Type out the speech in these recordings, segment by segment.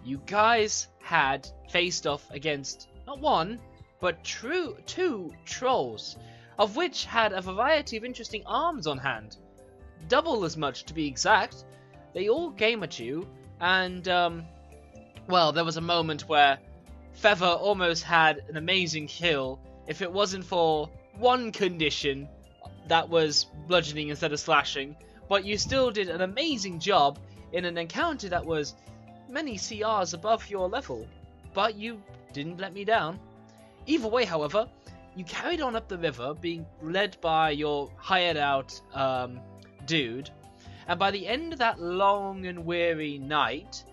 you guys had faced off against not one, but two trolls, of which had a variety of interesting arms on hand. Double as much to be exact. They all came at you, and, well, there was a moment where Feather almost had an amazing kill if it wasn't for one condition that was bludgeoning instead of slashing, but you still did an amazing job in an encounter that was many CRs above your level, but you didn't let me down. Either way, however, you carried on up the river, being led by your hired out dude, and by the end of that long and weary night,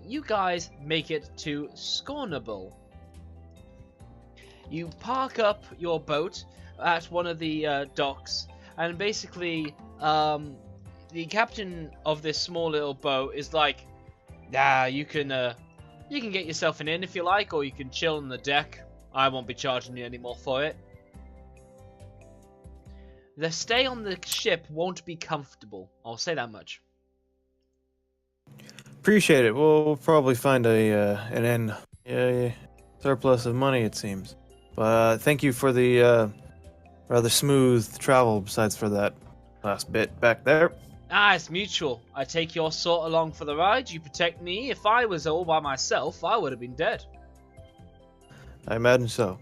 you guys make it to Scournabel. You park up your boat at one of the docks, and basically the captain of this small little boat is like, you can get yourself an inn if you like, or you can chill on the deck. I won't be charging you anymore for it. The stay on the ship won't be comfortable, I'll say that much. Appreciate it. We'll probably find an inn. Yeah, surplus of money, it seems. But thank you for the rather smooth travel, besides for that last bit back there. It's mutual. I take your sort along for the ride, you protect me. If I was all by myself, I would have been dead. I imagine so.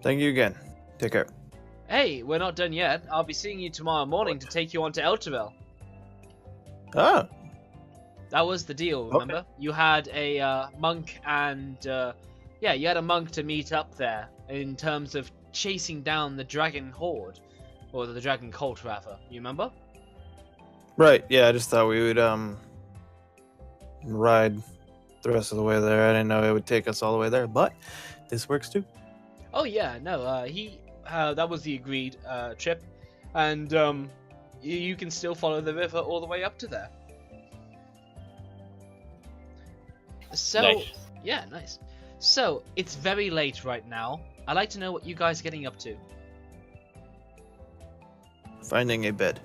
Thank you again. Take care. Hey, we're not done yet. I'll be seeing you tomorrow morning to take you on to Elturel. Ah. That was the deal, remember? Okay. You had a monk and... you had a monk to meet up there in terms of chasing down the dragon Hoard. Or the dragon cult, rather. You remember? Right, yeah, I just thought we would ride the rest of the way there. I didn't know it would take us all the way there, but this works too. Oh yeah, no, that was the agreed trip, and you can still follow the river all the way up to there. So, nice. Yeah, nice. So, it's very late right now. I'd like to know what you guys are getting up to. Finding a bed.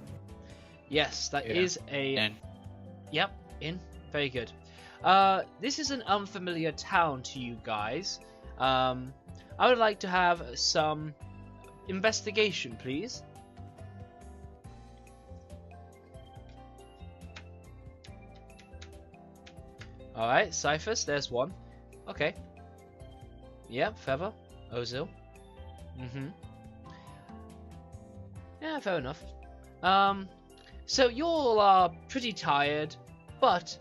Yes, that is a... Inn. Yep, inn. Very good. This is an unfamiliar town to you guys. I would like to have some investigation, please. Alright, Cyphers, there's one. Okay. Yep, Feather. Ozil. Yeah, fair enough. So you all are pretty tired, but,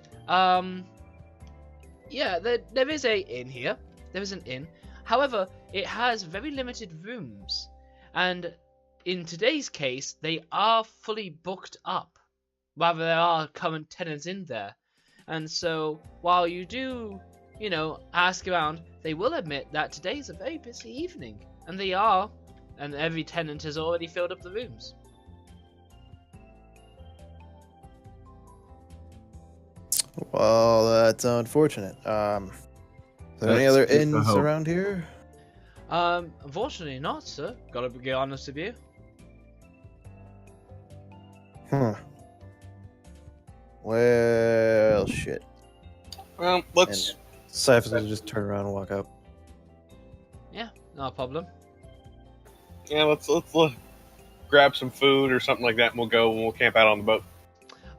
yeah, there is a inn here. There is an inn. However, it has very limited rooms, and in today's case, they are fully booked up. Rather, there are current tenants in there. And so, while you do, ask around, they will admit that today is a very busy evening. And they are, and every tenant has already filled up the rooms. Well, that's unfortunate. Are there any other inns around here? Unfortunately not, sir. Gotta be honest with you. Well, shit. Well, let's... Cyphers will just turn around and walk out. Yeah, no problem. Yeah, let's grab some food or something like that, and we'll camp out on the boat.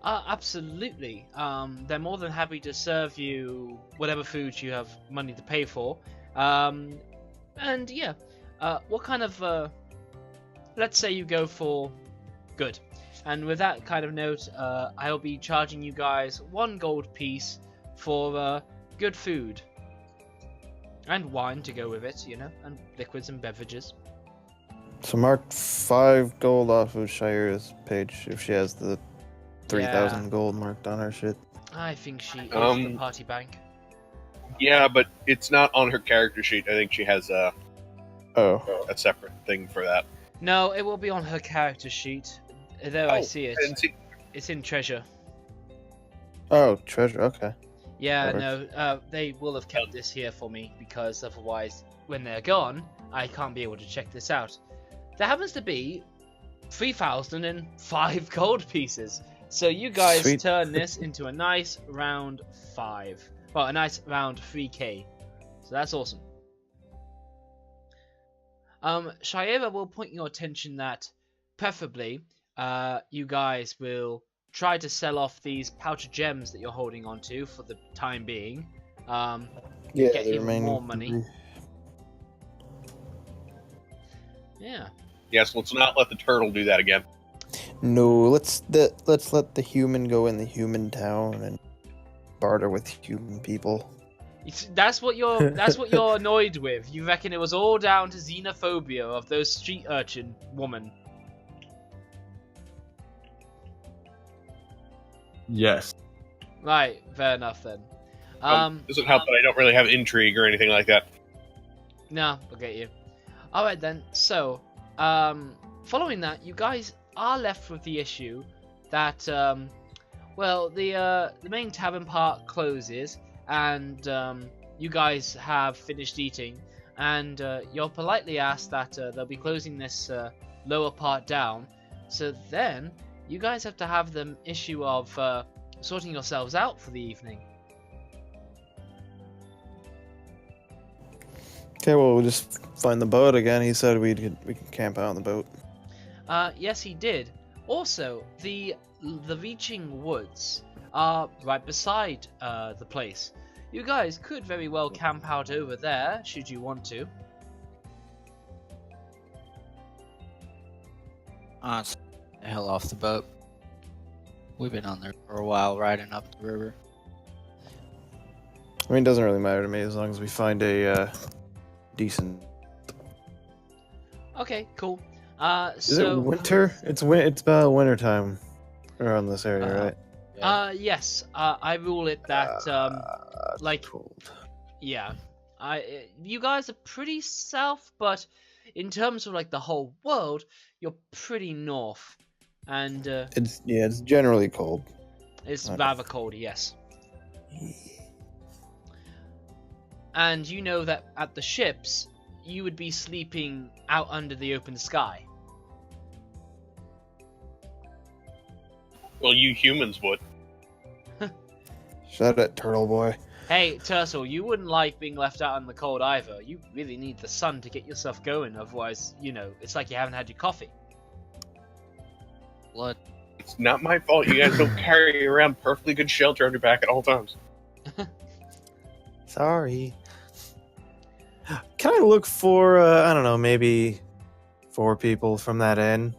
Absolutely. They're more than happy to serve you whatever food you have money to pay for. And yeah, what kind of, let's say you go for good. And with that kind of note, I'll be charging you guys 1 gold piece for good food. And wine to go with it, and liquids and beverages. So mark 5 gold off of Shire's page if she has the 3,000 gold marked on her shit. I think she is the party bank. Yeah, but it's not on her character sheet. I think she has a separate thing for that. No, it will be on her character sheet. There I see it. I didn't see... It's in treasure. Oh, treasure, okay. Yeah, no, they will have kept this here for me, because otherwise, when they're gone, I can't be able to check this out. There happens to be 3,005 gold pieces. So you guys Sweet. turn this into a nice round 5. Well, a nice round 3k. So that's awesome. Shaira will point your attention that, preferably, you guys will try to sell off these pouch gems that you're holding onto for the time being. Yeah, Get the even remaining more money. 3. Yeah. Yes, let's not let the turtle do that again. No, let's let the human go in the human town and barter with human people. That's what you're annoyed with. You reckon it was all down to xenophobia of those street urchin woman. Yes. Right, fair enough then. Doesn't help that I don't really have intrigue or anything like that. No, I'll get you. Alright then, so, following that, you guys are left with the issue that, well, the main tavern part closes, and you guys have finished eating, and you're politely asked that they'll be closing this lower part down, so then you guys have to have the issue of sorting yourselves out for the evening. Okay, well, we'll just find the boat again. He said we can camp out on the boat. Yes, he did. Also, the reaching woods are right beside the place. You guys could very well camp out over there, should you want to. Honestly, the hell off the boat. We've been on there for a while, riding up the river. I mean, it doesn't really matter to me as long as we find a decent. Okay, cool. Is it winter? It's about winter time around this area, right? Yes. I rule it that like, Cold. yeah. You guys are pretty south, but in terms of like the whole world, you're pretty north, and It's generally cold. it's Not rather cold. Yes. And you know that at the ships, you would be sleeping out under the open sky. Well, you humans would. Shut it, turtle boy. Hey, Turtle, you wouldn't like being left out in the cold either. You really need the sun to get yourself going, otherwise, you know, it's like you haven't had your coffee. Blood. It's not my fault you guys don't carry around perfectly good shelter on your back at all times. Sorry. Can I look for, I don't know, maybe 4 people from that inn,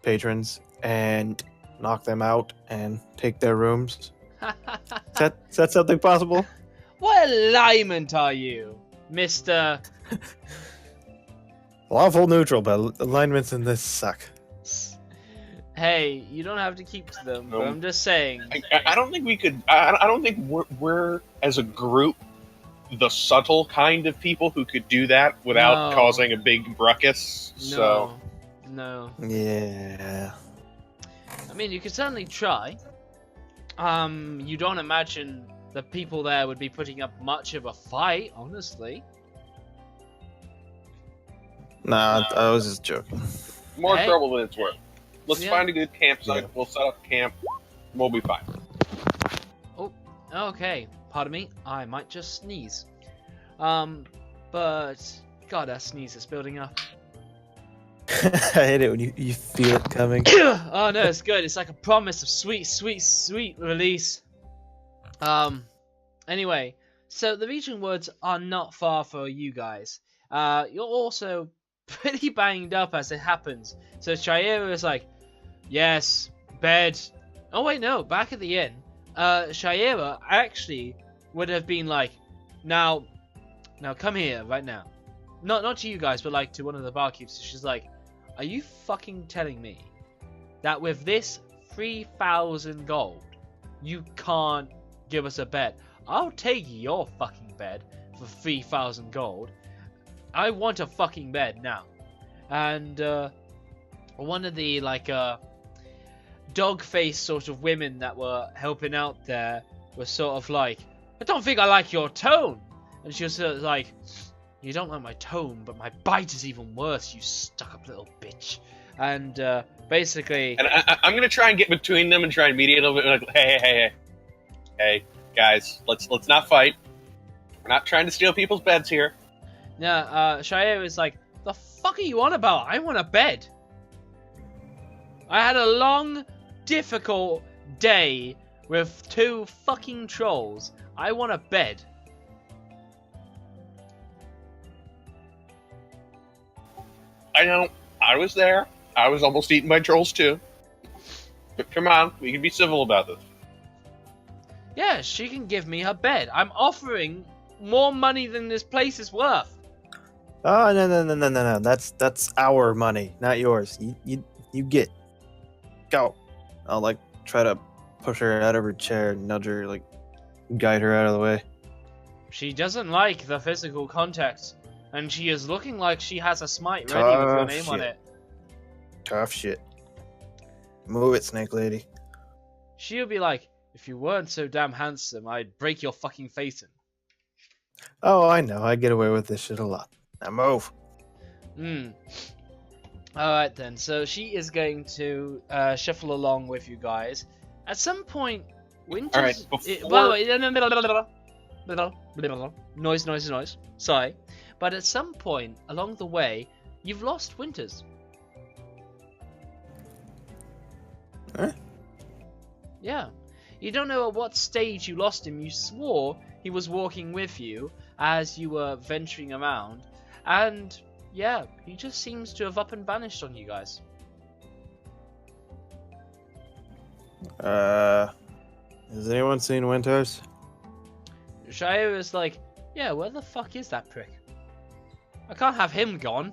patrons, and knock them out and take their rooms? Is that something possible? What alignment are you, Mr. Lawful neutral, but alignments in this suck. Hey, you don't have to keep to them, but I'm just saying. I don't think we could. I don't think we're as a group the subtle kind of people who could do that without No. causing a big ruckus. So No. Yeah. I mean, you could certainly try. You don't imagine the people there would be putting up much of a fight, honestly. Nah, I was just joking. more Hey. trouble than it's worth. Let's Yeah. find a good campsite. Yeah. We'll set up camp. We'll be fine. Okay, pardon me, I might just sneeze. But God, that sneeze is building up. I hate it when you feel it coming. Oh no, it's good. It's like a promise of sweet, sweet, sweet release. Anyway, so the region woods are not far for you guys. You're also pretty banged up as it happens. So Shaira is like, yes, bed. Oh wait, no, back at the inn. Shaira actually would have been like, now come here right now. Not to you guys, but like to one of the barkeeps. She's like, are you fucking telling me that with this 3,000 gold, you can't give us a bed? I'll take your fucking bed for 3,000 gold. I want a fucking bed now. And one of the dog-faced sort of women that were helping out there was sort of like, I don't think I like your tone. And she was sort of like, you don't like my tone, but my bite is even worse, you stuck-up little bitch. and basically, And I'm going to try and get between them and try and mediate a little bit. Like, hey, guys, let's not fight. We're not trying to steal people's beds here. Shia is like, the fuck are you on about? I want a bed. I had a long, difficult day with 2 fucking trolls. I want a bed. I know. I was there. I was almost eaten by trolls too. But come on, we can be civil about this. Yeah, she can give me her bed. I'm offering more money than this place is worth. Oh no! That's our money, not yours. You get. Go. I'll like try to push her out of her chair, and nudge her, like guide her out of the way. She doesn't like the physical contact, and she is looking like she has a smite ready with your name on it. Tough shit. Move it, Snake Lady. She'll be like, if you weren't so damn handsome, I'd break your fucking face in. Oh, I know. I get away with this shit a lot. Now move. Alright then, so she is going to shuffle along with you guys. At some point, Winter's... Alright, By the way, noise. Sorry. But at some point along the way, you've lost Winters. Huh? Yeah. You don't know at what stage you lost him. You swore he was walking with you as you were venturing around. And, yeah, he just seems to have up and vanished on you guys. Has anyone seen Winters? Shia is like, yeah, where the fuck is that prick? I can't have him gone.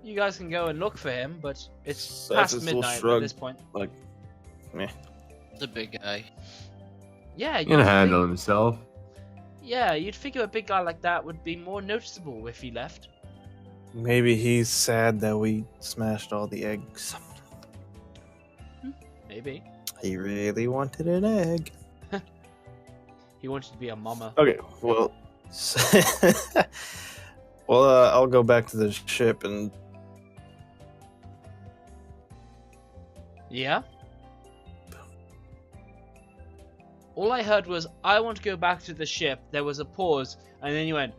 You guys can go and look for him, but it's past midnight at this point. Like, meh. The big guy. Yeah, He can handle himself. Yeah, you'd figure a big guy like that would be more noticeable if he left. Maybe he's sad that we smashed all the eggs. Maybe. He really wanted an egg. He wanted to be a mama. Okay, well... I'll go back to the ship and... Yeah? All I heard was, I want to go back to the ship. There was a pause, and then you went...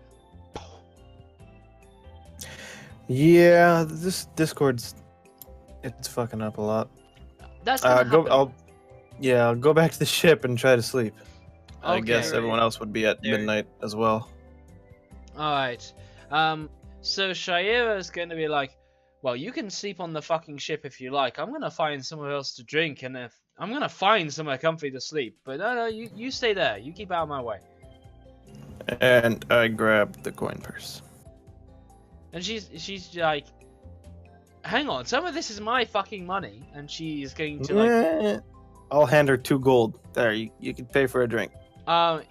Yeah, this Discord's... It's fucking up a lot. That's gonna happen. I'll go back to the ship and try to sleep. I Okay. guess everyone else would be at midnight as well. Alright. So Shaira is going to be like, well, you can sleep on the fucking ship if you like. I'm going to find somewhere else to drink, and if I'm going to find somewhere comfy to sleep. But no, you stay there. You keep out of my way. And I grab the coin purse. And she's like, hang on, some of this is my fucking money. And she's going to like... I'll hand her 2 gold. There, you can pay for a drink.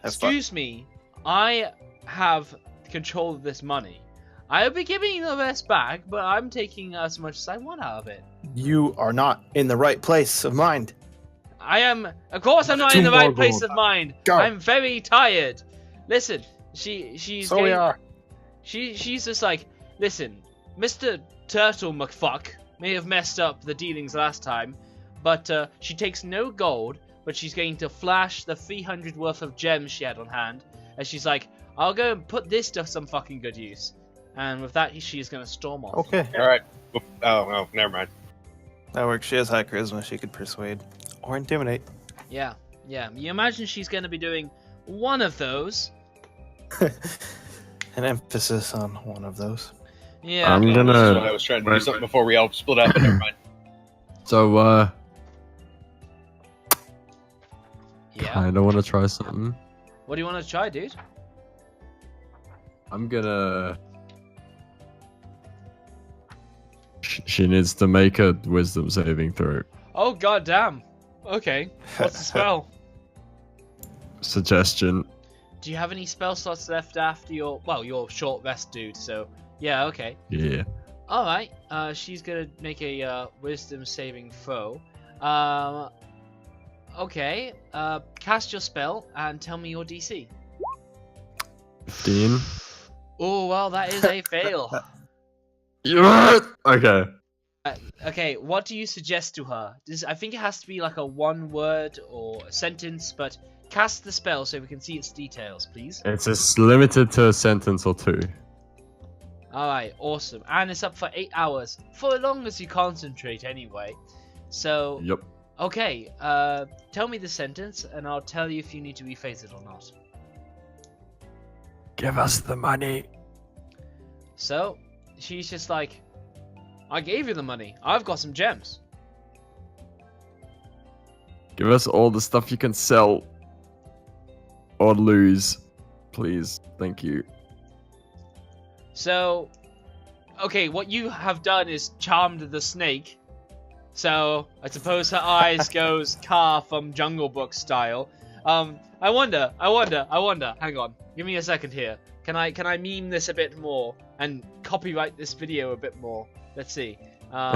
Excuse me, I have control of this money. I'll be giving you the rest back, but I'm taking as much as I want out of it. You are not in the right place of mind. I am, of course I'm not in the right place of mind. Go. I'm very tired. Listen, she's So we are. She's just like, listen, Mr. Turtle McFuck may have messed up the dealings last time, but she takes no gold, but she's going to flash the 300 worth of gems she had on hand, and she's like, I'll go and put this to some fucking good use. And with that, she's going to storm off. Okay. Alright. Oh, never mind. That works. She has high charisma. She could persuade or intimidate. Yeah. You imagine she's going to be doing one of those. An emphasis on one of those. Yeah. I'm This is gonna. what I was trying to do something before we all split up, but never mind. So, Yeah. kinda wanna try something. What do you want to try, dude? I'm gonna. She needs to make a wisdom saving throw. Oh, goddamn. Okay. What's the spell? Suggestion. Do you have any spell slots left after your short rest, dude? So, yeah, okay. Yeah. Alright, she's gonna make a wisdom saving throw. Okay, cast your spell and tell me your DC. 15. Oh, well, that is a fail. Okay. Okay, what do you suggest to her? I think it has to be like a one word or a sentence, but cast the spell so we can see its details, please. It's just limited to a sentence or two. Alright, awesome. And it's up for 8 hours, for as long as you concentrate anyway. So, Yep. okay, tell me the sentence, and I'll tell you if you need to rephrase it or not. Give us the money. So, she's just like, I gave you the money. I've got some gems. Give us all the stuff you can sell. Or lose. Please. Thank you. So, okay, what you have done is charmed the snake. So, I suppose her eyes goes Car from Jungle Book style. I wonder. Hang on. Give me a second here. Can I meme this a bit more and copyright this video a bit more? Let's see. Blah,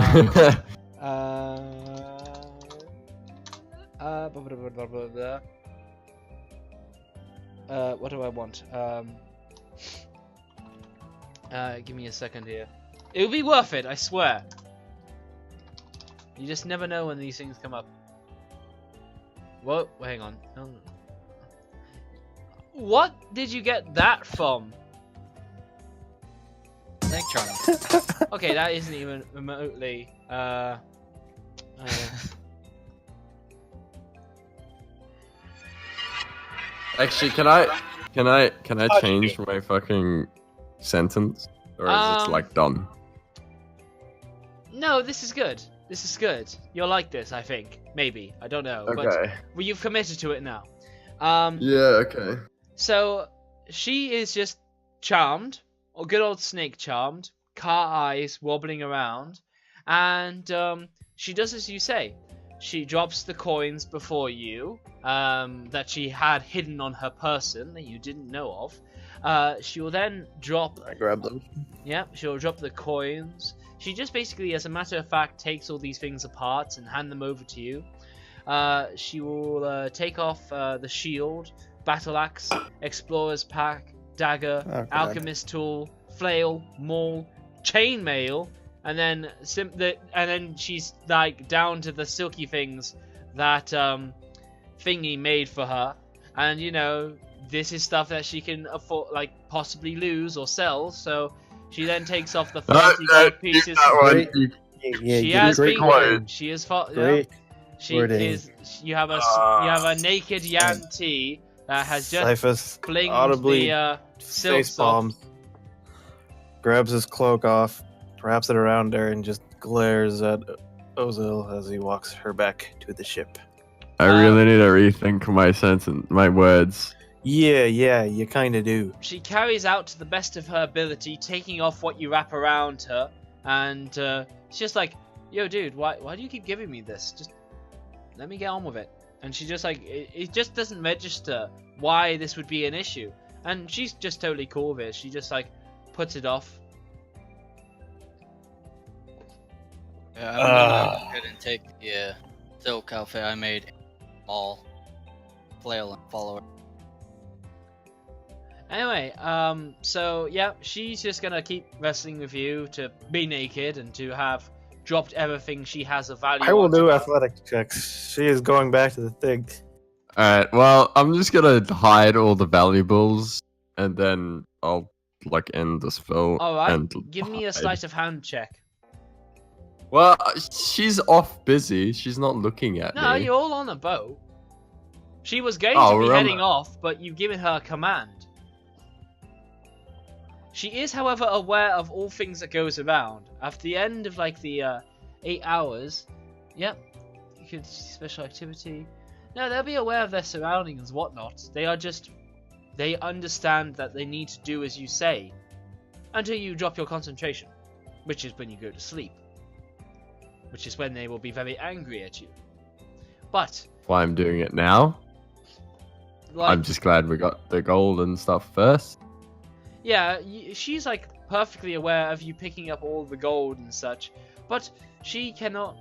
blah, blah, blah, blah, blah. What do I want? Give me a second here. It'll be worth it, I swear. You just never know when these things come up. Whoa, hang on. No. What did you get that from? Snake charm. Okay, that isn't even remotely. Actually, can I Touch change me. my fucking sentence? Or is it like done? No, this is good. This is good. You'll like this, I think. Maybe. I don't know. But Okay. well, you've committed to it now. Yeah, okay. So she is just charmed, or good old snake charmed, car eyes wobbling around, and she does as you say. She drops the coins before you that she had hidden on her person that you didn't know of. She will then drop. I grab them. Yeah, she'll drop the coins. She just basically, as a matter of fact, takes all these things apart and hand them over to you. She will take off the shield, battle axe, explorer's pack, dagger, Oh, God. alchemist tool, flail, maul, chainmail, and then she's like down to the silky things that thingy made for her. And you know, this is stuff that she can afford, like possibly lose or sell. So she then takes off the 30 gold pieces. Great. Yeah, She you has great been. wording. She is. Yeah, Great. she wording. is. You have a naked Yanti that has just Cyphus flinged audibly the silks face off. palms, grabs his cloak off, wraps it around her, and just glares at Ozil as he walks her back to the ship. I really need to rethink my sentence, my words. Yeah, you kind of do. She carries out to the best of her ability, taking off what you wrap around her, and she's just like, "Yo, dude, why do you keep giving me this? Just let me get on with it." And she just like, it just doesn't register why this would be an issue, and she's just totally cool with it. She just like puts it off. Yeah, I'm gonna go ahead and take the silk outfit I made all flail and follower. Anyway, so yeah, she's just gonna keep wrestling with you to be naked and to have dropped everything she has of value. I will onto do her. athletic checks. She is going back to the thing. Alright, well, I'm just gonna hide all the valuables, and then I'll, like, end the spell. Alright, and give me a hide. sleight of hand check. Well, she's off busy. She's not looking at No, me. you're all on a boat. She was going Oh, to be we're on heading the- off, but you've given her a command. She is, however, aware of all things that goes around. At the end of like the 8 hours, yep, you could special activity. No, they'll be aware of their surroundings and whatnot. They understand that they need to do as you say, until you drop your concentration, which is when you go to sleep. Which is when they will be very angry at you. But Why I'm doing it now? like, I'm just glad we got the gold and stuff first. yeah, she's like perfectly aware of you picking up all the gold and such, but she cannot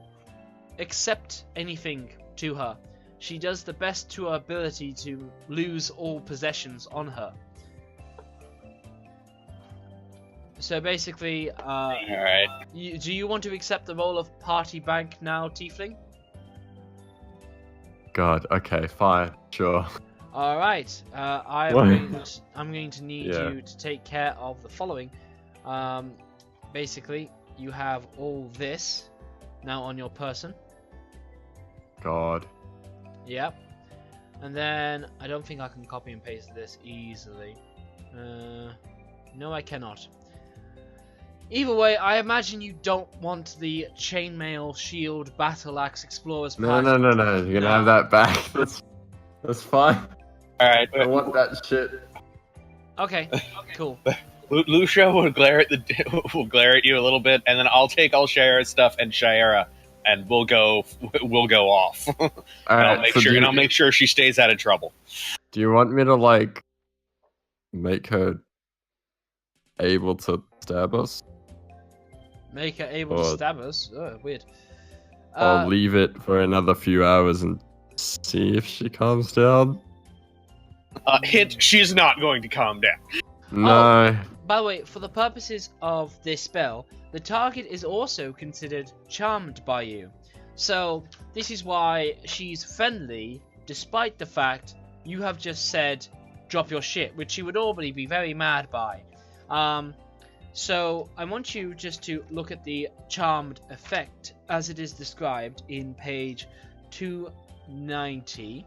accept anything to her. She does the best to her ability to lose all possessions on her. So basically, All right. do you want to accept the role of party bank now, Tiefling? God. Okay. Fine. Sure. All right. I'm What? going to need Yeah. you to take care of the following. Basically, you have all this now on your person. God. Yep. And then I don't think I can copy and paste this easily. No, I cannot. Either way, I imagine you don't want the chainmail, shield, battle axe, explorer's No, pack. no, no, no. You're gonna have that back. That's fine. All right. I want that shit. Okay, cool. Lucia will glare at you a little bit, and then I'll take all Shayera's stuff and Shayera, and we'll go off. All And right. I'll make sure she stays out of trouble. Do you want me to like make her able to stab us, Make her able to Or- stab us. Oh, weird. or leave it for another few hours and see if she calms down? Hint: she's not going to calm down. No. By the way, for the purposes of this spell, the target is also considered charmed by you. So, this is why she's friendly, despite the fact you have just said, drop your shit, which she would already be very mad by. So, I want you just to look at the charmed effect, as it is described in page 290,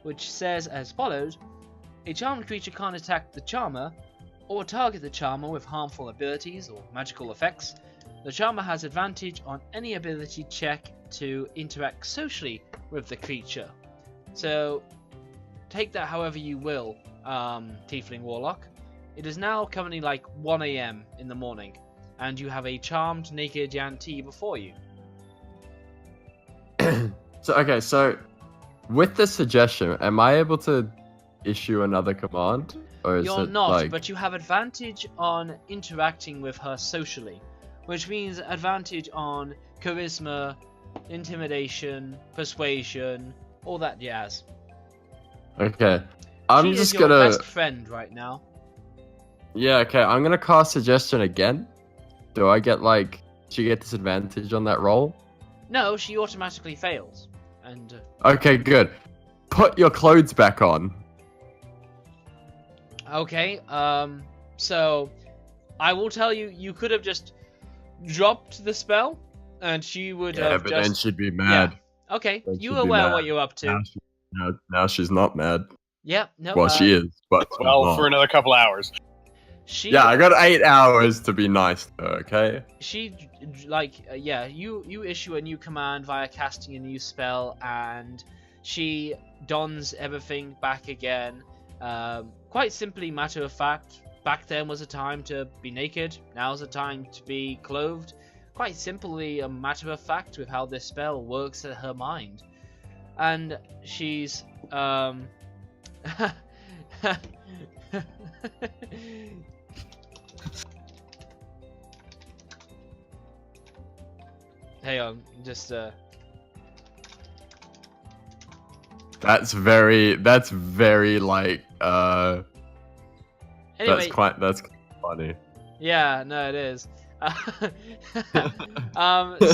which says as follows: a charmed creature can't attack the charmer, or target the charmer with harmful abilities or magical effects. The charmer has advantage on any ability check to interact socially with the creature. So, take that however you will, Tiefling Warlock. It is now currently like 1 AM in the morning, and you have a charmed naked Yanti before you. So with the suggestion, am I able to issue another command? Or is You're it not, like... but you have advantage on interacting with her socially, which means advantage on charisma, intimidation, persuasion, all that jazz. Okay. I'm She just is your gonna... best friend right now. Yeah, okay, I'm gonna cast suggestion again. Do I get like... Do you get disadvantage on that roll? No, she automatically fails. And Okay, good. Put your clothes back on. okay, so I will tell you, you could have just dropped the spell, and she would Yeah, have but just. then she'd be mad. Okay, then you she'd be aware mad. what you're up to. Now she's not mad. Yeah, no. Well, she is, but she's Well, not. for another couple hours. She. Yeah, I got 8 hours to be nice to her, okay? She yeah, you issue a new command via casting a new spell, and she dons everything back again. Quite simply, matter of fact, back then was a time to be naked, now's a time to be clothed. Quite simply a matter of fact with how this spell works at her mind. And she's hang on, just That's very like anyway, that's funny. yeah, no, it is.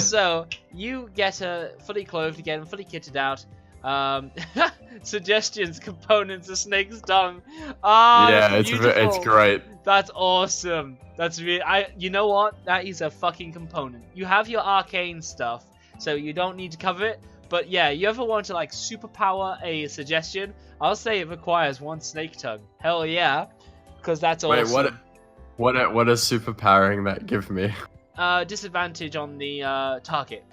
So you get her fully clothed again, fully kitted out. Suggestions, components, a snake's tongue. Yeah, that's it's beautiful. great. That's awesome. That's really. You know what? That is a fucking component. You have your arcane stuff, so you don't need to cover it. But yeah, you ever want to like superpower a suggestion? I'll say it requires 1 snake tongue. Hell yeah, because that's awesome. Wait, what does superpowering that give me? Disadvantage on the target.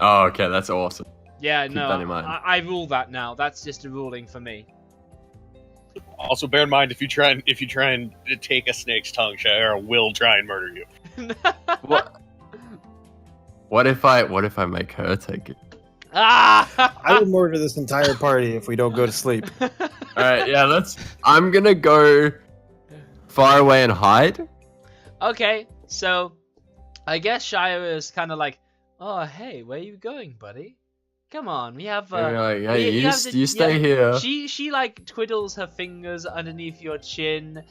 Oh, okay, that's awesome. Yeah, Keep no, that in mind. I rule that now. That's just a ruling for me. Also, bear in mind if you try and take a snake's tongue, Shayera will try and murder you. What? What if I make her take it? Ah! I will murder this entire party if we don't go to sleep. All right, yeah, I'm gonna go far away and hide. Okay, so I guess Shire is kind of like, oh hey, where you going, buddy? Come on, we have. And you're like, hey, we you, have the- you stay here. She like twiddles her fingers underneath your chin,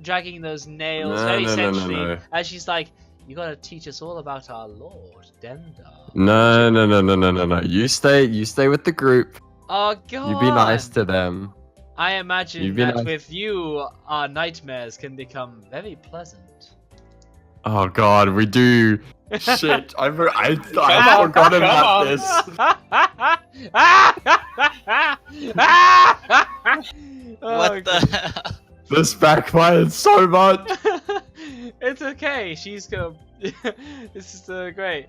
dragging those nails No, very no, no, no, sensually, no. as she's like, "You gotta teach us all about our Lord Dendar." No. You stay with the group. Oh God! You be nice to them. I imagine You be that nice. with you, our nightmares can become very pleasant. Oh God, we do. Shit, I forgot Come about on. this. What the? This backfired so much. It's okay. She's go. This is great.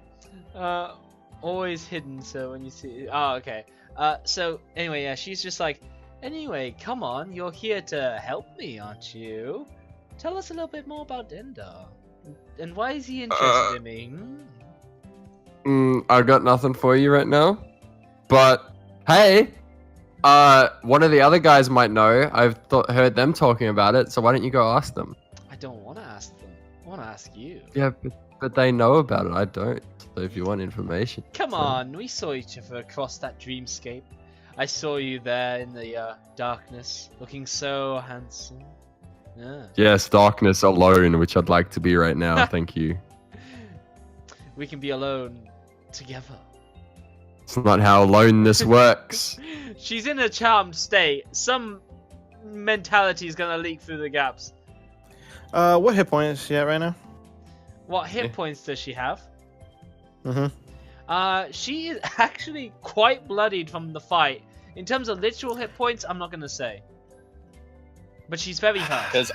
Always hidden. So when you see. Oh, okay. So anyway, yeah, she's just like. Anyway, come on. You're here to help me, aren't you? Tell us a little bit more about Dendar. And why is he interested in me? I got nothing for you right now. But hey, one of the other guys might know. I've heard them talking about it. So why don't you go ask them? I don't want to ask them. I want to ask you. Yeah, but they know about it. I don't. So if you want information, Come so- on, we saw each other across that dreamscape. I saw you there in the darkness, looking so handsome. Yeah. Yes, darkness alone, which I'd like to be right now. Thank you. We can be alone together. It's not how alone this works. She's in a charmed state. Some mentality is gonna leak through the gaps. What hit point is she at right now? What hit points does she have? Mm-hmm. She is actually quite bloodied from the fight. In terms of literal hit points, I'm not gonna say. But she's very hurt. Because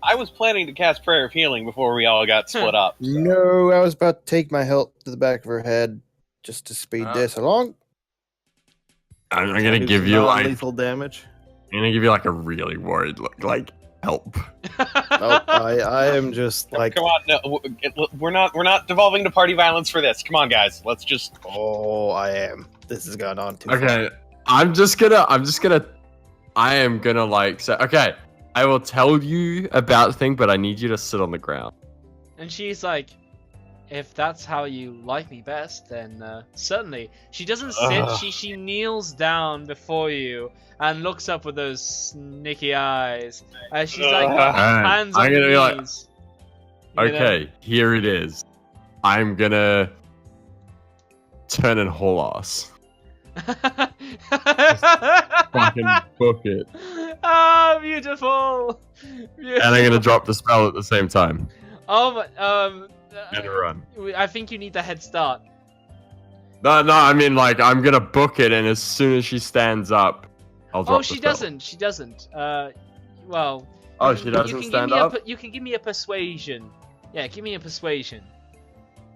I was planning to cast Prayer of Healing before we all got split up. No, I was about to take my hilt to the back of her head just to speed this along. I'm gonna give you like lethal damage. I'm gonna give you like a really worried look, like help. Oh, I am just like, Come on, no, we're not devolving to party violence for this. Come on, guys, let's just. oh, I am. This has gone on too far. Okay, I am gonna like say, okay, I will tell you about the thing, but I need you to sit on the ground. And she's like, if that's how you like me best, then certainly. She doesn't sit, she kneels down before you and looks up with those sneaky eyes. She's like, hands on I'm gonna be the like, knees. You know? okay, here it is. I'm gonna turn and haul ass. Fucking book it. Ah, beautiful. And I'm gonna drop the spell at the same time. Oh my, And run. I think you need the head start. No, I mean like I'm gonna book it, and as soon as she stands up, I'll drop Oh, the she spell. doesn't. She doesn't. Well. Oh, you she can- doesn't you can stand give me up? you can give me a persuasion. Yeah, give me a persuasion.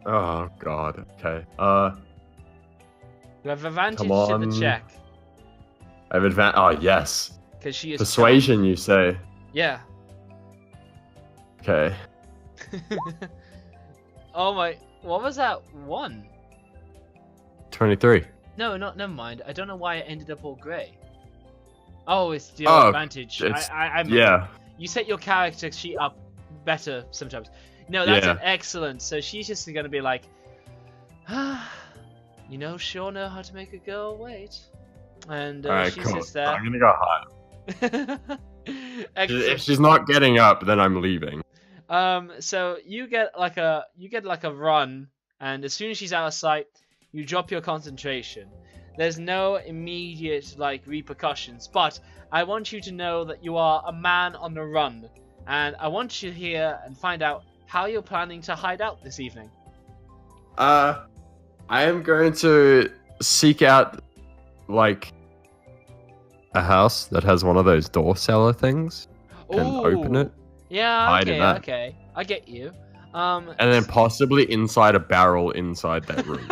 Oh god. Okay. You have advantage Come to the on. check I have advantage. Oh yes. because she is Persuasion, you say? charmed. Yeah. Okay. Oh my! What was that? 1? 23. No, never mind. I don't know why it ended up all grey. Oh, it's your Oh, advantage. it's- I'm Yeah. You set your character sheet up better sometimes. No, that's Yeah. an excellent. So she's just gonna be like, you know, sure know how to make a girl wait. And Alright, she cool. sits there. I'm gonna go high. If Excellent. she's not getting up, then I'm leaving. So you get like a run, and as soon as she's out of sight, you drop your concentration. There's no immediate like repercussions, but I want you to know that you are a man on the run, and I want you to hear and find out how you're planning to hide out this evening. I am going to seek out like a house that has one of those door seller things and open Ooh. it, Yeah, hide in okay, that. okay. I get you. and then possibly inside a barrel inside that room.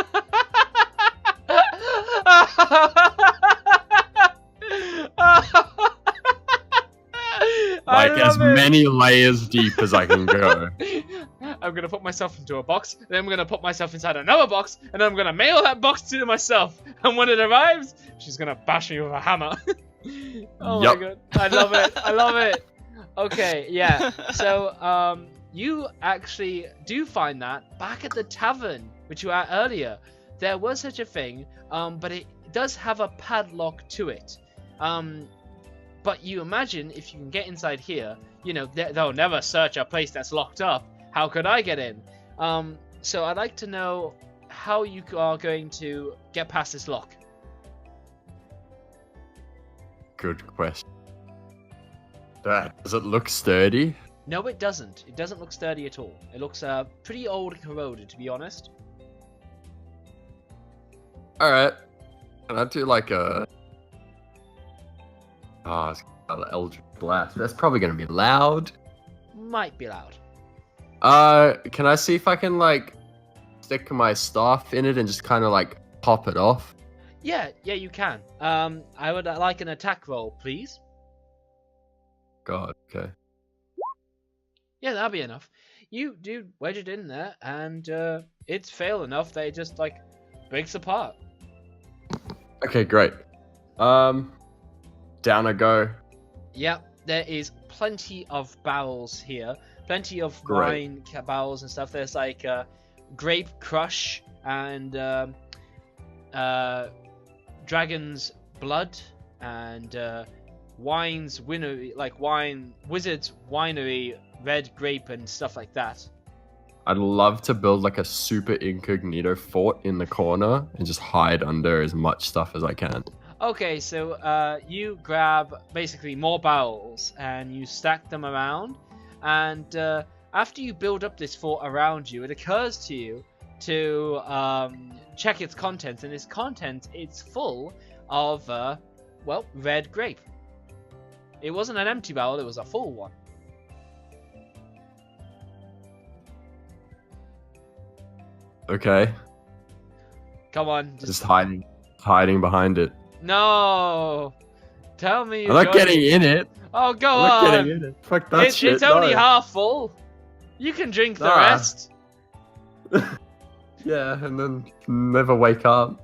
Like as many layers deep as I can go. I'm gonna put myself into a box, then I'm gonna put myself inside another box, and then I'm gonna mail that box to myself. And when it arrives, she's gonna bash me with a hammer. Oh Yup. my god, I love it! I love it. Okay, yeah. So, you actually do find that back at the tavern, which you were at earlier. there was such a thing, but it does have a padlock to it. But you imagine if you can get inside here, you know, they'll never search a place that's locked up. How could I get in? So I'd like to know how you are going to get past this lock. Good question. Does it look sturdy? No, it doesn't. It doesn't look sturdy at all. It looks pretty old and corroded, to be honest. Alright. Can I do like a... Oh, it's got an Eldritch Blast. That's probably going to be loud. Might be loud. Can I see if I can like stick my staff in it and just kind of like pop it off? Yeah, you can. I would like an attack roll, please. God, okay. Yeah, that'll be enough. You do wedge it in there, and it's fail enough that it just like breaks apart. Okay, great. Down I go. Yep, there is plenty of barrels here. Plenty of Great. wine barrels and stuff. There's like grape crush and dragon's blood and wine's winery, like wine wizard's winery, red grape and stuff like that. I'd love to build like a super incognito fort in the corner and just hide under as much stuff as I can. Okay, so you grab basically more barrels and you stack them around, and after you build up this fort around you, it occurs to you to check its contents, and its contents, it's full of well, red grape. It wasn't an empty barrel, it was a full one. Okay. Come on, Just hiding behind it. No! Tell me I'm not getting in it. Oh, go I'm not on! getting in it. Fuck that shit. It's only no. half full. You can drink the Nah. rest. Yeah, and then never wake up.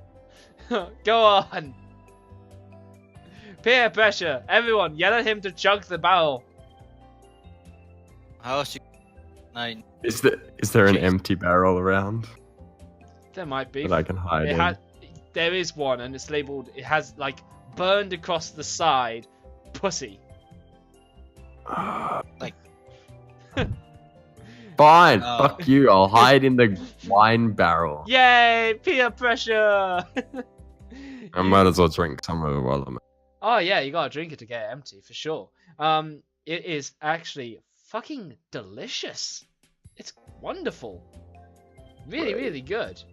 Go on. Peer pressure. Everyone, yell at him to chug the barrel. How else you... I... Is there an Jeez. empty barrel around There might be. that I can hide It in? there is one, and it's labeled. It has like burned across the side, pussy. Like... Fine, Oh. fuck you. I'll hide in the wine barrel. Yay! Peer pressure. I might as well drink some of it while I'm. Oh yeah, you gotta drink it to get it empty for sure. It is actually fucking delicious. It's wonderful. Really, Right. really good.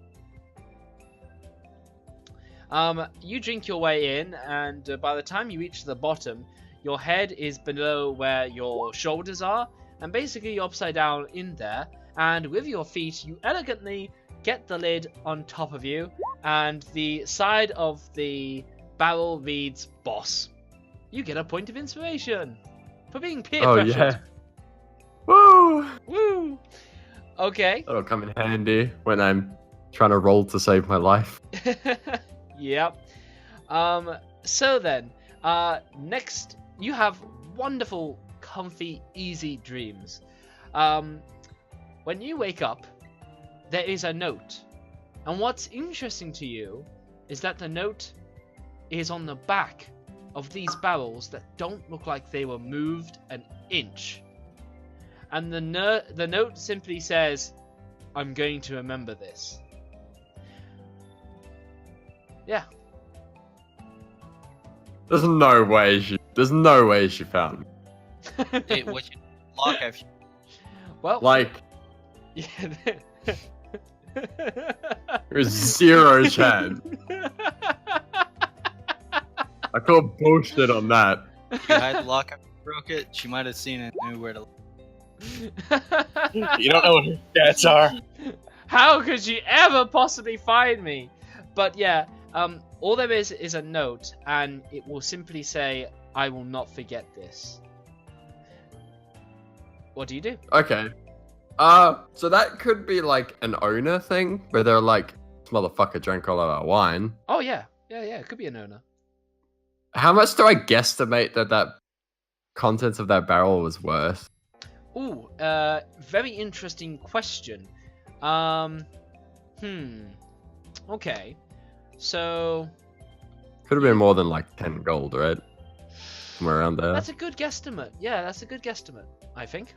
You drink your way in, and by the time you reach the bottom, your head is below where your shoulders are, and basically you're upside down in there, and with your feet you elegantly get the lid on top of you, and the side of the barrel reads boss. You get a point of inspiration for being peer Oh pressured. yeah. Woo! Woo! Okay. That'll come in handy when I'm trying to roll to save my life. Yep. So then, next you have wonderful, comfy, easy dreams. When you wake up, there is a note. And what's interesting to you is that the note is on the back of these barrels that don't look like they were moved an inch. And the note simply says, "I'm going to remember this." Yeah. There's no way she found me. Hey, what you lock after... Well, Like, yeah. there's zero chance. I call bullshit on that. You had the lock after you broke it, she might have seen it and knew where to... You don't know what her stats are. How could you ever possibly find me? But yeah, all there is a note, and it will simply say, "I will not forget this." What do you do? Okay. So that could be like an owner thing, where they're like, "This motherfucker drank all of our wine." Oh yeah, it could be an owner. How much do I guesstimate that contents of that barrel was worth? Ooh, very interesting question. Okay. So Could have been more than like 10 gold, right? Somewhere around there. that's a good guesstimate. Yeah, that's a good guesstimate, I think.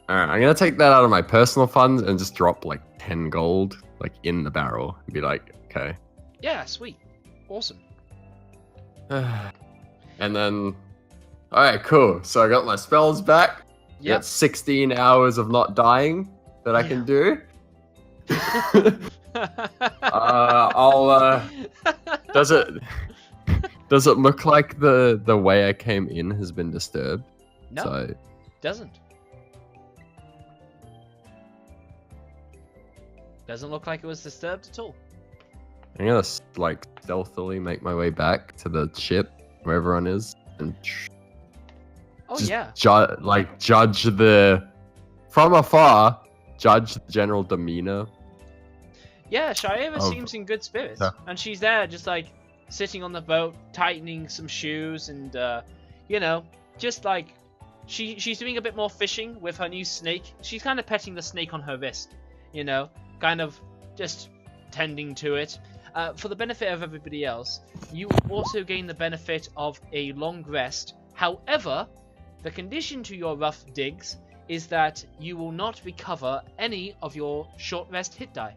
Alright, I'm gonna take that out of my personal funds and just drop like 10 gold like in the barrel and be like, okay. Yeah, sweet. Awesome. And then alright, cool. So I got my spells back. Yep. Got 16 hours of not dying that I can do. Does it look like the way I came in has been disturbed? No, So doesn't. Doesn't look like it was disturbed at all. I'm gonna like stealthily make my way back to the ship where everyone is and Oh just yeah. judge the from afar, judge the general demeanor. Yeah, Shaira Of- seems in good spirits, Yeah. and she's there just like sitting on the boat, tightening some shoes, and you know, just like she's doing a bit more fishing with her new snake. She's kind of petting the snake on her wrist, you know, kind of just tending to it. For the benefit of everybody else, you also gain the benefit of a long rest. However, the condition to your rough digs is that you will not recover any of your short rest hit die.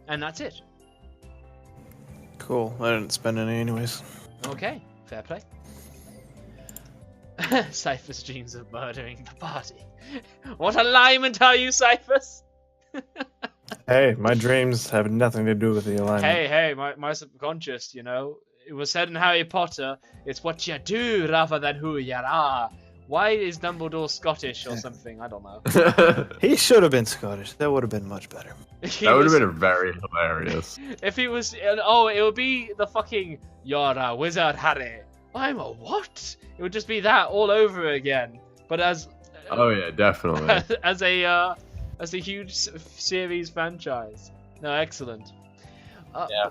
And that's it. Cool. I didn't spend any anyways. Okay, fair play. Cyphers dreams of murdering the party. What alignment are you, Cyphers? Hey, my dreams have nothing to do with the alignment. Hey, my subconscious, you know. It was said in Harry Potter, it's what you do rather than who you are. Why is Dumbledore Scottish or something? I don't know. That He should have been Scottish. That would have been much better. He would have was- been very hilarious. If he was, it would be the fucking, you're a wizard, Harry. I'm a what? It would just be that all over again. But as Oh yeah, definitely. as a huge series franchise. No, excellent. Yeah,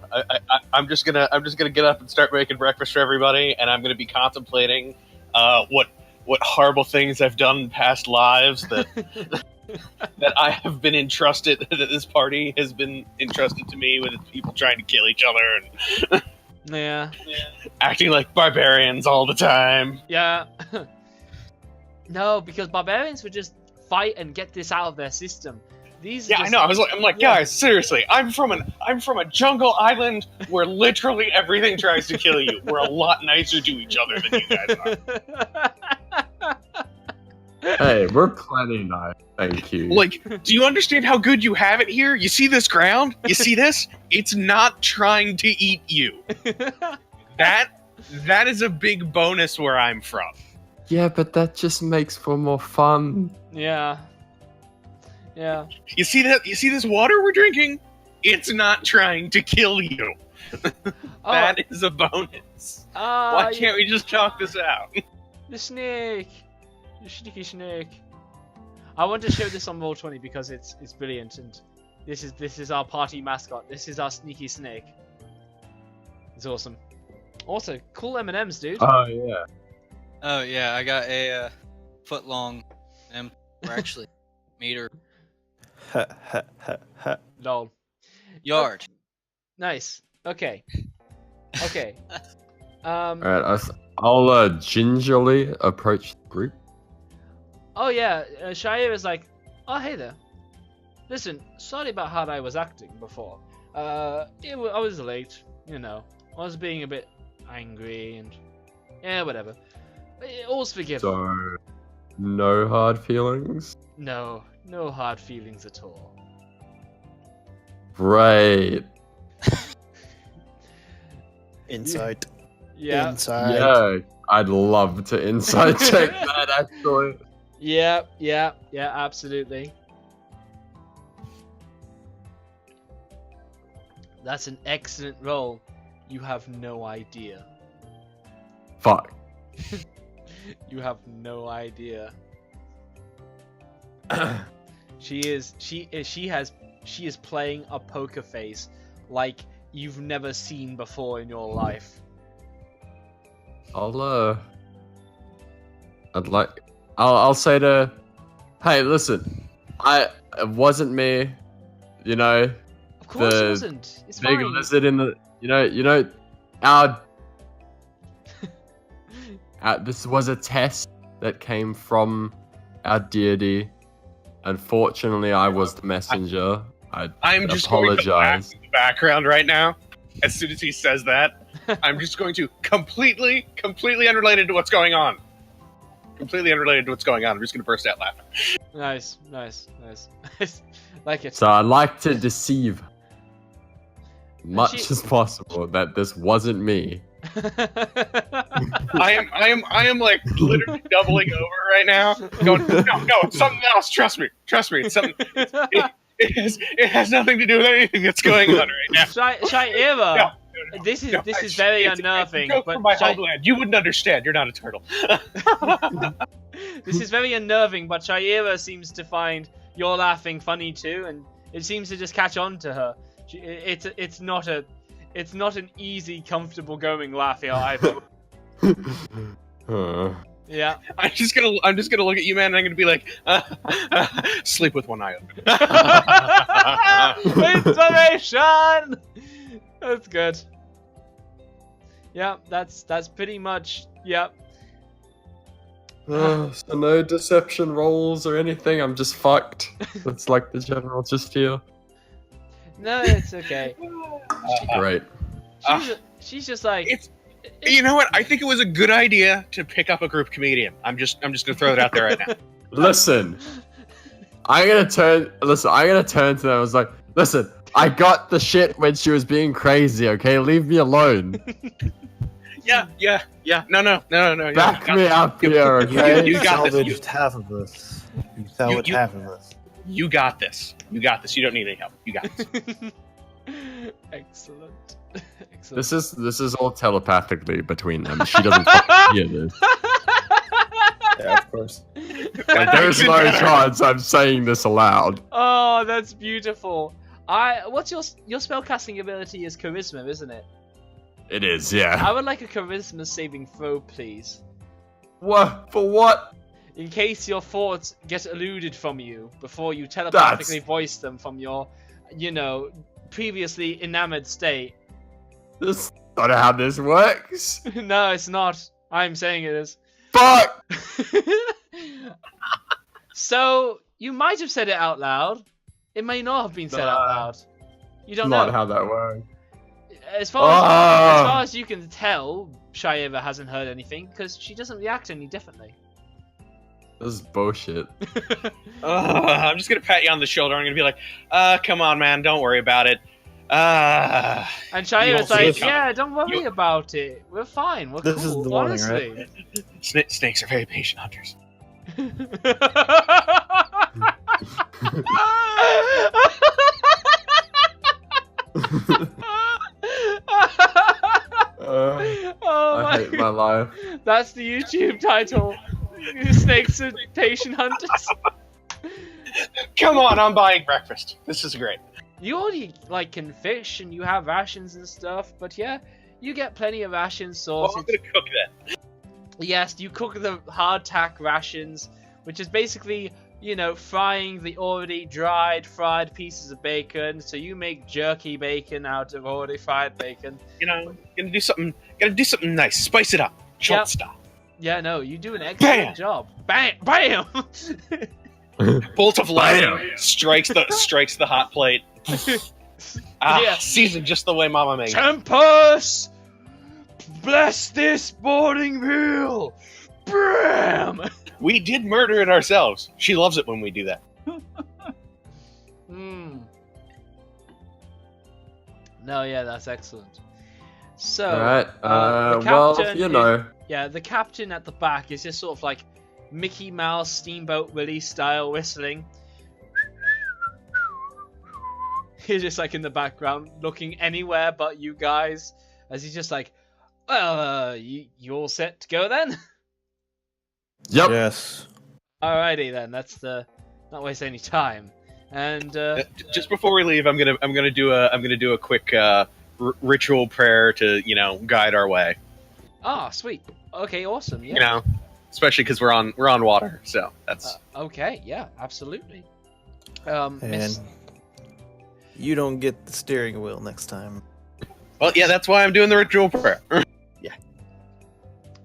I'm just gonna get up and start making breakfast for everybody, and I'm gonna be contemplating what horrible things I've done in past lives that that I have been entrusted, that this party has been entrusted to me, with people trying to kill each other and Yeah. acting like barbarians all the time. Yeah. No, because barbarians would just fight and get this out of their system. These. Yeah, I know. I'm like, Yeah. guys, seriously, I'm from a jungle island where literally everything tries to kill you. We're a lot nicer to each other than you guys are. Hey, we're plenty nice. Thank you. Like, do you understand how good you have it here? You see this ground? You see this? It's not trying to eat you. That is a big bonus where I'm from. Yeah, but that just makes for more fun. Yeah. Yeah. You see that? You see this water we're drinking? It's not trying to kill you. Oh, That is a bonus. Why can't we just talk this out? The snake. The sneaky snake. I want to show this on Roll20 because it's brilliant, and this is our party mascot. This is our sneaky snake. It's awesome. Also, cool M&Ms, dude. Oh yeah. Oh yeah, I got a foot long or actually meter Ha ha ha ha. Lol. yard. Nice. Okay. Okay. All right, I'll gingerly approach the group. Oh yeah, Shire is like, oh hey there. Listen, sorry about how I was acting before. I was late, you know. I was being a bit angry and yeah, whatever. All's forgiven. So, no hard feelings. No hard feelings at all. Great. Insight. Yeah. Inside. Yeah, I'd love to inside check that actually. Yeah, absolutely. That's an excellent roll. You have no idea. Fuck. You have no idea. She is playing a poker face like you've never seen before in your life. I'll say to, hey, listen, it wasn't me. you know, Of course it the wasn't. It's big fine. lizard in the, our this was a test that came from our deity. Unfortunately, I was the messenger. I'm just going to laugh apologize. in the background right now. As soon as he says that, I'm just going to completely unrelated to what's going on. Completely unrelated to what's going on. I'm just going to burst out laughing. Nice. Like it. So I like to deceive much she- as possible that this wasn't me. I am like literally doubling over right now. Going, no, it's something else. Trust me. It's something. It has nothing to do with anything that's going on right now. Shaira, this is very It's unnerving. a joke But from my homeland. You wouldn't understand. You're not a turtle. this is very unnerving. But Shaira seems to find your laughing funny too, and it seems to just catch on to her. It's not an easy, comfortable going laugh here either. Yeah. I'm just gonna look at you, man, and I'm gonna be like, sleep with one eye open. Inspiration. That's good. Yeah, that's pretty much. Yeah. So no deception rolls or anything. I'm just fucked. That's like the general gist here. No, it's okay. Great. She's just like. You know what? I think it was a good idea to pick up a group comedian. I'm just gonna throw that out there right now. Listen, I'm gonna turn to them. I was like, listen, I got the shit when she was being crazy. Okay, leave me alone. Yeah. No. Back me up here, okay? You got this. salvaged half of us. You salvaged half of us. You got this. You don't need any help. You got this. Excellent. This is all telepathically between them. She doesn't fucking hear this. Yeah, of course. Like, there's no chance I'm saying this aloud. Oh, that's beautiful. What's your spellcasting ability is charisma, isn't it? It is, yeah. I would like a charisma saving throw, please. What? For what? In case your thoughts get eluded from you before you telepathically voice them from your, previously enamored state. This is not how this works. No, it's not. I'm saying it is. Fuck! So, you might have said it out loud. It may not have been said out loud. You don't Not know. how that works. As far as you can tell, Shaira hasn't heard anything because she doesn't react any differently. This is bullshit. I'm just gonna pat you on the shoulder. I'm gonna be like, come on, man, don't worry about it. And Shaira's You like, also- yeah, don't worry about it. We're fine. We're This is cool, the warning, honestly. right? Snakes are very patient hunters. Oh I hate my life. That's the YouTube title. Snakes are patient hunters. Come on, I'm buying breakfast. This is great. You already can fish and you have rations and stuff, but yeah, you get plenty of rations Well, I'm sorted. gonna cook that. Yes, you cook the hardtack rations, which is basically, frying the already fried pieces of bacon. So you make jerky bacon out of already fried bacon. Gonna do something nice. Spice it up. Chult Yep. style. Yeah, no, you do an excellent Bam! job. Bam! Bam! Bolt of light Bam! strikes the hot plate. Yeah. Seasoned just the way Mama made it. Tempest! Bless this morning meal! Bam! We did murder it ourselves. She loves it when we do that. No, yeah, that's excellent. So, Alright, the well, captain the captain at the back is just sort of like Mickey Mouse Steamboat Willie style whistling. He's just like in the background, looking anywhere but you guys, as he's just like, well, you all set to go then? Yep. Yes. Alrighty then, not waste any time. And Just before we leave, I'm gonna do a quick ritual prayer to guide our way. sweet. Okay, awesome. Yeah. Especially because we're on water, so that's Okay, yeah, absolutely. And you don't get the steering wheel next time. Well, yeah, that's why I'm doing the ritual prayer.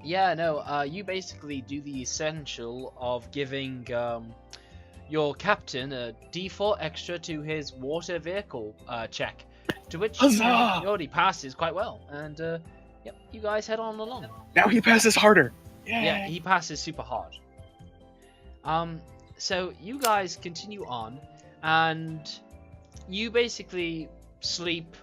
Yeah, no, you basically do the essential of giving your captain a D4 extra to his water vehicle check, to which he Huzzah! already passes quite well. And yep, you guys head on along. Now he passes harder. Yeah, he passes super hard. So you guys continue on, and you basically sleep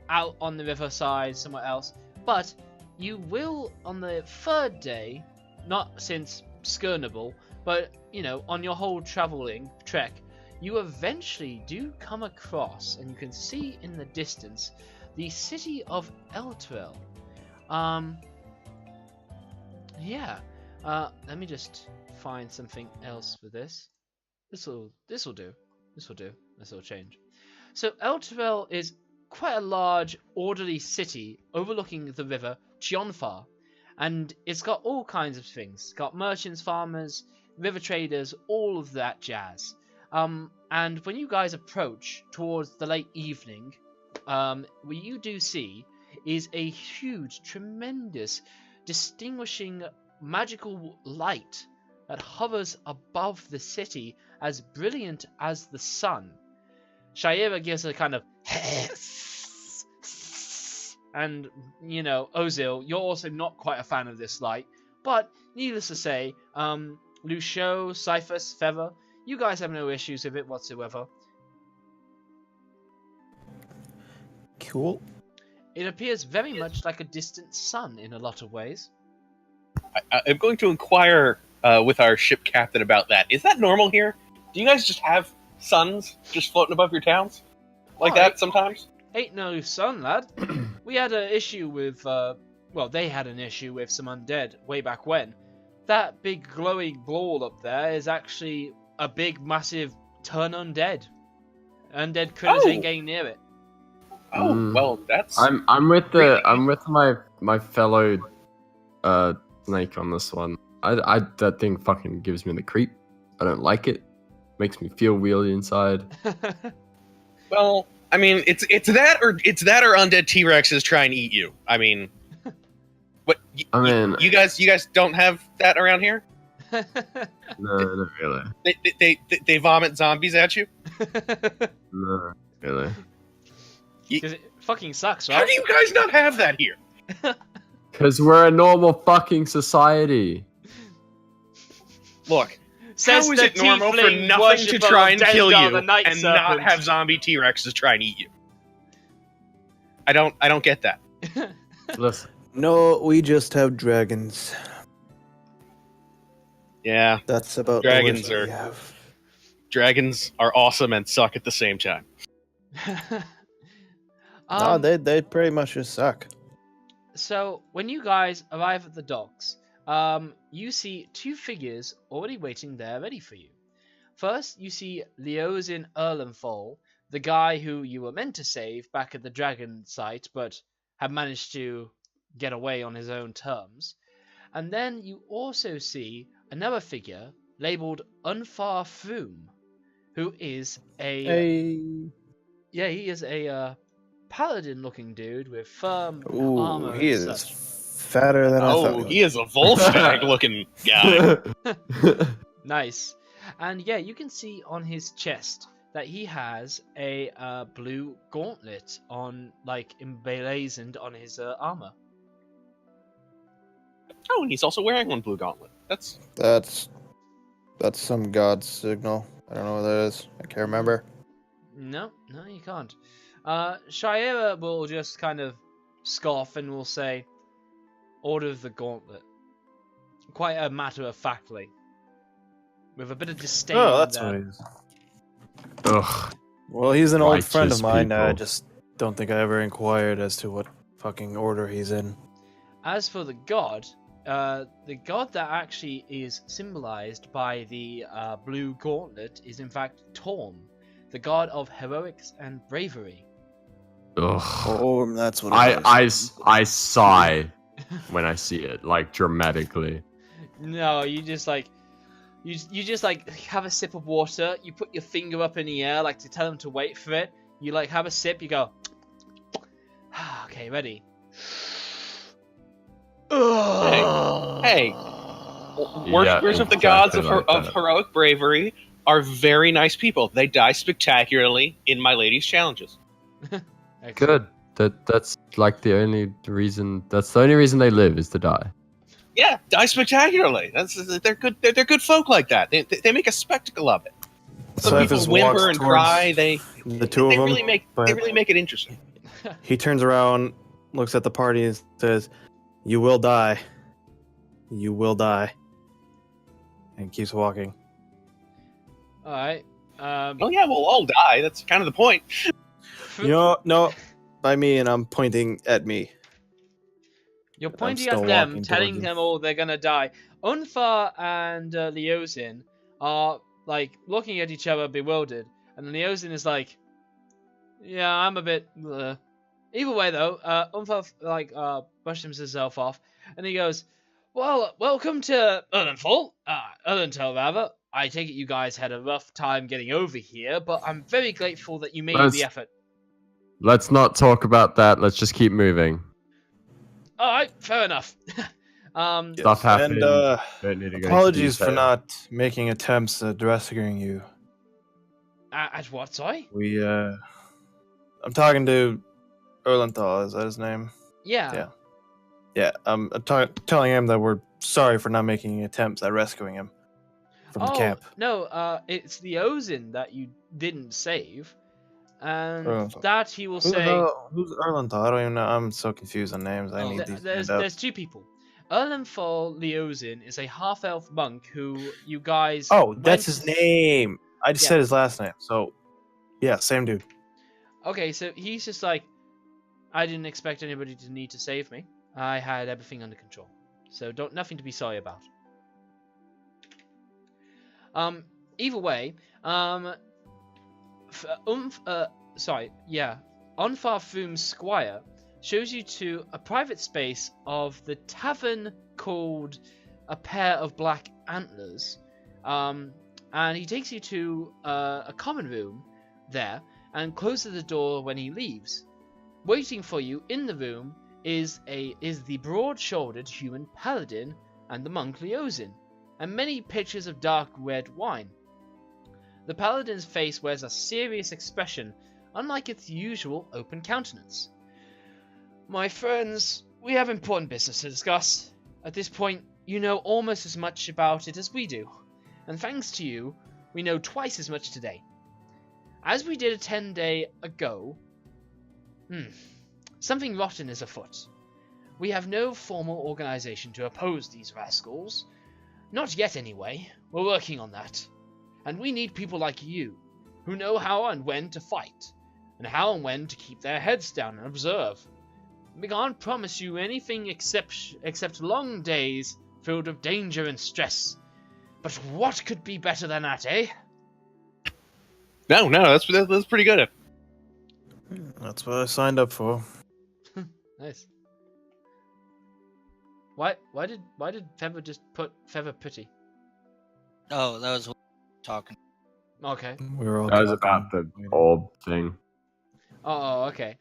out on the riverside somewhere else, but you will on the third day, not since Scournabel, but you know, on your whole traveling trek, you eventually do come across, and you can see in the distance, the city of Elturel. Yeah. Let me just find something else for this. This'll do. This'll change. So Elturel is quite a large, orderly city overlooking the river Chionfar, and it's got all kinds of things. It's got merchants, farmers, river traders, all of that jazz. And when you guys approach towards the late evening, what you do see is a huge, tremendous, distinguishing magical light that hovers above the city, as brilliant as the sun. Shaira gives a kind of and, you know, Ozil, you're also not quite a fan of this light, but needless to say, Lucio, Cyphus, Feather, you guys have no issues with it whatsoever. Cool. It appears very much like a distant sun in a lot of ways. I'm going to inquire with our ship captain about that. Is that normal here? Do you guys just have suns just floating above your towns? Like that sometimes? Ain't no sun, lad. We had an issue with, well, they had an issue with some undead way back when. That big glowing ball up there is actually a big, massive turn undead. Undead critters ain't getting near it. Oh, well, that's... I'm with my fellow snake on this one. I that thing fucking gives me the creep. I don't like it. Makes me feel weird inside. Well, I mean, it's that or undead T-Rexes try and eat you. I mean, what? You guys don't have that around here? No, not really. They vomit zombies at you? No, really. Because it fucking sucks, right? How do you guys not have that here? Because we're a normal fucking society. Look, Says how is the it normal for tiefling nothing to worshipper try of and kill Dengar, you the night and not serpent? have zombie T-Rexes try and eat you? I don't get that. Listen, No, we just have dragons. Yeah, That's about Dragons the worst are- we have. dragons are awesome and suck at the same time. No, they pretty much just suck. So, when you guys arrive at the docks, you see two figures already waiting there ready for you. First, you see Leosin Erlenfall, the guy who you were meant to save back at the dragon site, but had managed to get away on his own terms. And then you also see another figure labeled Unfar Froom, who is he is a paladin-looking dude with firm armor. He and is such. fatter than I thought. Oh, he is a Volstagg-looking guy. Nice. And yeah, you can see on his chest that he has a blue gauntlet on, like, emblazoned on his armor. Oh, and he's also wearing one blue gauntlet. That's some god's signal. I don't know what that is. I can't remember. No, you can't. Shaira will just kind of scoff and will say, "Order of the Gauntlet." Quite a matter-of-factly. With a bit of disdain Oh, that's there. what he is. Ugh. Well, he's an old friend Righteous of mine. I people. just don't think I ever inquired as to what fucking order he's in. As for the god that actually is symbolized by the blue gauntlet is in fact Torm, the god of heroics and bravery. Ugh. Oh, that's what it is. I sigh when I see it, like dramatically. No, you just like have a sip of water, you put your finger up in the air like to tell him to wait for it, You like have a sip. You go. Okay, ready. Hey. Worshippers of the gods of, of heroic bravery are very nice people. They die spectacularly in my lady's challenges. Good. That's like the only reason. That's the only reason they live is to die. Yeah, die spectacularly. They're good. They're good folk like that. They make a spectacle of it. Some people whimper and cry. They really make it interesting. He turns around, looks at the party, and says, "You will die. You will die," and keeps walking. All right. Oh yeah, we'll all die. That's kind of the point. No, by me, and I'm pointing at me. You're pointing at them, telling them all they're gonna die. Unfar and Leozin are like looking at each other, bewildered, and then Leozin is like, "Yeah, I'm a bit." Either way, though, Unfar brushes himself off, and he goes, "Well, welcome to Erlental, rather. I take it you guys had a rough time getting over here, but I'm very grateful that you made the effort." Let's not talk about that. Let's just keep moving. All right, fair enough. Stuff happened. And apologies for not making attempts at rescuing you. At what? Sorry. I'm talking to Erlenthal. Is that his name? Yeah. I'm telling him that we're sorry for not making attempts at rescuing him from the camp. No, it's the Ozin that you didn't save, and that he will say. Who's Erlenthal? I don't even know. I'm so confused on names. I need these. There's two people. Erlenthal Leozin is a half-elf monk who you guys. Oh, that's his name. I just said his last name. So, yeah, same dude. Okay, so he's just like, I didn't expect anybody to need to save me. I had everything under control, so nothing to be sorry about. Either way, Onfar Foom Squire shows you to a private space of the tavern called A Pair of Black Antlers, and he takes you to a common room there and closes the door when he leaves. Waiting for you in the room is the broad-shouldered human paladin and the monk Leozin, and many pitchers of dark red wine. The paladin's face wears a serious expression, unlike its usual open countenance. "My friends, we have important business to discuss. At this point, you know almost as much about it as we do, and thanks to you, we know twice as much today. As we did 10 days ago, something rotten is afoot. We have no formal organization to oppose these rascals. Not yet, anyway. We're working on that. And we need people like you, who know how and when to fight, and how and when to keep their heads down and observe. We can't promise you anything except long days filled with danger and stress. But what could be better than that, eh?" No, that's pretty good. That's what I signed up for. Nice. Why did Feather just put Feather Putty? Oh, that was talking. Okay. We were all That was about the old thing. Oh, okay.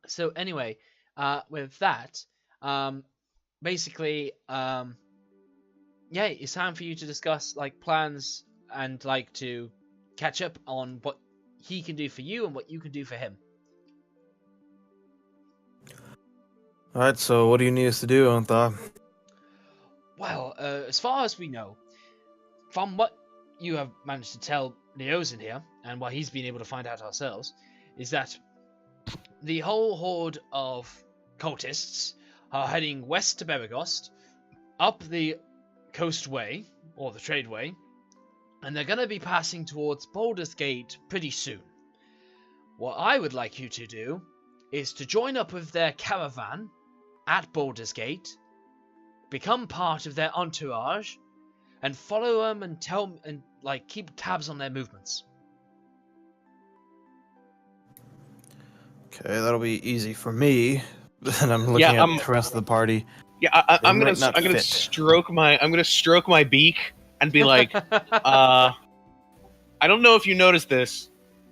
So anyway, with that, basically, it's time for you to discuss like plans and like to catch up on what he can do for you and what you can do for him. All right. So, what do you need us to do, Ontha? Well, as far as we know, from what you have managed to tell Leozin here, and what he's been able to find out ourselves, is that the whole horde of cultists are heading west to Beregost, up the coastway, or the tradeway, and they're going to be passing towards Baldur's Gate pretty soon. What I would like you to do is to join up with their caravan at Baldur's Gate, become part of their entourage, and follow them and keep tabs on their movements. Okay, that'll be easy for me. And I'm looking at the rest of the party. Yeah, I'm gonna stroke my beak and be like, I don't know if you noticed this,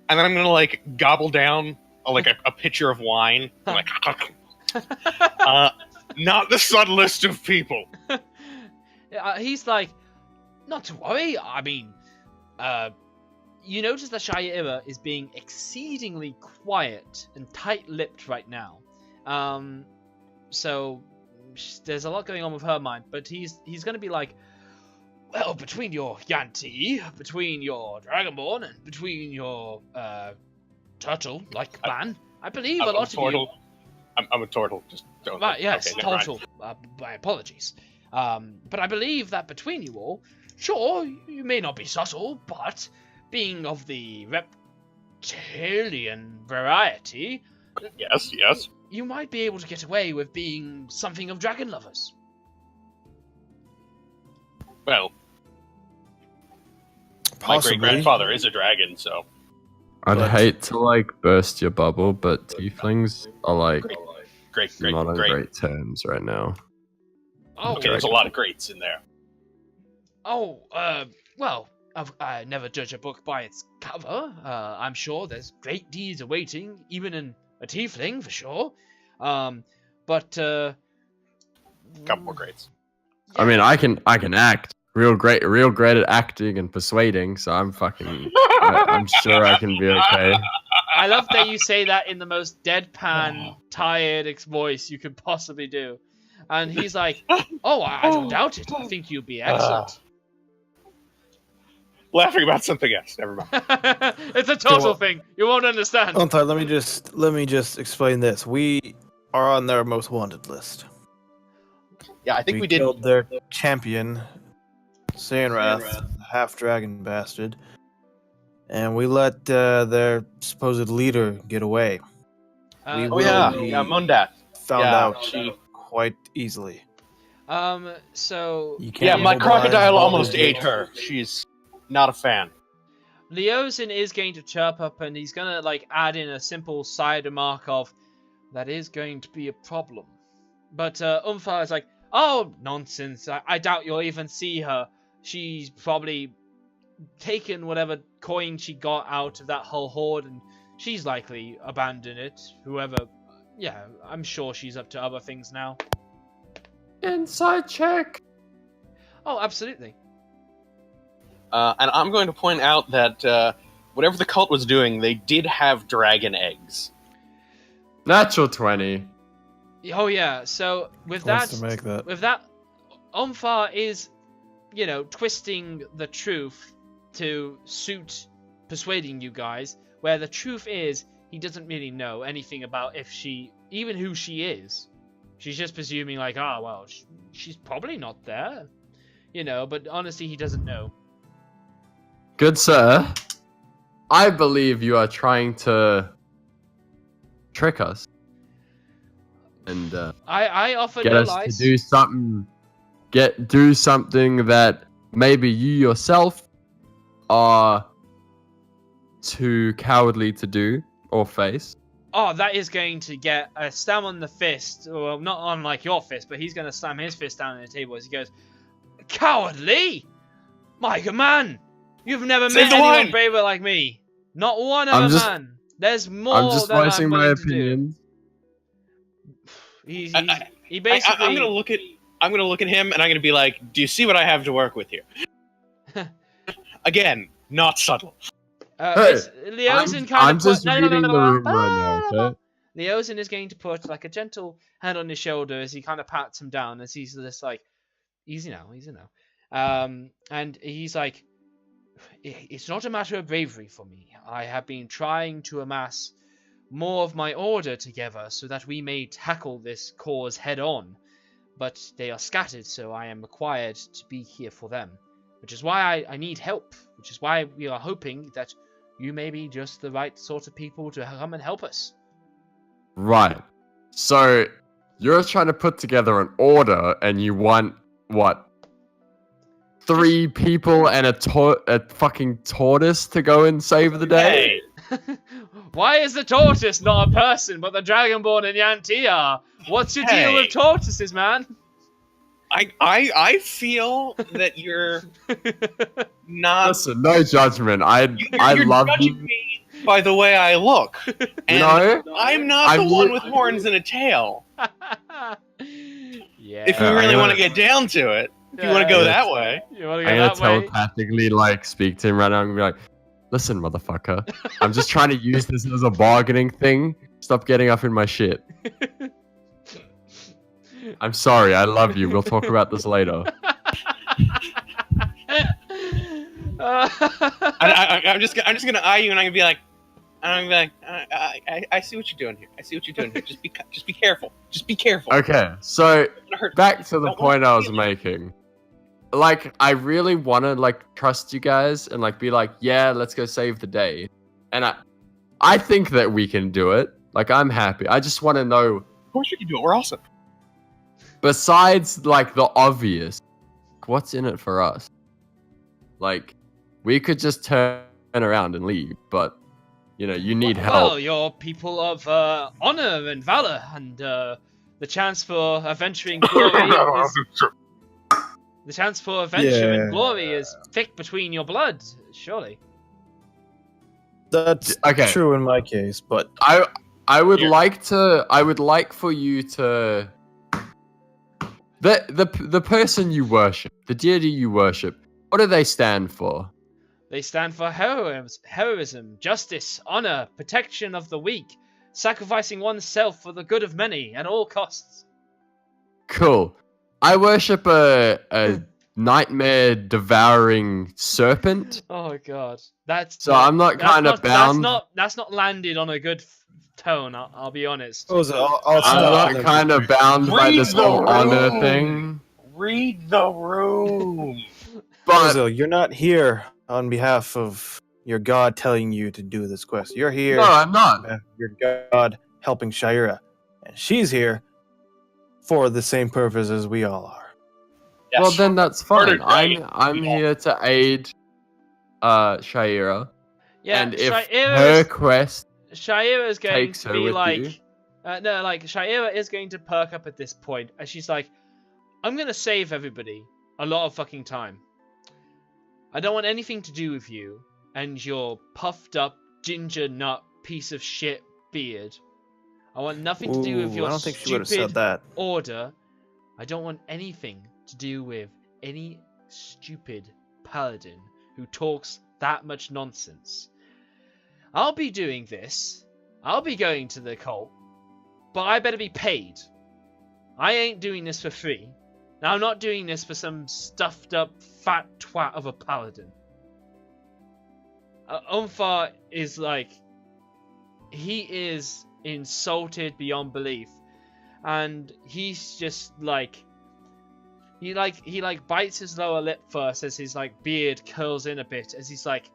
and then I'm gonna like gobble down a pitcher of wine. I'm like, not the subtlest of people. He's like, not to worry. I mean, you notice that Shaira is being exceedingly quiet and tight-lipped right now. So there's a lot going on with her mind, but he's gonna be like, well, between your Yanti, between your Dragonborn, and between your turtle-like man, I believe a lot of you. I'm a turtle. Just don't. Right, yes, okay, never turtle. My apologies. But I believe that between you all, sure, you may not be subtle, but being of the reptilian variety, Yes. you might be able to get away with being something of dragon lovers. Well, Possibly. my great-grandfather is a dragon, so I'd But- hate to like burst your bubble, but tieflings are like great. not on great terms right now. Oh, Okay, there's a lot of greats in there. well, I never judge a book by its cover. I'm sure there's great deeds awaiting, even in a tiefling, for sure. But Couple more greats. I mean, I can act real great at acting and persuading, so I'm I'm sure I can be okay. I love that you say that in the most deadpan, tired voice you could possibly do. And he's like, oh, I don't doubt it. I think you'll be excellent. Laughing about something else. Never mind. It's a total thing. You won't understand. Ontar, let me just explain this. We are on their most wanted list. Yeah, I think we did. killed their champion, Sainrath, half dragon bastard, and we let their supposed leader get away. Uh, Oh yeah, Will be- Mundat. Found Yeah. out quite easily. So You can't Yeah, my mobilize crocodile all almost those ate gates. her. She's not a fan. Leosin is going to chirp up, and he's gonna like add in a simple side remark of, "That is going to be a problem." But Umfar is like, "Oh, nonsense! I doubt you'll even see her. She's probably taken whatever coin she got out of that whole hoard, and she's likely abandoned it. Whoever, yeah, I'm sure she's up to other things now." Inside check. Oh, absolutely. And I'm going to point out that whatever the cult was doing, they did have dragon eggs. Natural 20. Oh yeah. So with Wants that, to make that. with that, Omfar is, twisting the truth to suit persuading you guys, where the truth is he doesn't really know anything about even who she is. She's just presuming like, well, she's probably not there, but honestly he doesn't know. Good sir, I believe you are trying to trick us and I offer get no us lies. to do something. Do something that maybe you yourself are too cowardly to do or face. Oh, that is going to get a slam on the fist. Well, not on like your fist, but he's going to slam his fist down on the table as he goes, "Cowardly? My good man! You've never Save met the anyone wine!" braver like me. Not one I'm other just- man. There's more I'm just than voicing I'm my willing to do." opinion. He basically. I'm gonna look at him, and I'm gonna be like, "Do you see what I have to work with here?" Again, not subtle. Hey, Leosin I'm just reading the room right now, okay? Leosin is going to put like a gentle hand on his shoulder as he kind of pats him down as he's just like, easy now. And he's like, it's not a matter of bravery for me. I have been trying to amass more of my order together so that we may tackle this cause head on. But they are scattered, so I am required to be here for them. Which is why I need help. Which is why we are hoping that you may be just the right sort of people to come and help us. Right. So you're trying to put together an order, and you want what? 3 people and a fucking tortoise to go and save the day? Hey, Why is the tortoise not a person, but the dragonborn and Yanti are? What's your deal Hey. with tortoises, man? I feel that you're not. Listen, no judgment. I You're love judging you. me by the way I look, and know, I'm not the I'm one re- with horns and a tail. Yeah. If we I'm really gonna- want to get down to it, if you want to go Yeah. that way. You want to go I'm gonna that way? telepathically like speak to him right now and be like, "Listen, motherfucker, I'm just trying to use this as a bargaining thing. Stop getting up in my shit. I'm sorry. I love you. We'll talk about this later." I'm just gonna eye you, and I'm gonna be like, I see what you're doing here. I see what you're doing here. Just be careful. Just be careful. Okay, so It's gonna hurt. back to the Don't point wanna I was feel it. making. Like, I really want to like trust you guys and like be like, yeah, let's go save the day. And I think that we can do it. Like, I'm happy. I just want to know, Of course you can do it. We're awesome. besides like the obvious, what's in it for us? Like, we could just turn around and leave, but you know, you need help. Well, you're people of honor and valor, and the chance for adventuring glory is the chance for adventure and glory is thick between your blood. Surely. That's Okay. true in my case, but I would Here. like for you to the person you worship, the deity you worship, what do they stand for? They stand for heroism, justice, honor, protection of the weak, sacrificing oneself for the good of many at all costs. Cool. I worship a nightmare devouring serpent. Oh god, that's So I'm not kind of bound. That's not landed on a good tone. I'll be honest. I'll stop. I'm not and kind of bound by Read this the whole honor room. thing. Read the room. But Ozil, you're not here on behalf of your god telling you to do this quest. You're here no, I'm not. on behalf of your god helping Shaira. And she's here for the same purpose as we all are. Yes. Well, then that's fine. Murdered, right? I'm here to aid Shaira. Yeah, And if Shaira her is- quest Shaira is going takes to her be with like, you. no, like Shaira is going to perk up at this point, and she's like, I'm gonna save everybody a lot of fucking time. I don't want anything to do with you and your puffed up ginger nut piece of shit beard. I want nothing to do with Ooh, your I don't think she would have said stupid that. order. I don't want anything to do with any stupid paladin who talks that much nonsense. I'll be doing this. I'll be going to the cult, but I better be paid. I ain't doing this for free. Now, I'm not doing this for some stuffed up fat twat of a paladin. Umfar is like, he is insulted beyond belief, and he's just like, he bites his lower lip first as his like beard curls in a bit, as he's like,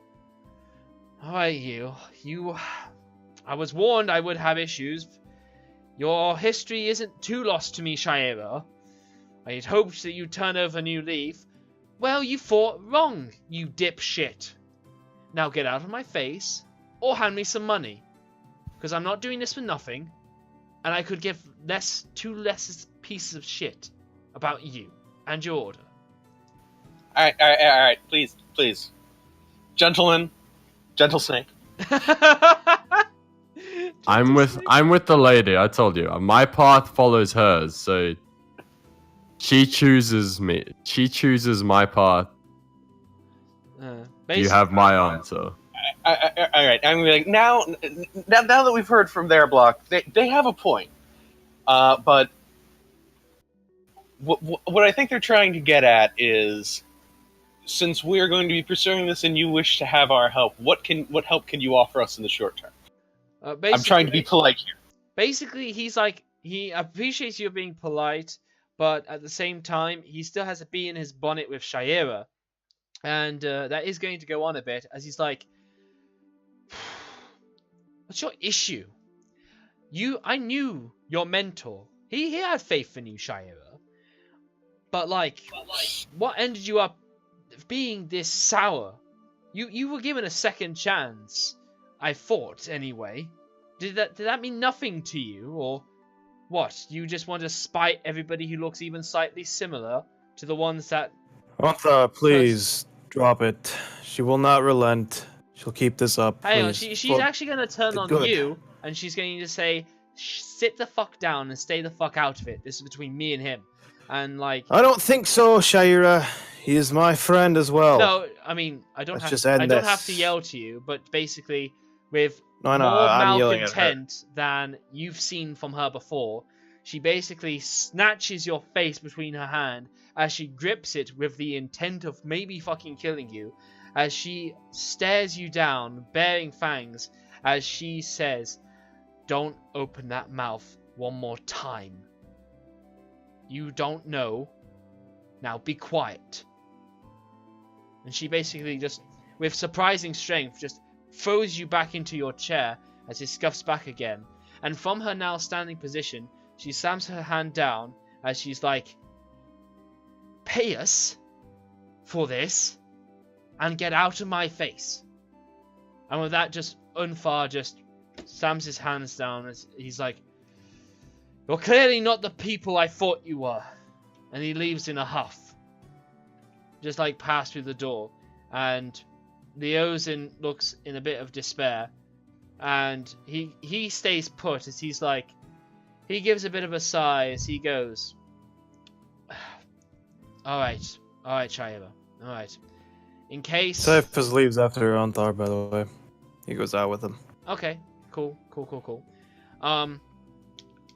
all right, you, I was warned I would have issues. Your history isn't too lost to me, Shaira. I had hoped that you'd turn over a new leaf. Well, you fought wrong, you dipshit. Now get out of my face, or hand me some money. Because I'm not doing this for nothing, and I could give two less pieces of shit about you and your order. All right. Please. Gentlemen, gentle snake. I'm with the lady. I told you, my path follows hers. So she chooses me. She chooses my path. You have my answer. All right. I'm gonna be like now that we've heard from their block, they have a point. But what I think they're trying to get at is, since we are going to be pursuing this and you wish to have our help, what help can you offer us in the short term? I'm trying to be polite here. Basically, he's like, he appreciates you being polite, but at the same time, he still has a bee in his bonnet with Shaira. And that is going to go on a bit, as he's like, what's your issue? I knew your mentor. He had faith in you, Shaira. But like, what ended you up being this sour? You were given a second chance, I thought, anyway. Did that mean nothing to you, or What? You just want to spite everybody who looks even slightly similar to the ones that... Antha, please drop it. She will not relent. She'll keep this up, Hang on, please. she's actually going to turn on good. you, and she's going to say, sit the fuck down and stay the fuck out of it. This is between me and him. And, like... I don't think so, Shaira. He is my friend as well. No, I mean, I don't Let's just have end to this. yell to you, but basically, with No, more I'm yelling at her. malcontent than you've seen from her before, she basically snatches your face between her hand as she grips it with the intent of maybe fucking killing you, as she stares you down, baring fangs, as she says, "Don't open that mouth one more time. You don't know. Now be quiet." And she basically just, with surprising strength, just throws you back into your chair as it scuffs back again. And from her now standing position, she slams her hand down as she's like, "Pay us for this and get out of my face." And with that, just Unfar just slams his hands down as he's like, "You're clearly not the people I thought you were." And he leaves in a huff. Just like pass through the door, and Leosin looks in a bit of despair, and he stays put as he's like, he gives a bit of a sigh as he goes, alright, Shaira, alright. In case... Cyphus leaves after Anthar, by the way. He goes out with him. Okay, cool.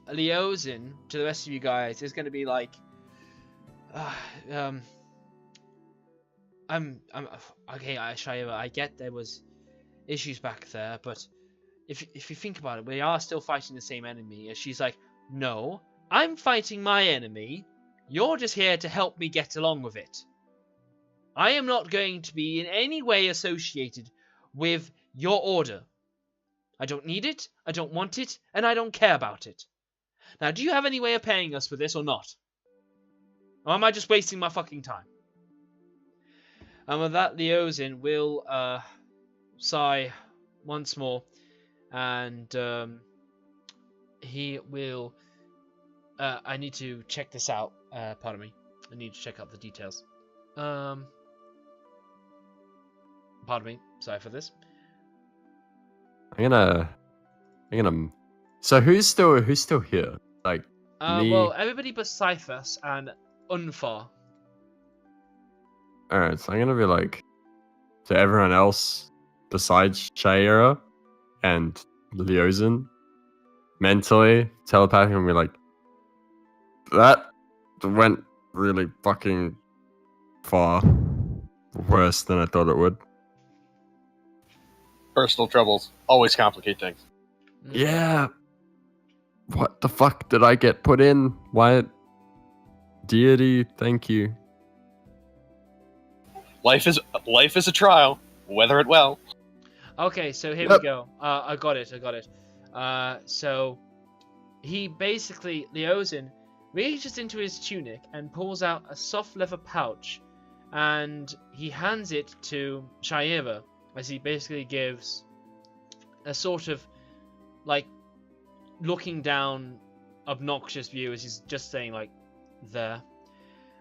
Leosin, to the rest of you guys, is going to be like, I'm okay, Shaira, I get there was issues back there, but if you think about it, we are still fighting the same enemy. And she's like, "No, I'm fighting my enemy. You're just here to help me get along with it. I am not going to be in any way associated with your order. I don't need it, I don't want it, and I don't care about it. Now, do you have any way of paying us for this or not? Or am I just wasting my fucking time?" And with that, Leosin will sigh once more, and he will... I need to check this out. Pardon me. I need to check out the details. Pardon me. Sorry for this. I'm gonna. So who's still here? Like me. Well, everybody but Cyphus and Unfar. Alright, so I'm gonna be like to everyone else besides Shaira and Leosin, mentally, telepathically, and be like, that went really fucking far. Worse than I thought it would. Personal troubles always complicate things. Yeah. What the fuck did I get put in? Why? Deity, thank you. Life is a trial. Weather it well. Okay, so here Yep. we go. I got it. So he basically, Leosin reaches into his tunic and pulls out a soft leather pouch, and he hands it to Shaira as he basically gives a sort of like looking down obnoxious view as he's just saying like, "There."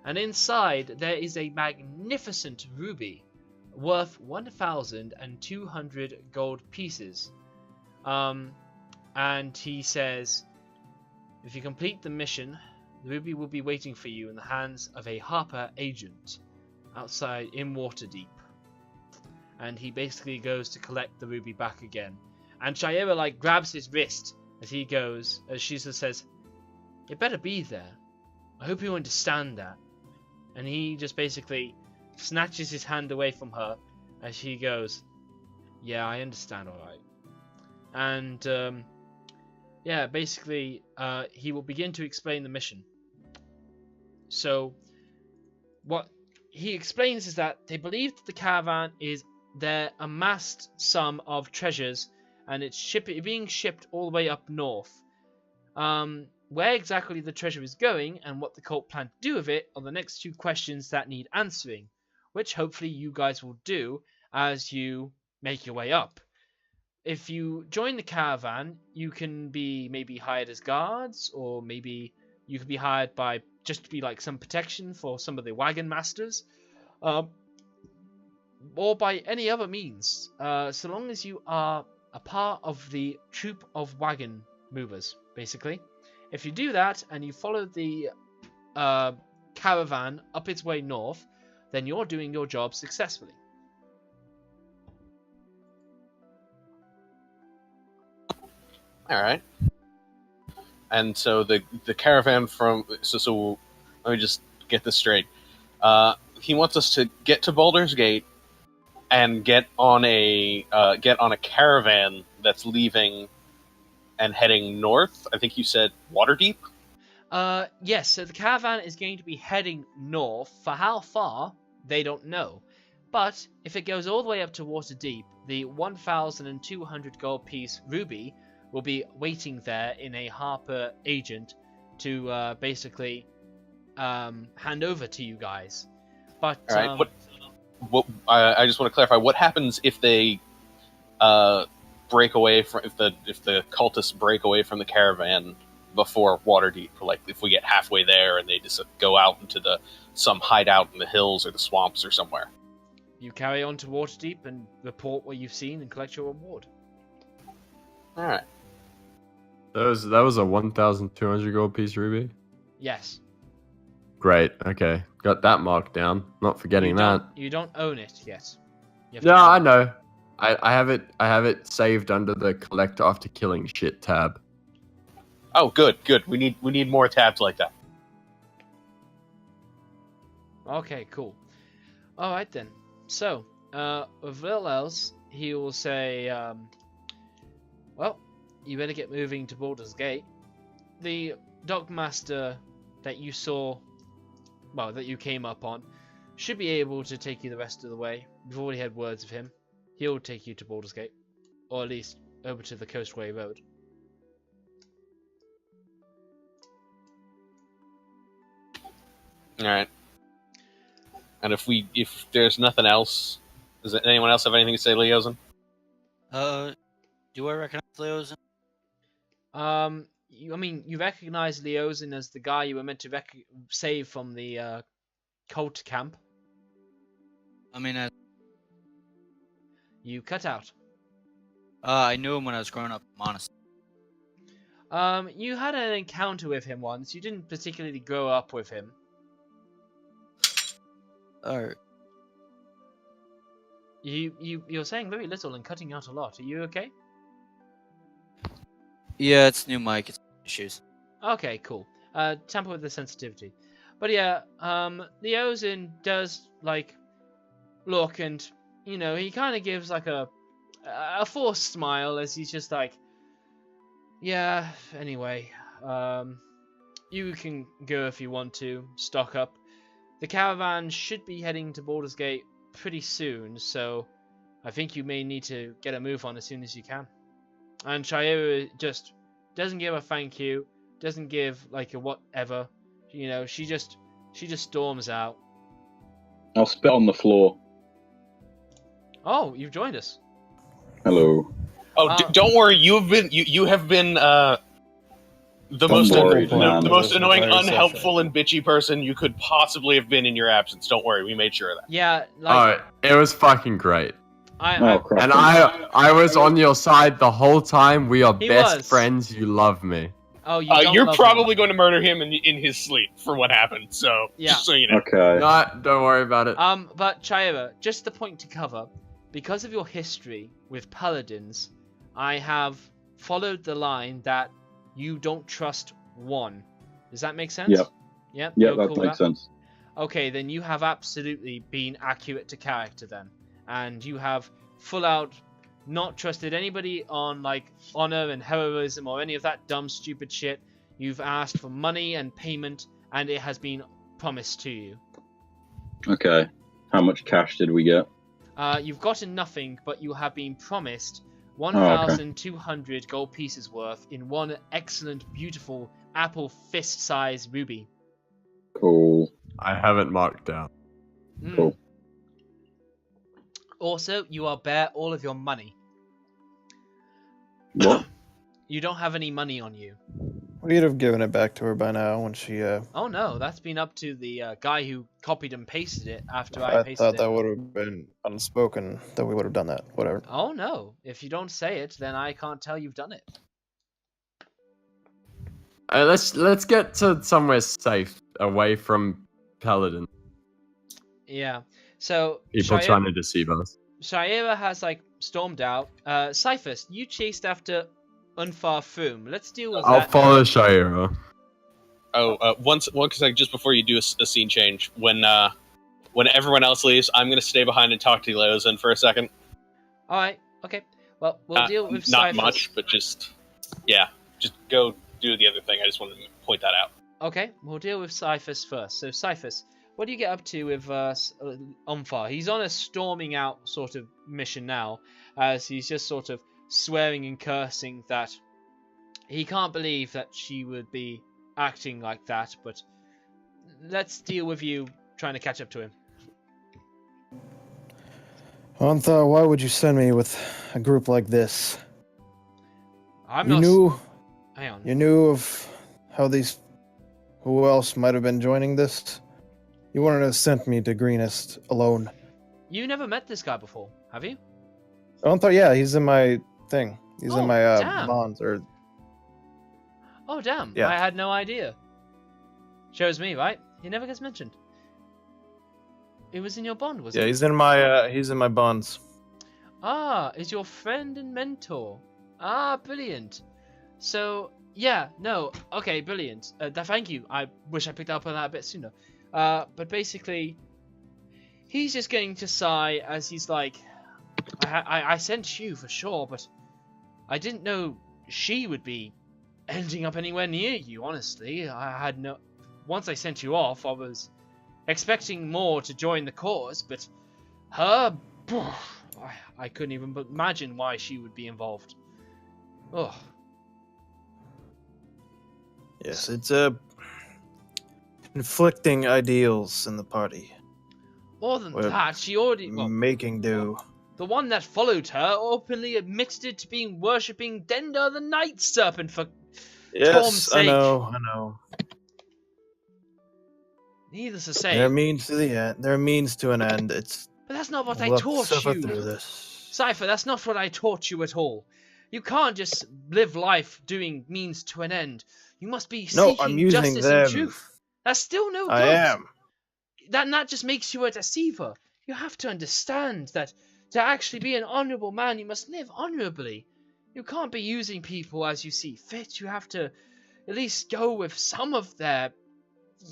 And inside there is a magnificent ruby worth 1,200 gold pieces. And he says, "If you complete the mission, the ruby will be waiting for you in the hands of a Harper agent outside in Waterdeep." And he basically goes to collect the ruby back again. And Shaira like grabs his wrist as he goes, as she just says, "It better be there. I hope you understand that." And he just basically snatches his hand away from her as she goes, "Yeah, I understand, alright." And yeah, basically he will begin to explain the mission. So what he explains is that they believe that the caravan is their amassed sum of treasures, and it's being shipped all the way up north. Where exactly the treasure is going and what the cult plan to do with it are the next two questions that need answering, which hopefully you guys will do as you make your way up. if you join the caravan, you can be maybe hired as guards, or maybe you could be hired by just to be like some protection for some of the wagon masters, or by any other means, so long as you are a part of the troop of wagon movers, basically. If you do that and you follow the caravan up its way north, then you're doing your job successfully. All right. And so the caravan from so let me just get this straight. He wants us to get to Baldur's Gate and get on a caravan that's leaving and heading north. I think you said Waterdeep. Yes, so the caravan is going to be heading north. For how far, they don't know. But if it goes all the way up to Waterdeep, the 1,200 gold piece ruby will be waiting there in a Harper agent to basically hand over to you guys. But All right. I just want to clarify. What happens if they break away from if the cultists break away from the caravan before Waterdeep? Like if we get halfway there and they just go out into some hideout in the hills or the swamps or somewhere. You carry on to Waterdeep and report what you've seen and collect your reward. All right. That was a 1,200 gold piece ruby. Yes. Great. Okay, got that marked down. Not forgetting that. You don't own it yet. No, I know. I have it. I have it saved under the collect after killing shit tab. Oh, good. We need more tabs like that. Okay, cool. Alright then. So, with little else, he will say, well, you better get moving to Baldur's Gate. The Dockmaster that you saw, well, that you came up on, should be able to take you the rest of the way. We've already had words of him. He'll take you to Baldur's Gate. Or at least over to the Coastway Road. Alright. And if there's nothing else, does anyone else have anything to say, Leosin? Do I recognize Leosin? You recognize Leosin as the guy you were meant to save from the cult camp. I mean, You cut out. I knew him when I was growing up in Monastery. You had an encounter with him once. You didn't particularly grow up with him. Alright. You're saying very little and cutting out a lot. Are you okay? Yeah, it's new mic. It's issues. Okay, cool. Tamper with the sensitivity. But yeah, Leosin does look and he kind of gives like a forced smile as he's just like, yeah. Anyway, you can go if you want to stock up. The caravan should be heading to Baldur's Gate pretty soon, so I think you may need to get a move on as soon as you can. And Shira just doesn't give a thank you, doesn't give like a whatever. She just storms out. I'll spit on the floor. Oh, you've joined us. Hello. Oh, don't worry. You have been the most annoying, unhelpful, and bitchy person you could possibly have been in your absence. Don't worry, we made sure of that. Yeah. It was fucking great. Crap. And I was on your side the whole time. We are He best was. friends. You love me. Oh, don't You're love probably him. going to murder him in his sleep for what happened. So Yeah. just so you know. Okay. No, don't worry about it. But Shira, just the point to cover, because of your history with paladins, I have followed the line that you don't trust one. Does that make sense? Yep. Yep. Yeah, you're that cool with makes sense. Okay, then you have absolutely been accurate to character then. And you have full out not trusted anybody on honor and heroism or any of that dumb stupid shit. You've asked for money and payment and it has been promised to you. Okay. How much cash did we get? You've gotten nothing, but you have been promised okay. 1,200 gold pieces worth in one excellent, beautiful apple fist-sized ruby. Cool. I haven't marked down. Cool. Also, you are bare all of your money. What? You don't have any money on you. We'd have given it back to her by now when she. Oh no, that's been up to the guy who copied and pasted it after I I pasted thought it. that would have been unspoken that we would have done that. Whatever. Oh no, if you don't say it, then I can't tell you've done it. Let's get to somewhere safe, away from Paladin. Yeah. So People trying to deceive us. Shaira has like stormed out. Cyphus, you chased after Unfar Foom. Let's deal with I'll that. follow Shaira. One second, just before you do a scene change, when everyone else leaves, I'm gonna stay behind and talk to Leozen for a second. All right. Okay. Well, we'll deal with not Cyphus. much, but just go do the other thing. I just wanted to point that out. Okay, we'll deal with Cyphus first. So Cyphus, what do you get up to with Umfar? He's on a storming out sort of mission now, as he's just sort of swearing and cursing that he can't believe that she would be acting like that, but let's deal with you trying to catch up to him. Antha, why would you send me with a group like this? I'm you not. knew. Hang on. You knew of how these. Who else might have been joining this? You wouldn't have sent me to Greenest alone. You never met this guy before, have you? Antha, yeah, he's in my thing. He's Oh, in my damn. bonds or. Oh damn! Yeah. I had no idea. Shows me, right? He never gets mentioned. It was in your bond, was Yeah, it? he's in my bonds. Ah, is your friend and mentor. Ah, brilliant. So, yeah, no, okay, brilliant. Thank you. I wish I picked up on that a bit sooner. But basically, he's just going to sigh as he's like, I sent you for sure, but I didn't know she would be ending up anywhere near you, honestly. I had no... Once I sent you off, I was expecting more to join the cause, but her... I couldn't even imagine why she would be involved. Ugh. Yes, it's conflicting ideals in the party. More than We're that, she already... Well, making do. the one that followed her openly admitted to being worshipping Denda the Night Serpent for Yes, Tom's I sake. know. Needless to say, There are means to the end. There are means to an end. It's but that's not what I we'll have to taught suffer you. through this. Cypher, that's not what I taught you at all. You can't just live life doing means to an end. You must be No, seeking I'm using justice them. and truth. That's still no good. I am. That just makes you a deceiver. You have to understand that to actually be an honorable man, you must live honorably. You can't be using people as you see fit. You have to at least go with some of their...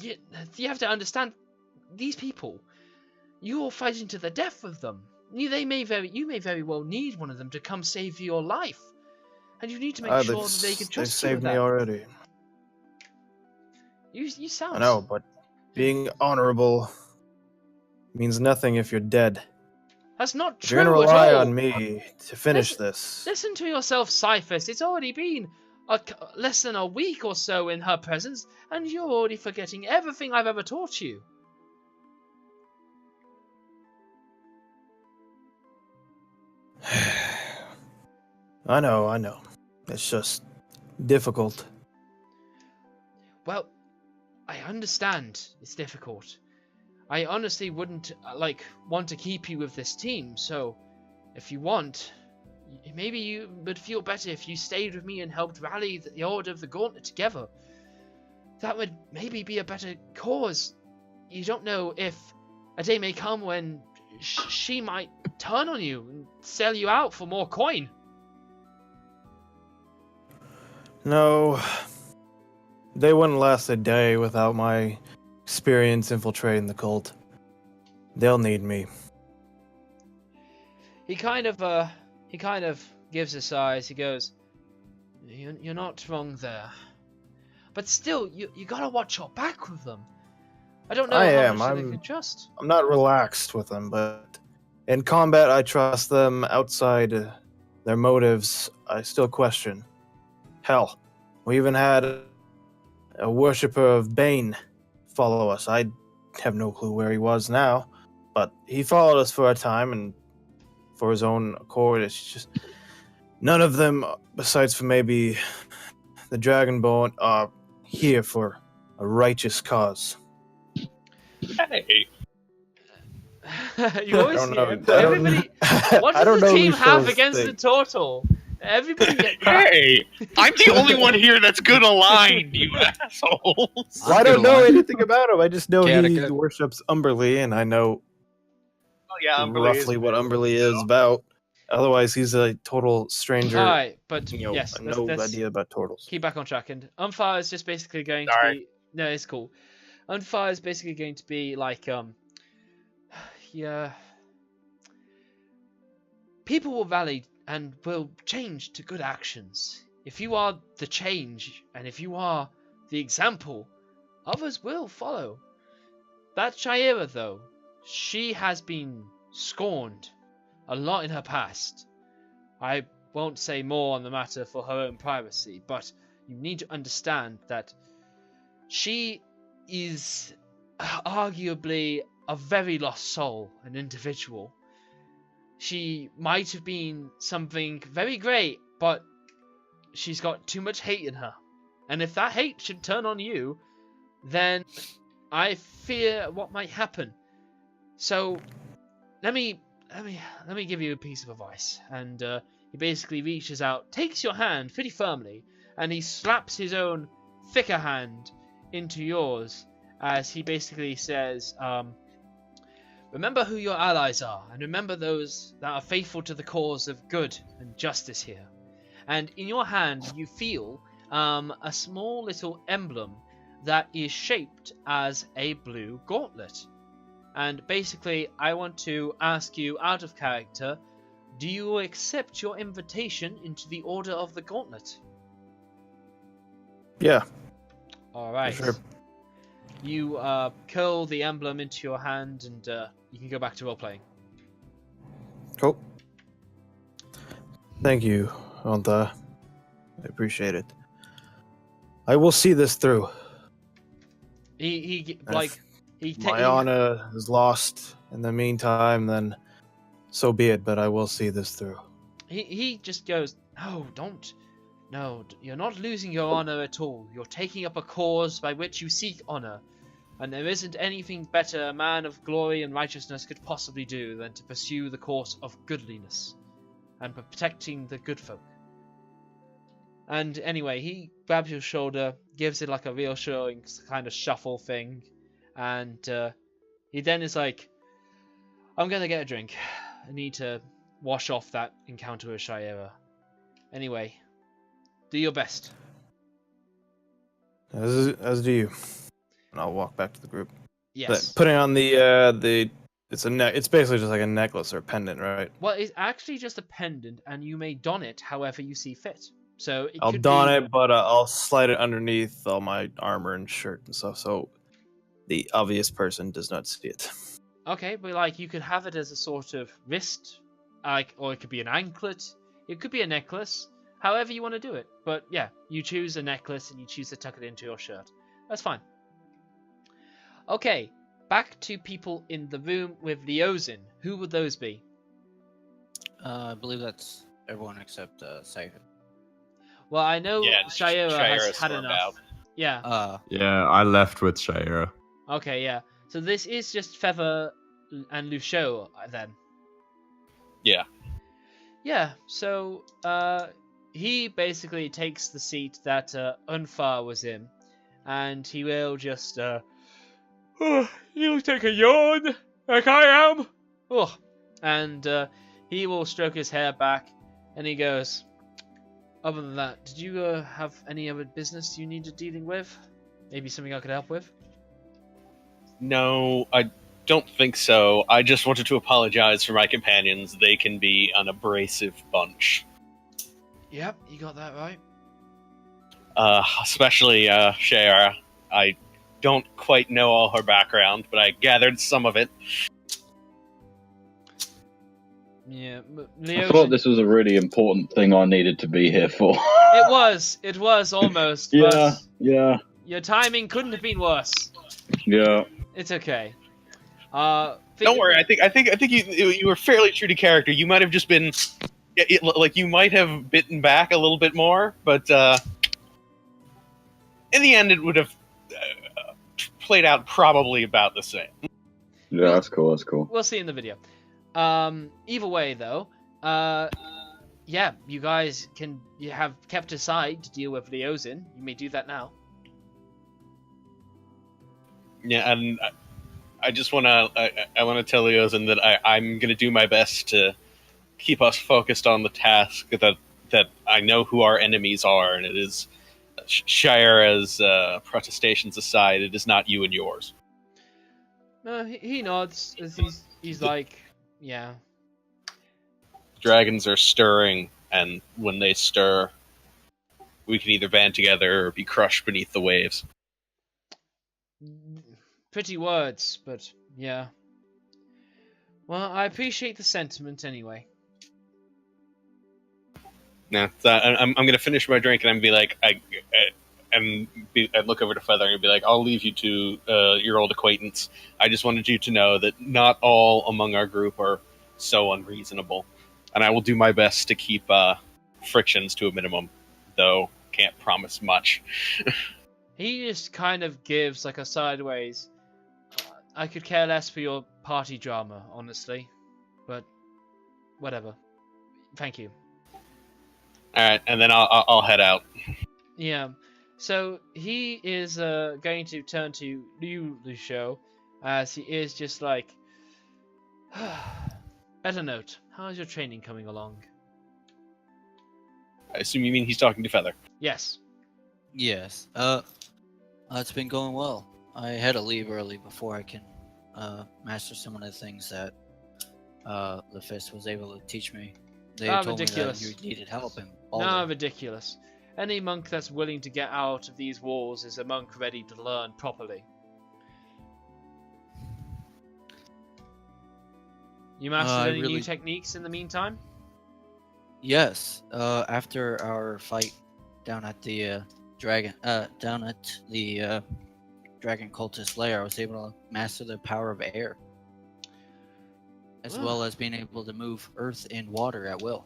You have to understand these people. You're fighting to the death with them. You may very well need one of them to come save your life, and you need to make sure that they can They've trust you saved with me that. already. You sound... I know, but being honorable means nothing if you're dead. That's not If you're true gonna at rely all. on me to finish this, Listen to yourself, Cyphus. It's already been less than a week or so in her presence, and you're already forgetting everything I've ever taught you. I know. It's just difficult. Well, I understand it's difficult. I honestly wouldn't want to keep you with this team, so if you want, maybe you would feel better if you stayed with me and helped rally the Order of the Gauntlet together. That would maybe be a better cause. You don't know if a day may come when she might turn on you and sell you out for more coin. No, they wouldn't last a day without my experience infiltrating the cult. They'll need me. He kind of gives a sigh as he goes, You're not wrong there. But still, you gotta watch your back with them. I don't know how much they can trust. I'm not relaxed with them, but in combat I trust them. Outside their motives, I still question. Hell, we even had a worshipper of Bane follow us. I have no clue where he was now, but he followed us for a time, and for his own accord, it's just... None of them, besides for maybe the Dragonborn, are here for a righteous cause. Hey, You always I don't know. everybody. What I does don't the know team who have shows against the things. turtle? Everybody get hey! I'm the only one here that's good aligned, you assholes. Well, I don't know Underline. anything about him. I just know Gotta he go. worships Umberly, and I know Oh yeah, Umberly is roughly what good. Umberly is about. Otherwise, he's a total stranger. All right, but You know, yes, no let's idea about turtles. keep back on track. And Unfire is just basically going to Sorry. be no, it's cool. Unfire is basically going to be like yeah. People will rally and will change to good actions. If you are the change, and if you are the example, others will follow. That Shaira, though, she has been scorned a lot in her past. I won't say more on the matter for her own privacy, but you need to understand that she is arguably a very lost soul, an individual. She might have been something very great, but she's got too much hate in her. And if that hate should turn on you, then I fear what might happen. So let me give you a piece of advice. And he basically reaches out, takes your hand pretty firmly, and he slaps his own thicker hand into yours as he basically says, remember who your allies are, and remember those that are faithful to the cause of good and justice here. And in your hand, you feel a small little emblem that is shaped as a blue gauntlet. And basically, I want to ask you, out of character, do you accept your invitation into the Order of the Gauntlet? Yeah, Alright. sure. You curl the emblem into your hand, and you can go back to role-playing. Cool. Thank you, Onta. I appreciate it. I will see this through. He My honor is lost in the meantime, then so be it, but I will see this through. He just goes, no, you're not losing your honor at all. You're taking up a cause by which you seek honor, and there isn't anything better a man of glory and righteousness could possibly do than to pursue the course of goodliness and protecting the good folk. And anyway, he grabs your shoulder, gives it like a reassuring kind of shuffle thing, and he then is like, I'm gonna get a drink. I need to wash off that encounter with Shaira. Anyway, do your best. As do you. And I'll walk back to the group. Yes. But putting on the it's basically just like a necklace or a pendant, right? Well, it's actually just a pendant, and you may don it however you see fit. So I'll don it, but I'll slide it underneath all my armor and shirt and stuff, so the obvious person does not see it. Okay, but like you could have it as a sort of wrist, or it could be an anklet. It could be a necklace. However you want to do it. But yeah, you choose a necklace and you choose to tuck it into your shirt. That's fine. Okay, back to people in the room with Leozin. Who would those be? I believe that's everyone except Sagan. Well, I know Yeah, Shaira has Shaira's had stormed enough. out. Yeah. Yeah, I left with Shaira. Okay, yeah. So this is just Feather and Lucio then. Yeah. Yeah, so he basically takes the seat that Unfar was in, and he will just he'll take a yawn like I am. Oh, and he will stroke his hair back, and he goes, other than that, did you have any other business you needed dealing with? Maybe something I could help with? No, I don't think so. I just wanted to apologize for my companions. They can be an abrasive bunch. Yep, you got that right. Especially Shaira. I don't quite know all her background, but I gathered some of it. Yeah, I thought this was a really important thing I needed to be here for. It was almost. Yeah, but yeah, your timing couldn't have been worse. yeah. It's okay. Don't worry. I think you were fairly true to character. You might have just been like you might have bitten back a little bit more, but in the end, it would have played out probably about the same. Yeah, that's cool. That's cool. We'll see in the video. Either way, though, yeah, you guys you have kept aside to deal with Leozin. You may do that now. Yeah, and I just want to I want to tell Leozin that I'm going to do my best to keep us focused on the task that I know who our enemies are, and it is Shire's protestations aside, it is not you and yours. He nods as he's like, yeah. Dragons are stirring, and when they stir, we can either band together or be crushed beneath the waves. Pretty words, but yeah. Well, I appreciate the sentiment anyway. Yeah, so I'm going to finish my drink, and I'm be like, I'd look over to Feather and be like, I'll leave you to your old acquaintance. I just wanted you to know that not all among our group are so unreasonable, and I will do my best to keep frictions to a minimum, though can't promise much. He just kind of gives like a sideways. I could care less for your party drama, honestly, but whatever. Thank you. All right, and then I'll head out. Yeah. So he is going to turn to you, Lucio, as he is just like, better note, how's your training coming along? I assume you mean he's talking to Feather. Yes. Yes. It's been going well. I had to leave early before I can master some of the things that Lefis was able to teach me. They told ridiculous. me that you needed help and No, ridiculous. Any monk that's willing to get out of these walls is a monk ready to learn properly. You mastered any new techniques in the meantime? Yes. After our fight down at the dragon cultist lair, I was able to master the power of air, as well as being able to move earth and water at will.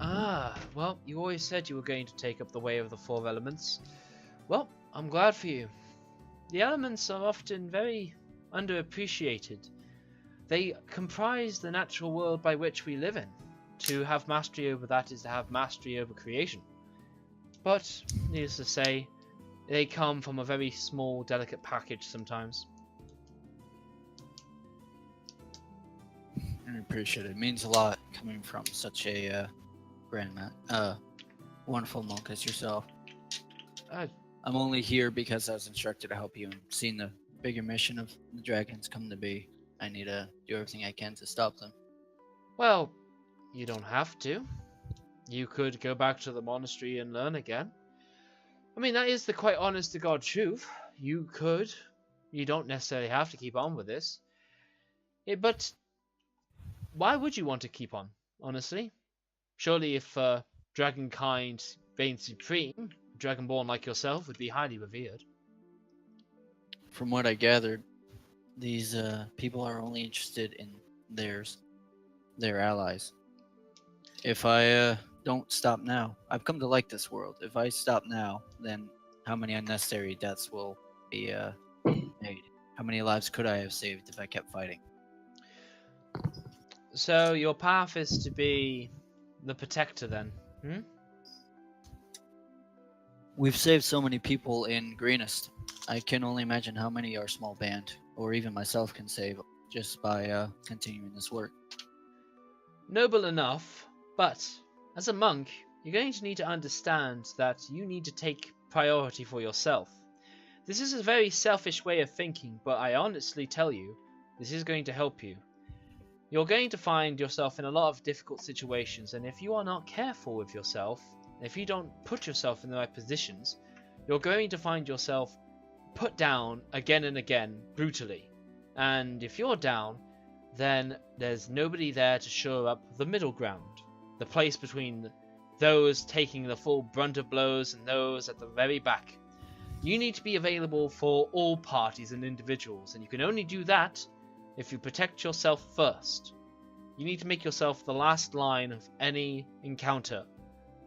Ah, well, you always said you were going to take up the way of the four elements. Well, I'm glad for you. The elements are often very underappreciated. They comprise the natural world by which we live in. To have mastery over that is to have mastery over creation. But, needless to say, they come from a very small, delicate package sometimes. I appreciate it. It means a lot coming from such a wonderful monk as yourself. I'm only here because I was instructed to help you and seeing the bigger mission of the dragons come to be. I need to do everything I can to stop them. Well, you don't have to. You could go back to the monastery and learn again. I mean, that is the quite honest to God truth. You could. You don't necessarily have to keep on with this. But why would you want to keep on, honestly? Surely if dragonkind reigned supreme, a dragonborn like yourself would be highly revered. From what I gathered, these people are only interested in their allies. If I don't stop now, I've come to like this world. If I stop now, then how many unnecessary deaths will be made? How many lives could I have saved if I kept fighting? So your path is to be the protector then, hmm? We've saved so many people in Greenest. I can only imagine how many our small band, or even myself, can save just by continuing this work. Noble enough, but as a monk, you're going to need to understand that you need to take priority for yourself. This is a very selfish way of thinking, but I honestly tell you, this is going to help you. You're going to find yourself in a lot of difficult situations, and if you are not careful with yourself, if you don't put yourself in the right positions, you're going to find yourself put down again and again, brutally. And if you're down, then there's nobody there to shore up the middle ground, the place between those taking the full brunt of blows and those at the very back. You need to be available for all parties and individuals, and you can only do that if you protect yourself first. you need to make yourself the last line of any encounter.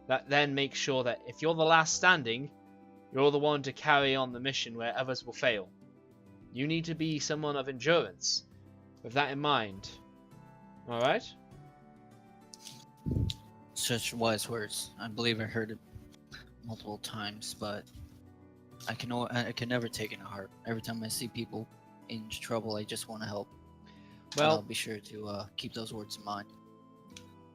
That then makes sure that if you're the last standing, you're the one to carry on the mission where others will fail. You need to be someone of endurance. With that in mind. Alright? Such wise words. I believe I heard it multiple times, but I can never take it to heart. Every time I see people in trouble, I just want to help. And I'll Well, be sure to keep those words in mind.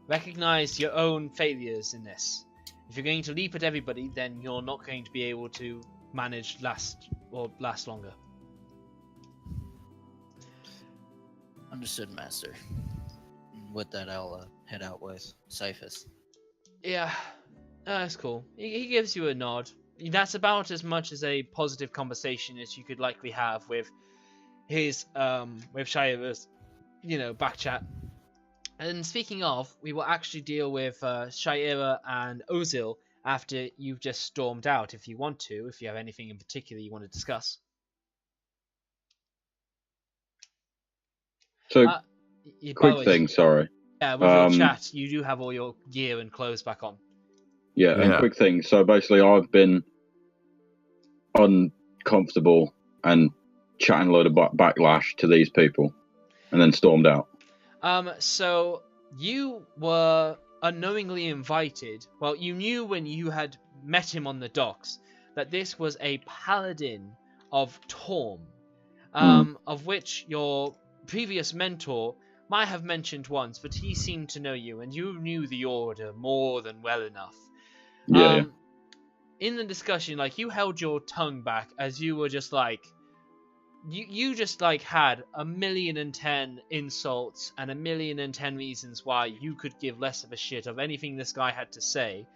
recognize your own failures in this. If you're going to leap at everybody, then you're not going to be able to manage last longer. Understood, Master. And with that, I'll head out with Cyphus. Yeah, that's cool. He gives you a nod. That's about as much as a positive conversation as you could likely have with his with Shira's, back chat. And speaking of, we will actually deal with Shira and Ozil after you've just stormed out, if you want to, if you have anything in particular you want to discuss. So, By the quick way, thing, sorry. Yeah, with your chat, you do have all your gear and clothes back on. Yeah, and Yeah. quick thing. So basically, I've been uncomfortable and chatting a load of backlash to these people, and then stormed out. So you were unknowingly invited. Well, you knew when you had met him on the docks that this was a paladin of Torm, of which your previous mentor might have mentioned once, but he seemed to know you, and you knew the order more than well enough. Yeah, In the discussion, you held your tongue back as you were just you just had 1,000,010 insults and 1,000,010 reasons why you could give less of a shit of anything this guy had to say,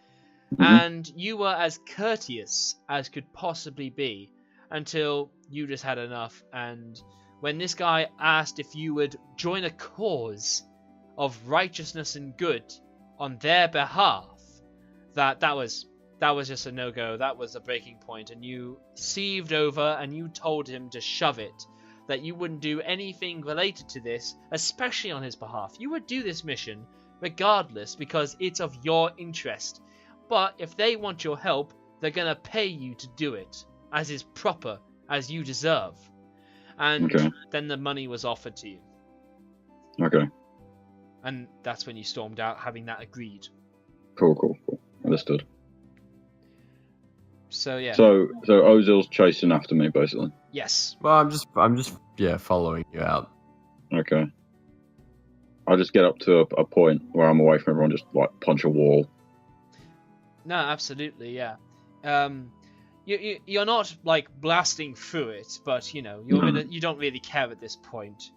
and you were as courteous as could possibly be until you just had enough. And when this guy asked if you would join a cause of righteousness and good on their behalf, that was just a no-go. That was a breaking point, and you sieved over and you told him to shove it, that you wouldn't do anything related to this, especially on his behalf. You would do this mission regardless because it's of your interest, but if they want your help, they're gonna pay you to do it, as is proper, as you deserve. And Okay. then the money was offered to you, Okay. and that's when you stormed out, having that agreed. Cool. Understood. So yeah. So Ozil's chasing after me, basically. Yes. Well, I'm just following you out. Okay. I'll just get up to a point where I'm away from everyone, just punch a wall. No, absolutely, yeah. You're not blasting through it, but you don't really care at this point.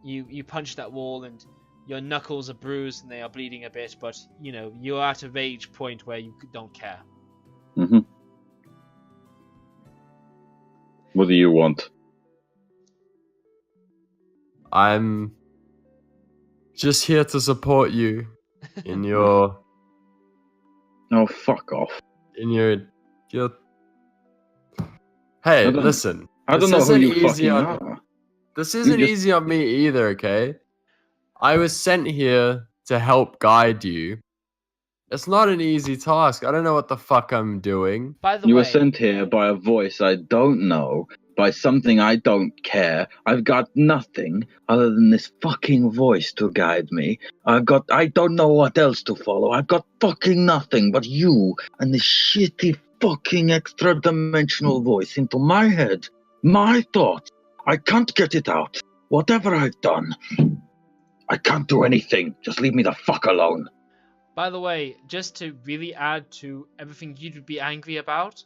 You punch that wall and your knuckles are bruised and they are bleeding a bit, but you're at a rage point where you don't care. What do you want? I'm just here to support you in your Oh, fuck off. in your. Hey, listen. I don't this know who isn't you easy fucking on- are. This isn't just- easy on me either, okay? I was sent here to help guide you. It's not an easy task. I don't know what the fuck I'm doing. By the You way, were sent here by a voice I don't know, by something I don't care. I've got nothing other than this fucking voice to guide me. I don't know what else to follow. I've got fucking nothing but you and this shitty fucking extra dimensional voice into my head. My thoughts. I can't get it out. Whatever I've done, I can't do anything. Just leave me the fuck alone. By the way, just to really add to everything you'd be angry about,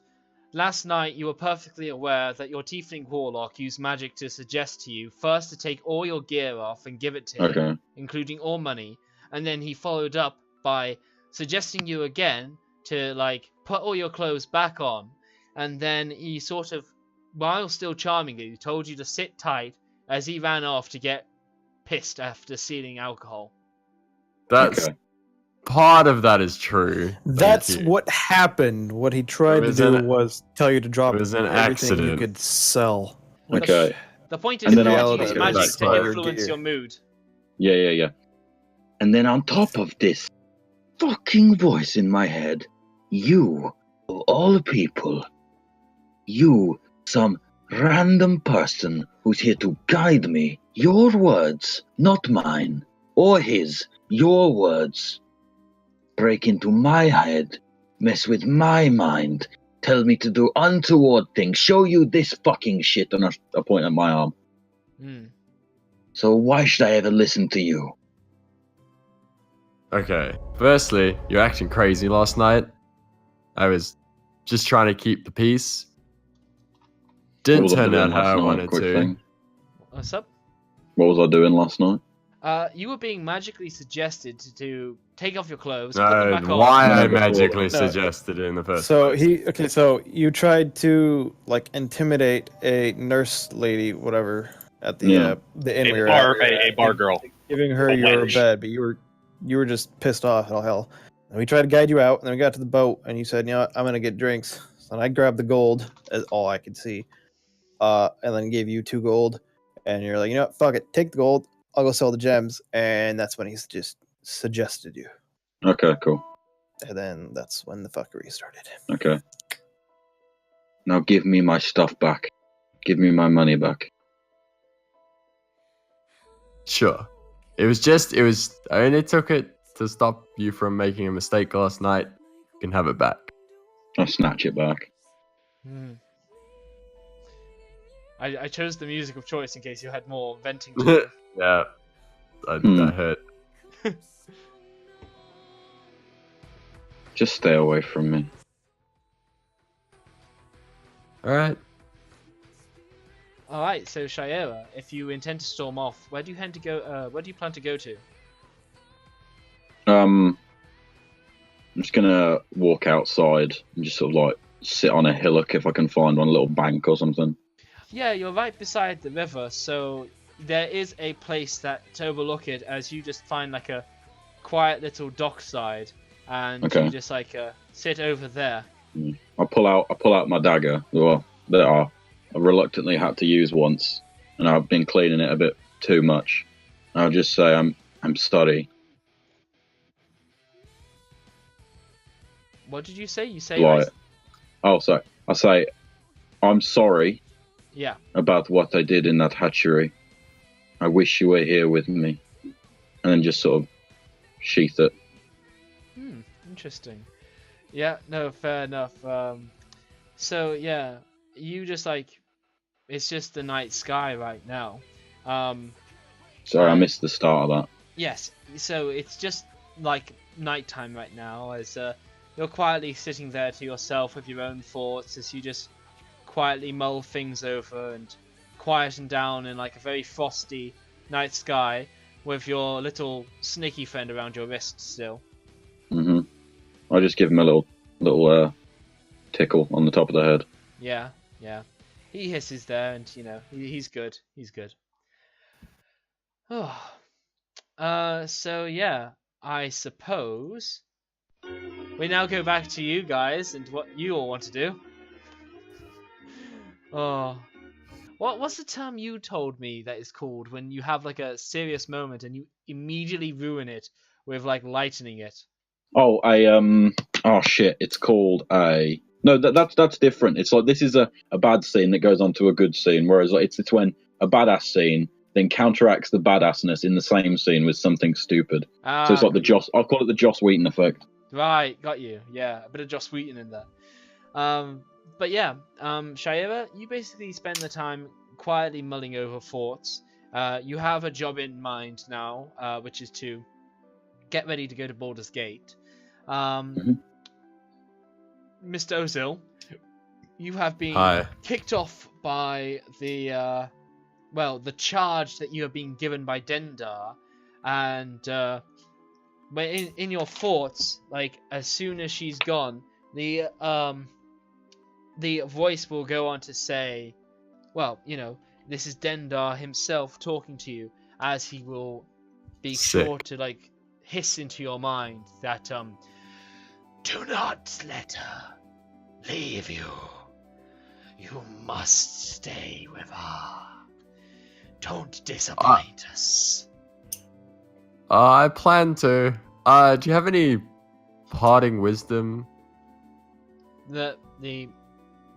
last night you were perfectly aware that your tiefling warlock used magic to suggest to you first to take all your gear off and give it to him, Okay. including all money, and then he followed up by suggesting you again to put all your clothes back on, and then he sort of, while still charming you, told you to sit tight as he ran off to get pissed after stealing alcohol. That's Okay. part of that is true. Thank That's you. what happened. What he tried to was do an- was tell you to drop it was an everything you accident. could sell. Okay. The point And is then you I'll use take it magic back to to your influence gear. your mood. Yeah. And then on top of this fucking voice in my head, you, of all people, you, some random person who's here to guide me, your words, not mine, or his, your words, break into my head, mess with my mind, tell me to do untoward things, show you this fucking shit, and I point at my arm. So why should I ever listen to you? Okay. Firstly, you're acting crazy last night. I was just trying to keep the peace. Didn't What was I turn doing out how last I night? wanted Quick to. thing. What's up? What was I doing last night? You were being magically suggested to take off your clothes, put them No, back on. why I No, before- magically no. suggested it in the first So place. so you tried to like intimidate a nurse lady, whatever, at the inn we were at, A bar girl. giving her a your wench. bed, but you were just pissed off. Oh hell! And we tried to guide you out, and then we got to the boat, and you said, "You know what? I'm gonna get drinks." So I grabbed the gold, as all I could see, and then gave you 2 gold, and you're like, "You know what? Fuck it, take the gold. I'll go sell the gems." And that's when he just suggested you, Okay, cool. and then that's when the fuckery started. Okay. Now give me my stuff back. Give me my money back. Sure. I only took it to stop you from making a mistake last night. You can have it back. I'll snatch it back. I chose the music of choice in case you had more venting to do. Yeah. That hurt. Just stay away from me. Alright. Alright, so Shaira, if you intend to storm off, where do you plan to go to? I'm just gonna walk outside and just sort of like sit on a hillock if I can find one, a little bank or something. Yeah, you're right beside the river, so there is a place that to overlook it as you just find like a quiet little dockside, and Okay. you just like sit over there. I pull out my dagger. Well, that I reluctantly had to use once, and I've been cleaning it a bit too much. I'll just say I'm sorry. What did you say? You say Like, oh, sorry. I say I'm sorry yeah. about what I did in that hatchery. I wish you were here with me, and then just sort of sheath it. Interesting. Yeah, no, fair enough. So yeah, you just like, it's just the night sky right now. Sorry, I missed the start of that. Yes, so it's just like nighttime right now as you're quietly sitting there to yourself with your own thoughts as you just quietly mull things over and quieten down in like a very frosty night sky with your little sneaky friend around your wrist still. I just give him a little tickle on the top of the head. Yeah. He hisses there, and you know he's good. He's good. Oh, so yeah, I suppose we now go back to you guys and what you all want to do. Oh, what's the term you told me that is called when you have like a serious moment and you immediately ruin it with like lightening it? Oh, oh shit! It's called a. No, that's different. It's like this is a bad scene that goes on to a good scene, whereas like it's when a badass scene then counteracts the badassness in the same scene with something stupid. So it's like the Joss. I'll call it the Joss Whedon effect. Right, got you. Yeah, a bit of Joss Whedon in there. But yeah, Shaira, you basically spend the time quietly mulling over thoughts. You have a job in mind now, which is to get ready to go to Baldur's Gate. Mr. Ozil, you have been kicked off by the the charge that you have been given by Dendar, and but in your thoughts, like as soon as she's gone, the voice will go on to say, well, you know, this is Dendar himself talking to you, as he will be sure to like hiss into your mind that do not let her leave you. You must stay with her. Don't disappoint us. I plan to. Do you have any parting wisdom? The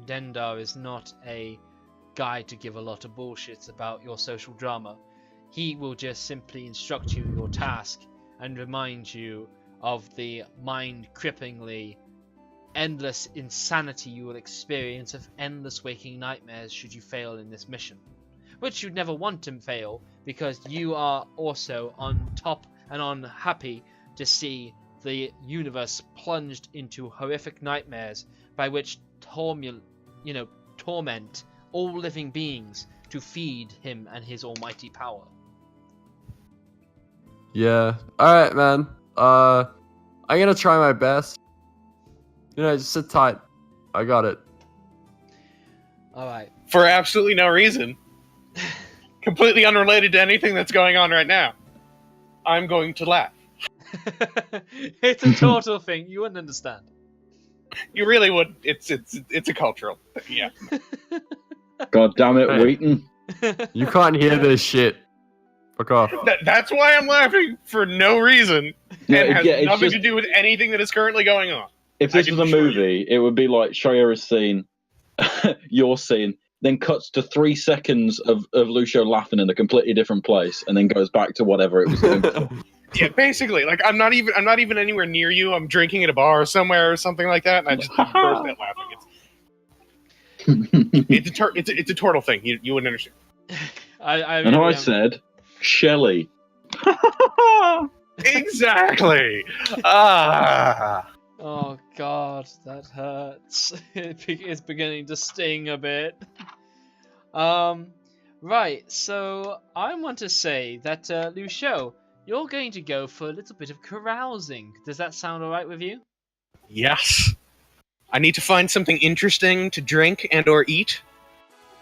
Dendar is not a guy to give a lot of bullshits about your social drama. He will just simply instruct you your task and remind you of the mind-cripplingly endless insanity you will experience of endless waking nightmares should you fail in this mission. Which you'd never want to fail, because you are also on top and unhappy to see the universe plunged into horrific nightmares by which torment all living beings to feed him and his almighty power. Yeah. Alright, man. I'm gonna try my best. Just sit tight. I got it. Alright. For absolutely no reason. Completely unrelated to anything that's going on right now. I'm going to laugh. It's a total thing. You wouldn't understand. You really would. It's a cultural thing, yeah. God damn it, Hey. Wheaton. You can't hear this shit. Fuck off. That's why I'm laughing for no reason. Yeah, And has yeah, it's nothing just- to do with anything that is currently going on. If I this can was a assure you. movie, it would be like show you a scene, your scene, then cuts to 3 seconds of Lucio laughing in a completely different place, and then goes back to whatever it was doing before. Yeah, basically, like I'm not even anywhere near you. I'm drinking at a bar somewhere or something like that, and I just burst out laughing. It's a turtle thing. You wouldn't understand. I And I really am- said, Shelley. Exactly. Ah. Oh god, that hurts. It's beginning to sting a bit. Right, so I want to say that, Lucio, you're going to go for a little bit of carousing. Does that sound alright with you? Yes. I need to find something interesting to drink and or eat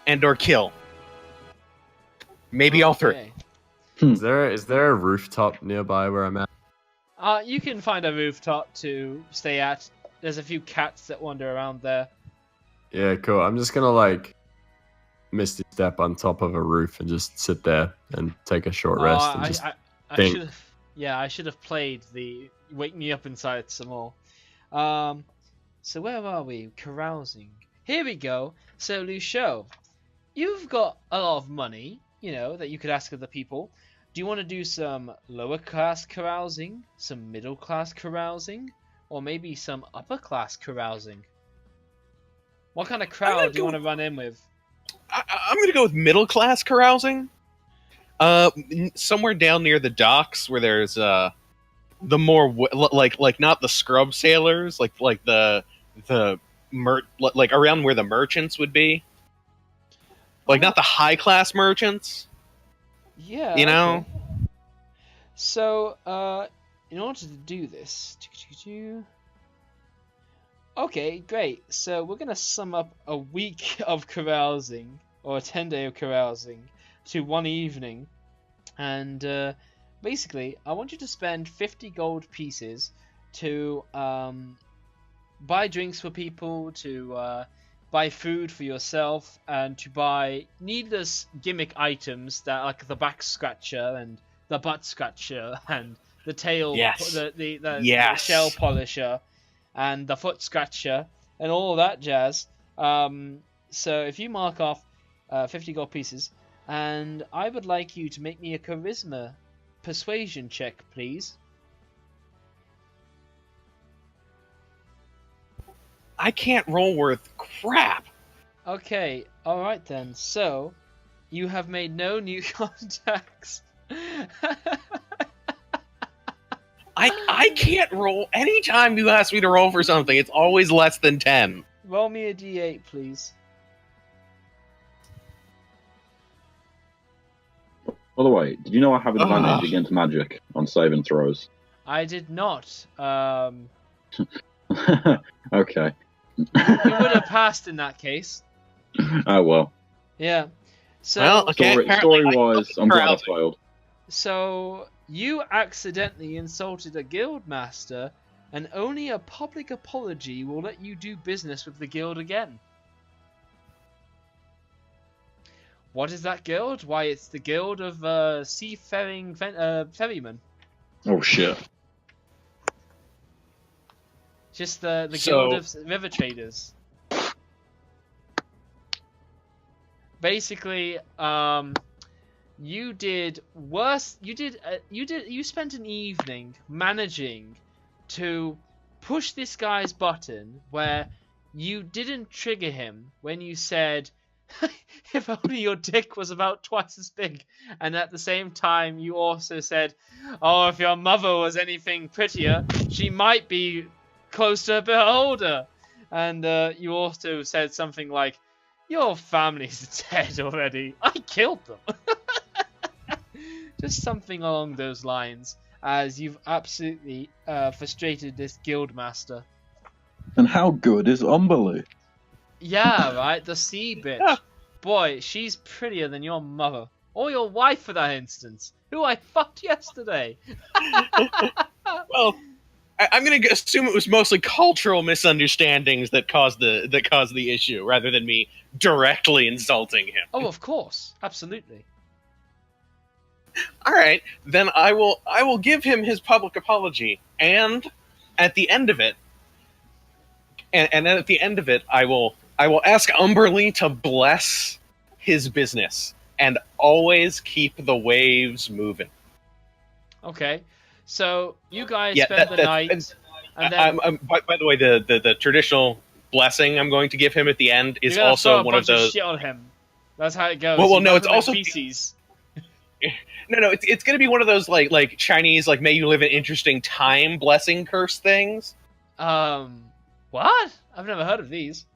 and or kill. Maybe all three. Okay. Is there a rooftop nearby where I'm at? You can find a rooftop to stay at. There's a few cats that wander around there. Yeah, cool. I'm just gonna misty step on top of a roof and just sit there and take a short rest and just I think. should have. Yeah, I should have played the "Wake Me Up Inside" some more. So where are we? Carousing. Here we go. So Lucio, you've got a lot of money, that you could ask of the people. Do you want to do some lower class carousing, some middle class carousing, or maybe some upper class carousing? What kind of crowd do you want to run in with? I'm going to go with middle class carousing. Somewhere down near the docks where there's the more like not the scrub sailors, like the around where the merchants would be. Like not the high class merchants. Yeah. Okay. So, in order to do this, okay, great. So we're gonna sum up a week of carousing, or a 10-day of carousing, to one evening, and basically, I want you to spend 50 gold pieces to buy drinks for people, to buy food for yourself, and to buy needless gimmick items that like the back scratcher and the butt scratcher and the tail, Yes. the Yes. shell polisher and the foot scratcher and all that jazz. So if you mark off 50 gold pieces, and I would like you to make me a charisma persuasion check, please. I can't roll worth crap. Okay, alright then. So, you have made no new contacts. I can't roll. Anytime you ask me to roll for something, it's always less than 10. Roll me a d8, please. By the way, did you know I have advantage Ugh. against magic on saving throws? I did not. Okay. You would have passed in that case. Oh well. Yeah. So, Well, okay. apparently I Story-wise, suck I'm glad I carousing. failed. So you accidentally insulted a guild master, and only a public apology will let you do business with the guild again. What is that guild? Why, it's the guild of seafaring ferrymen. Oh shit. Just the So- Guild of River Traders. Basically, you did worse. You spent an evening managing to push this guy's button where you didn't trigger him when you said, "If only your dick was about twice as big," and at the same time you also said, "Oh, if your mother was anything prettier, she might be close to a bit older," and you also said something like, "Your family's dead already. I killed them." Just something along those lines, as you've absolutely frustrated this guild master. And how good is Umberly? Yeah, right, the sea bitch. Yeah. Boy, she's prettier than your mother. Or your wife, for that instance, who I fucked yesterday. Well, I'm going to assume it was mostly cultural misunderstandings that caused the issue, rather than me directly insulting him. Oh, of course. Absolutely. All right, then I will give him his public apology, and at the end of it, and then at the end of it, I will ask Umberly to bless his business and always keep the waves moving. Okay. So, you guys Yeah, spend the night, and then... by the way, the traditional blessing I'm going to give him at the end is you're gonna also throw a one of bunch those. shit on him. That's how it goes. Well, You no, dump it's him in also- feces. No, it's going to be one of those like Chinese like may you live in interesting time blessing curse things. What? I've never heard of these.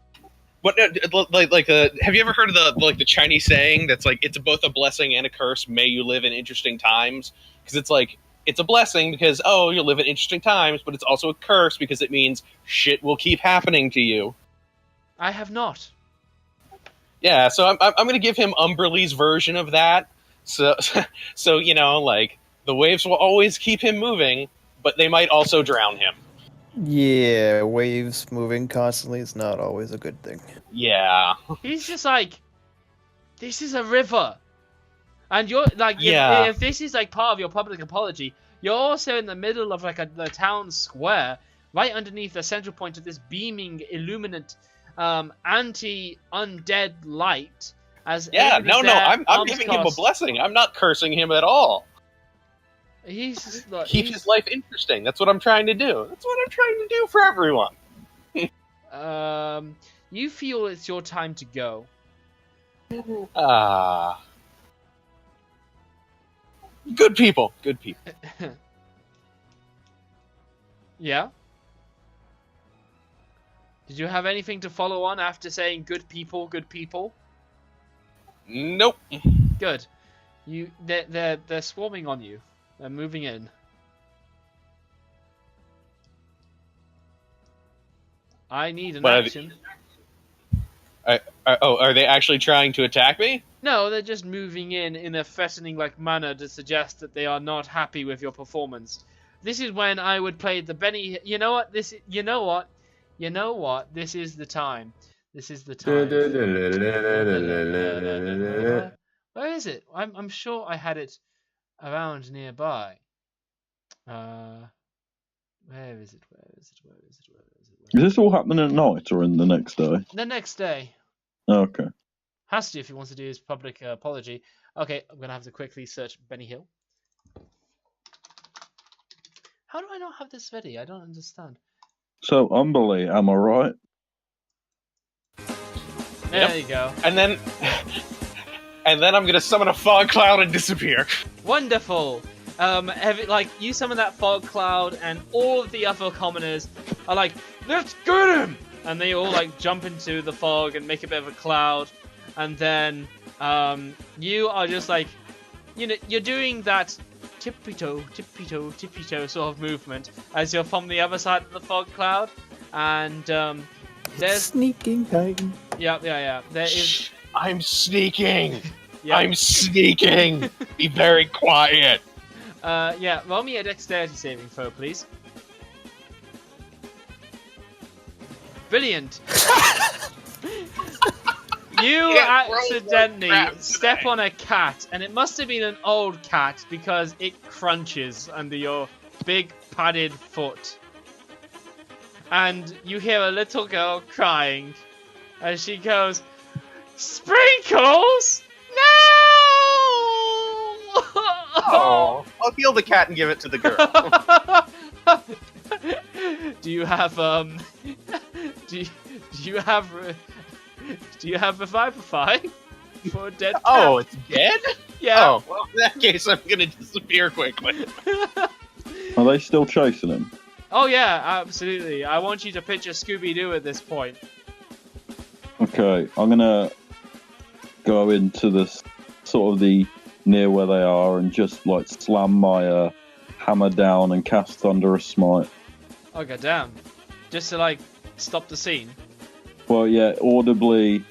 What have you ever heard of the Chinese saying that's like it's both a blessing and a curse? May you live in interesting times, because it's like it's a blessing because you'll live in interesting times, but it's also a curse because it means shit will keep happening to you. I have not. Yeah, so I'm going to give him Umberly's version of that. So you know, like the waves will always keep him moving, but they might also drown him. Yeah, waves moving constantly is not always a good thing. Yeah. He's just like, this is a river. And you're like, Yeah. if this is like part of your public apology, you're also in the middle of like the town square, right underneath the central point of this beaming, illuminant, anti-undead light. As Yeah, everybody's no, there, I'm arms giving him a crossed. blessing. I'm not cursing him at all. He's just like, Keep his life interesting. That's what I'm trying to do. That's what I'm trying to do for everyone. you feel it's your time to go. Good people. Good people. Yeah? Did you have anything to follow on after saying good people, good people? Nope. Good. They're swarming on you. They're moving in. I need an What are they- action. Are they actually trying to attack me? No, they're just moving in a threatening like manner to suggest that they are not happy with your performance. This is when I would play the Benny. You know what? You know what? This is the time. This is the time. Where is it? I'm sure I had it around nearby. Where is it? Is this all happening at night or in the next day? The next day. Okay. Has to if he wants to do his public apology. Okay, I'm gonna have to quickly search Benny Hill. How do I not have this ready? I don't understand. So, Umberly, am I right? There you go. And then I'm gonna summon a fog cloud and disappear. Wonderful. You summon that fog cloud, and all of the other commoners are like, "Let's get him!" And they all like jump into the fog and make a bit of a cloud, and then you are just like, you're doing that tippy-toe sort of movement as you're from the other side of the fog cloud, and there's Sneaking time. yeah. There is Shh, I'm sneaking. yeah. I'm sneaking. Be very quiet. Roll me a dexterity saving throw, please. Brilliant. You Can't roll accidentally one crap step today. on a cat, and it must have been an old cat because it crunches under your big padded foot. And you hear a little girl crying as she goes, "Sprinkles! No!" Oh, I'll heal the cat and give it to the girl. Do you have do you have Revivify for a dead cat? Oh, it's dead? Yeah. Oh, well, in that case, I'm gonna disappear quickly. Are they still chasing him? Oh yeah, absolutely. I want you to picture Scooby-Doo at this point. Okay, I'm gonna go into this sort of the near where they are and just like slam my hammer down and cast Thunderous Smite. Oh goddamn! Just to like stop the scene. Well, yeah, audibly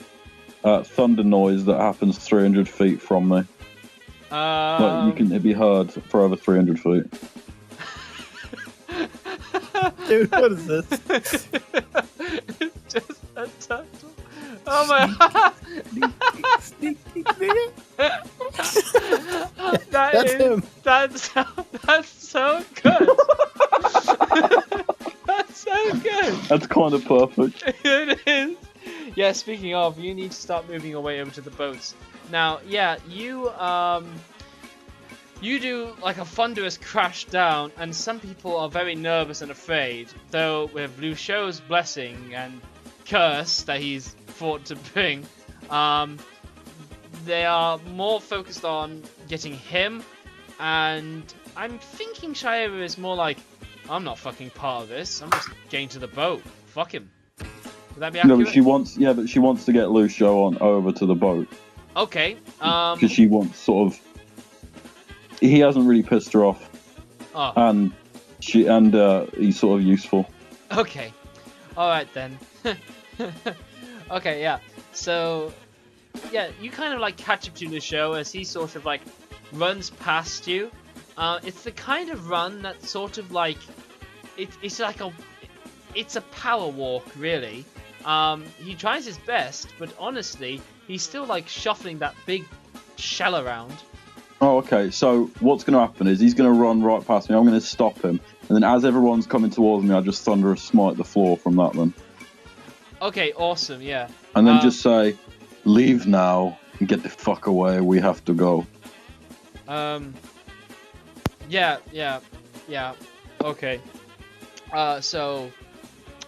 thunder noise that happens 300 feet from me. Like it'd be heard for over 300 feet. Dude, what is this? Just a turtle. Oh my! That's him. That's so good. That's so good. That's kind of perfect. It is. Yeah. Speaking of, you need to start moving your way over to the boats. Now, yeah, you do like a thunderous crash down, and some people are very nervous and afraid. Though with Luciau's blessing and curse that he's fought to bring, they are more focused on getting him. And I'm thinking Shira is more like, I'm not fucking part of this. I'm just getting to the boat. Fuck him. Would that be accurate? No, but she wants to get Lucio on over to the boat Okay. because she wants sort of. He hasn't really pissed her off, Oh. and he's sort of useful. Okay. Alright then. Okay, yeah. So, yeah, you kind of like catch up to the show as he sort of like runs past you. It's the kind of run that sort of like, it's a power walk really. He tries his best, but honestly, he's still like shuffling that big shell around. Oh, okay. So what's going to happen is he's going to run right past me. I'm going to stop him, and then as everyone's coming towards me, I just thunderous smite the floor from that then. Okay, awesome, yeah. And then just say, "Leave now and get the fuck away. We have to go." Yeah. Okay.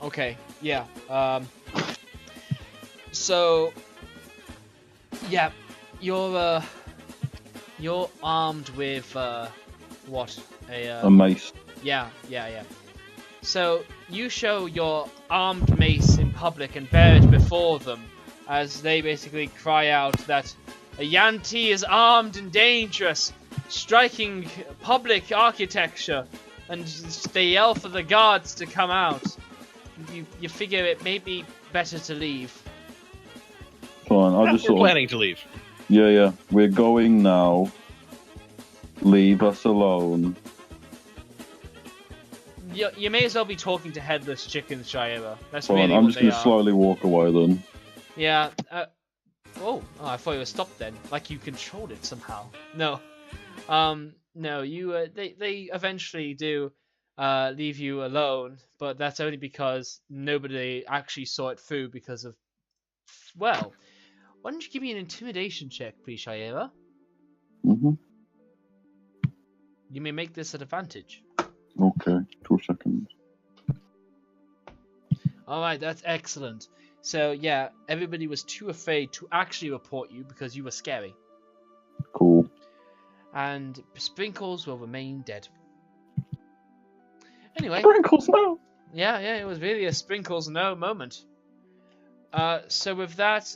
Okay, yeah. Yeah, you're armed with what? A mace. Yeah. So you show your armed mace in public and bear it before them, as they basically cry out that a Yanti is armed and dangerous, striking public architecture, and they yell for the guards to come out. You figure it may be better to leave. Fine. I'll just We're sort of. planning to leave. Yeah. We're going now. Leave us alone. You may as well be talking to headless chickens, Shira. That's Fine. really I'm what just they going to are. slowly walk away then. Yeah. Oh, I thought you were stopped then. Like you controlled it somehow. No. No. You. They eventually do leave you alone, but that's only because nobody actually saw it through because of. Well, why don't you give me an intimidation check, please, Shira? Mhm. You may make this an advantage. Okay. 2 seconds. Alright, that's excellent. So, yeah, everybody was too afraid to actually report you because you were scary. Cool. And Sprinkles will remain dead. Anyway, Sprinkles now. yeah, it was really a Sprinkles no moment. So with that,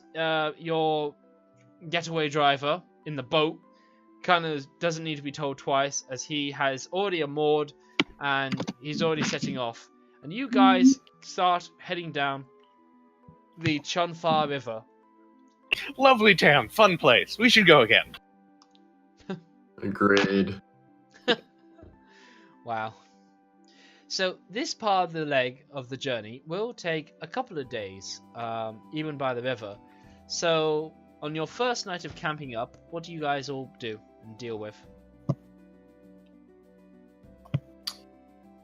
your getaway driver in the boat kind of doesn't need to be told twice, as he has already moored and he's already setting off. And you guys start heading down the Chunfa River. Lovely town, fun place. We should go again. Agreed. Wow. So this part of the leg of the journey will take a couple of days, even by the river. So on your first night of camping up, what do you guys all do and deal with?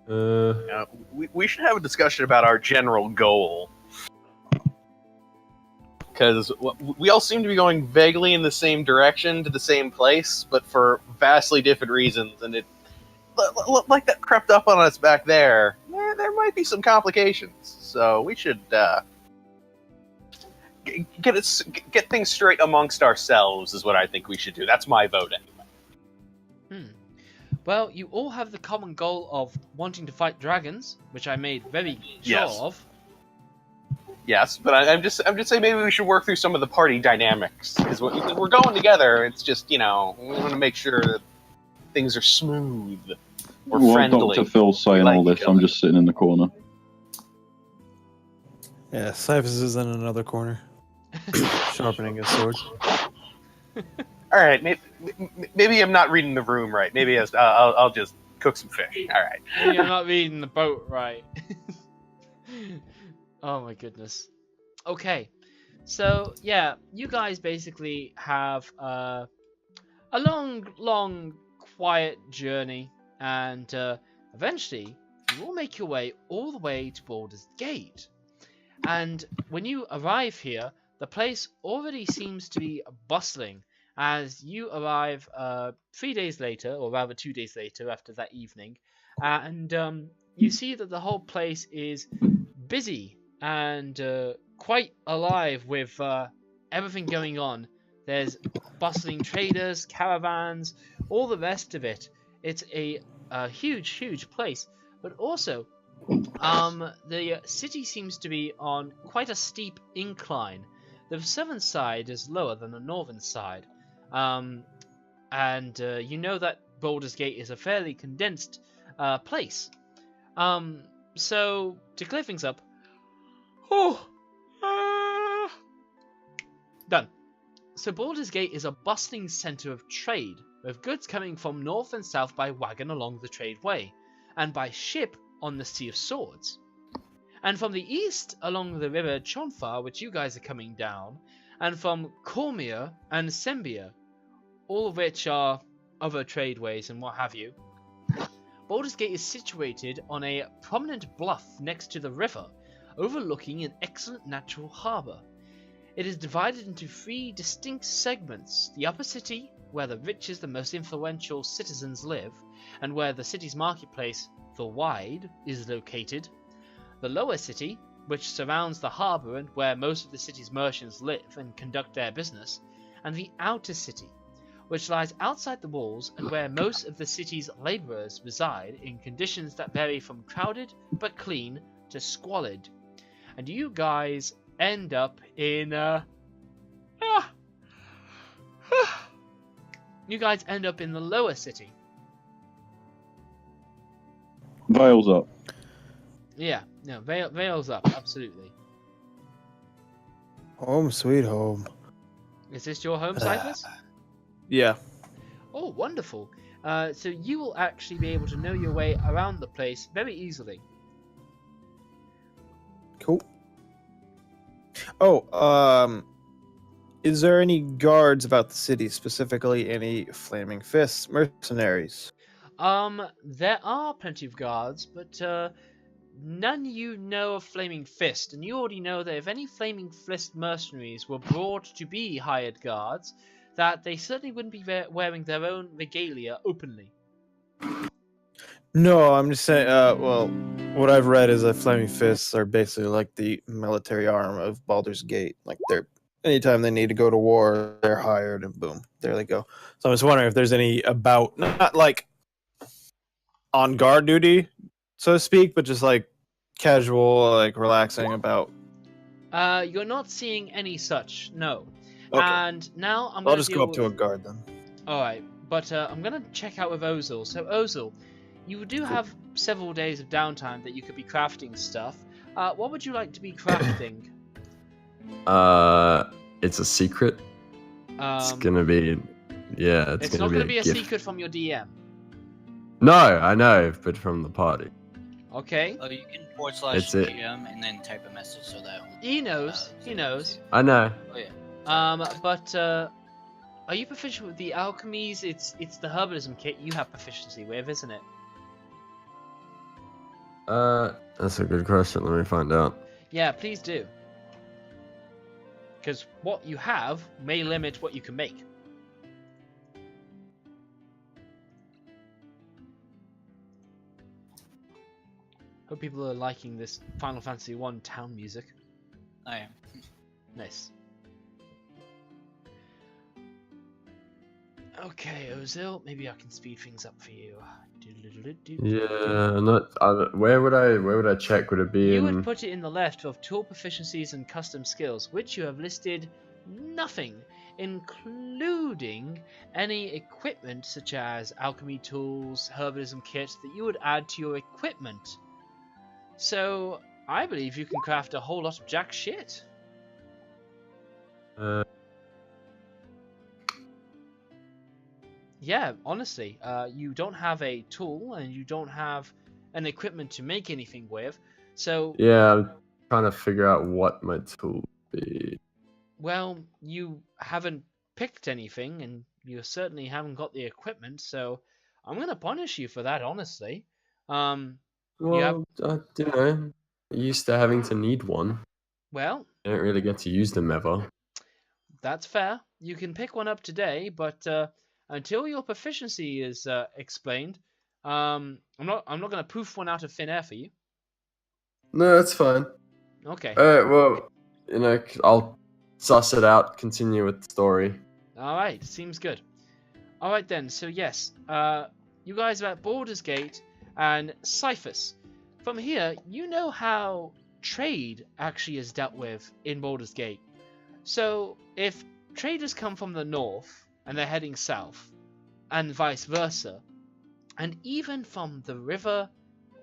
We should have a discussion about our general goal. Because we all seem to be going vaguely in the same direction to the same place, but for vastly different reasons. And it, like that crept up on us back there, there might be some complications. So we should get things straight amongst ourselves. Is what I think we should do. That's my vote anyway. Well, you all have the common goal of wanting to fight dragons, which I made very sure Yes. of. Yes, but I'm just saying maybe we should work through some of the party dynamics because we're going together. It's just we want to make sure that things are smooth. We're While friendly. Dr. Phil's saying like all each this, I'm other. just sitting in the corner. Yeah, Cyphus is in another corner, sharpening his sword. All right, maybe I'm not reading the room right. Maybe I'll just cook some fish. All right. Maybe I'm not reading the boat right. Oh my goodness. Okay, so yeah, you guys basically have a long, quiet journey, and eventually you will make your way all the way to Baldur's Gate. And when you arrive here, the place already seems to be bustling as you arrive 3 days later, or rather 2 days later after that evening, and you see that the whole place is busy and quite alive with everything going on. There's bustling traders, caravans, all the rest of it. It's a huge place, but also the city seems to be on quite a steep incline. The southern side is lower than the northern side, and you know that Baldur's Gate is a fairly condensed place. So to clear things up, done. So Baldur's Gate is a bustling centre of trade, with goods coming from north and south by wagon along the tradeway, and by ship on the Sea of Swords. And from the east along the river Chonfar, which you guys are coming down, and from Cormier and Sembia, all of which are other tradeways and what have you. Baldur's Gate is situated on a prominent bluff next to the river, overlooking an excellent natural harbour. It is divided into 3 distinct segments: the upper city, where the richest and most influential citizens live, and where the city's marketplace, the Wide, is located; the lower city, which surrounds the harbour and where most of the city's merchants live and conduct their business; and the outer city, which lies outside the walls and where most of the city's labourers reside in conditions that vary from crowded but clean to squalid. And you guys end up in you guys end up in the lower city. Veils up. Yeah, no, Vale's up, absolutely. Home sweet home. Is this your home, Cyphers? Yeah. Oh, wonderful. So you will actually be able to know your way around the place very easily. Cool. Oh, is there any guards about the city, specifically any flaming fists, mercenaries? There are plenty of guards, but none you know of Flaming Fist, and you already know that if any Flaming Fist mercenaries were brought to be hired guards, that they certainly wouldn't be wearing their own regalia openly. No, I'm just saying, well, what I've read is that flaming fists are basically like the military arm of Baldur's Gate. Like, they're, anytime they need to go to war, they're hired, and boom, there they go. So I'm just wondering if there's any about, not like on guard duty, so to speak, but just like casual, like relaxing about. You're not seeing any such, no. Okay. And now I'm I'll going just go up to a guard then. Alright, but I'm going to check out with Ozil. So Ozil, you do have several days of downtime that you could be crafting stuff. What would you like to be crafting? It's a secret. It's Um, gonna be, yeah. it's gonna not going to be be a gift. secret from your DM. No, I know, but from the party. Okay? Oh, you can / It's it. GM and then type a message so that. He knows. so He you knows. can see. I know. Oh yeah. But are you proficient with the alchemies? It's the herbalism kit you have proficiency with, isn't it? That's a good question. Let me find out. Yeah, please do. Because what you have may limit what you can make. Hope people are liking this Final Fantasy 1 town music. I am. Nice. Okay, Ozil, maybe I can speed things up for you. Yeah, not. Where would I check? Would it be You in? would put it in the left of tool proficiencies and custom skills, which you have listed nothing, including any equipment such as alchemy tools, herbalism kit that you would add to your equipment. So I believe you can craft a whole lot of jack shit. Yeah, honestly, you don't have a tool and you don't have an equipment to make anything with, so Yeah, I'm trying to figure out what my tool would be. well, you haven't picked anything and you certainly haven't got the equipment, so I'm gonna punish you for that, honestly. You have, Well, you know, used to having to need one. well, I don't really get to use them ever. that's fair. You can pick one up today, but until your proficiency is explained, I'm not gonna poof one out of thin air for you. No, that's fine. Okay. Alright, well, you know, I'll suss it out, continue with the story. All right. Seems good. All right then. So yes, you guys are at Baldur's Gate and Cyphus. From here, you know how trade actually is dealt with in Baldur's Gate. So if traders come from the north and they're heading south, and vice versa, and even from the river,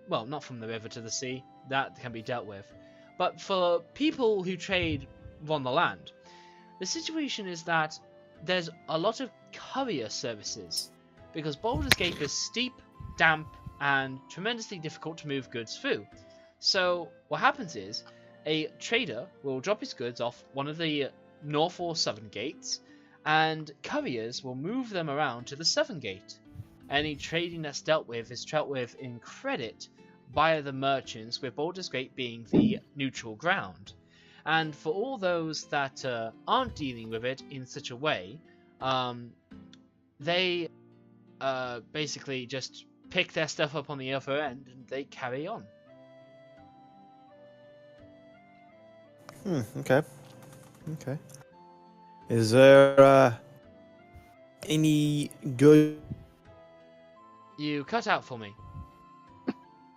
well, not from the river to the sea, that can be dealt with, but for people who trade on the land, the situation is that there's a lot of courier services, because Baldur's Gate is steep, damp, and tremendously difficult to move goods through. So what happens is, a trader will drop his goods off one of the north or southern gates, and couriers will move them around to the southern gate. Any trading that's dealt with is dealt with in credit by the merchants, with Baldur's Gate being the neutral ground. And for all those that aren't dealing with it in such a way, they basically just pick their stuff up on the other end and they carry on. Okay. Okay. Is there any good You cut out for me.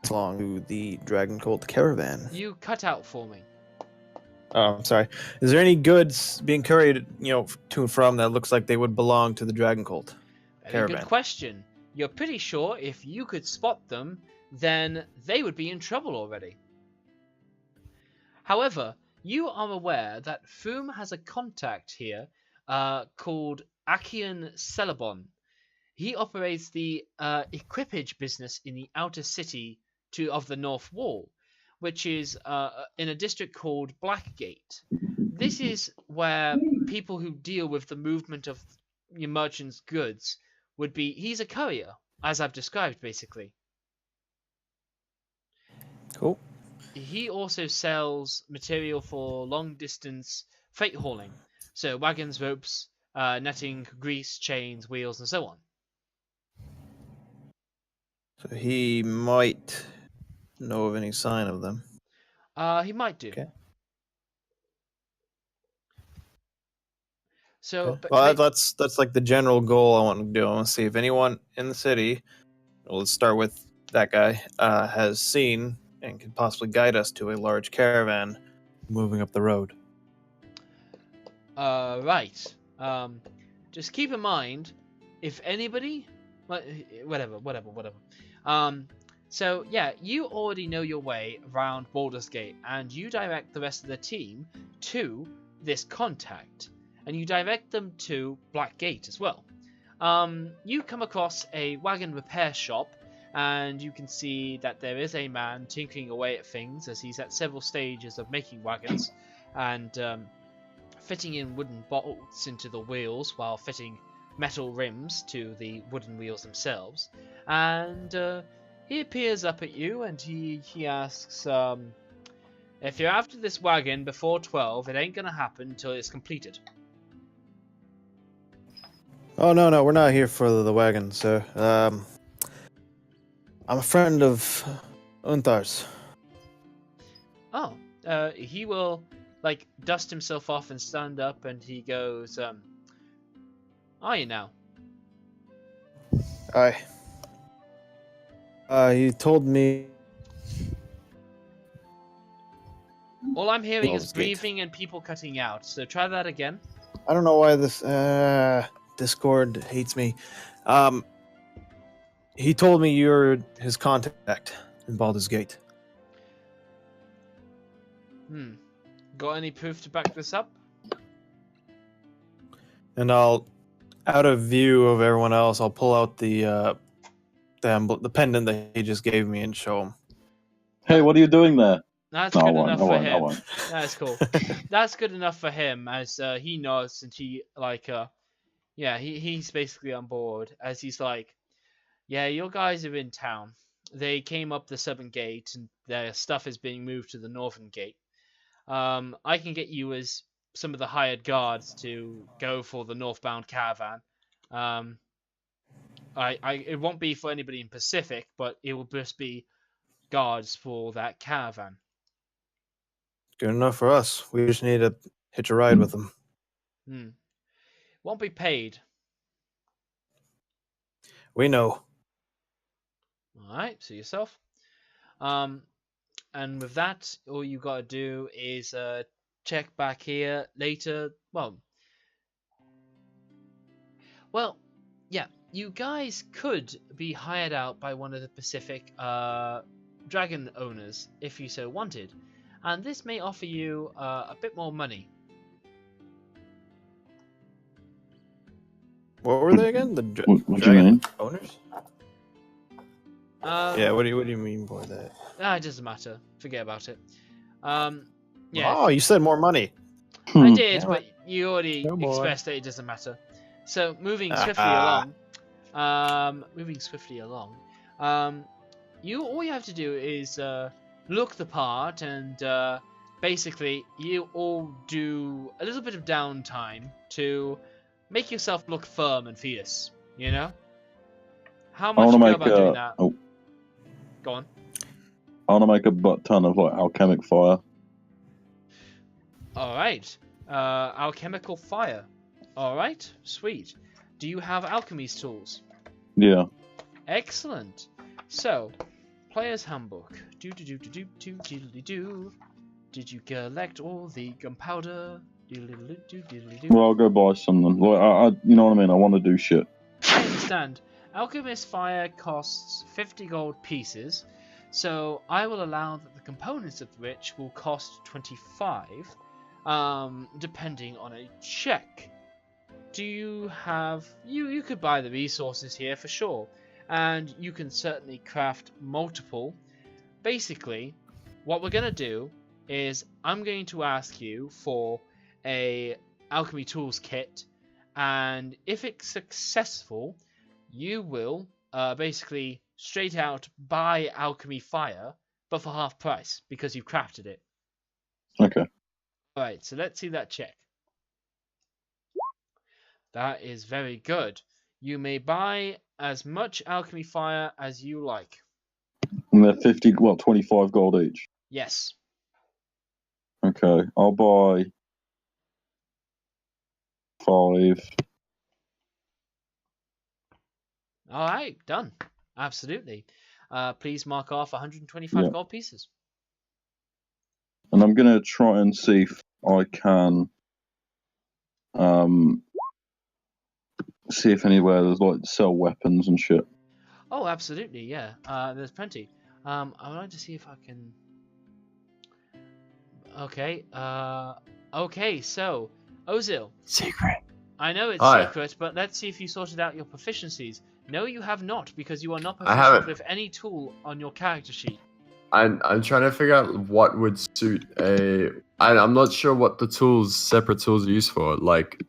along to the Dragon Colt caravan? You cut out for me. Oh, I'm sorry. Is there any goods being carried, to and from that looks like they would belong to the Dragon Colt Very caravan? good question. You're pretty sure if you could spot them, then they would be in trouble already. However, you are aware that Foom has a contact here called Akian Celebon. He operates the equipage business in the outer city of the North Wall, which is in a district called Blackgate. This is where people who deal with the movement of your merchant's goods would be. He's a courier, as I've described, basically. Cool. He also sells material for long-distance freight hauling, so wagons, ropes, netting, grease, chains, wheels, and so on. So he might know of any sign of them. He might do. Okay. So, Okay. Well, that's like the general goal I want to do. I want to see if anyone in the city, well, let's start with that guy, has seen and can possibly guide us to a large caravan moving up the road. Right. Just keep in mind, if anybody, whatever. So yeah, you already know your way around Baldur's Gate, and you direct the rest of the team to this contact, and you direct them to Blackgate as well. You come across a wagon repair shop, and you can see that there is a man tinkering away at things as he's at several stages of making wagons, and fitting in wooden bolts into the wheels while fitting metal rims to the wooden wheels themselves. And He appears up at you and he asks, if you're after this wagon before 12, it ain't gonna happen until it's completed. Oh no, we're not here for the wagon, sir. I'm a friend of Unthar's. Oh, he will, like, dust himself off and stand up, and he goes, are you now? Aye. He told me. All I'm hearing is Baldur's Gate. breathing and people cutting out, so try that again. I don't know why this Discord hates me. He told me you're his contact in Baldur's Gate. Got any proof to back this up? And I'll, out of view of everyone else, I'll pull out the pendant that he just gave me and show him. Hey, what are you doing there? That's No, I good won't, enough I for won't, I him. won't. That's cool. That's good enough for him, as he nods and he's basically on board, as he's like, yeah, your guys are in town. They came up the southern gate, and their stuff is being moved to the northern gate. I can get you as some of the hired guards to go for the northbound caravan. It won't be for anybody in Pacific, but it will just be guards for that caravan. Good enough for us. We just need to hitch a ride with him. Won't be paid. We know. Alright, see yourself. And with that, all you gotta do is check back here later. Well, yeah, you guys could be hired out by one of the Pacific dragon owners if you so wanted, and this may offer you a bit more money. What were they again? The What do you dragon mean? owners? Yeah. What do you mean by that? It doesn't matter. Forget about it. Yeah. Oh, you said more money. I Hmm. did, Yeah, but you already no more. expressed that it doesn't matter. So moving swiftly along, all you have to do is look the part, and basically you all do a little bit of downtime to make yourself look firm and fierce. You know, how I much want you to go make about doing that? oh, Go on. I want to make a butt ton of like alchemic fire. All right, alchemical fire. All right, sweet. Do you have alchemy's tools? Yeah. Excellent. So, player's handbook. Did you collect all the gunpowder? Well, I'll go buy some then. Like, I you know what I mean? I want to do shit. I understand. Alchemist fire costs 50 gold pieces, so I will allow that the components of which will cost 25, depending on a check. Do you have... You could buy the resources here for sure, and you can certainly craft multiple. Basically, what we're going to do is I'm going to ask you for a alchemy tools kit, and if it's successful, you will basically straight out buy alchemy fire, but for half price because you've crafted it. Okay. Alright, so let's see that check. That is very good. You may buy as much alchemy fire as you like. And they're 25 gold each. Yes. Okay, I'll buy 5. Alright, done. Absolutely. Please mark off 125 Yeah. gold pieces. And I'm gonna try and see if I can see if anywhere there's like sell weapons and shit. Oh, absolutely, yeah. There's plenty. I would like to see if I can... Okay, okay, so, Ozil. Secret. I know it's Hi. secret, but let's see if you sorted out your proficiencies. No, you have not, because you are not I haven't. proficient with any tool on your character sheet. I'm trying to figure out what would suit a. I'm not sure what the tools, separate tools, are used for. Like,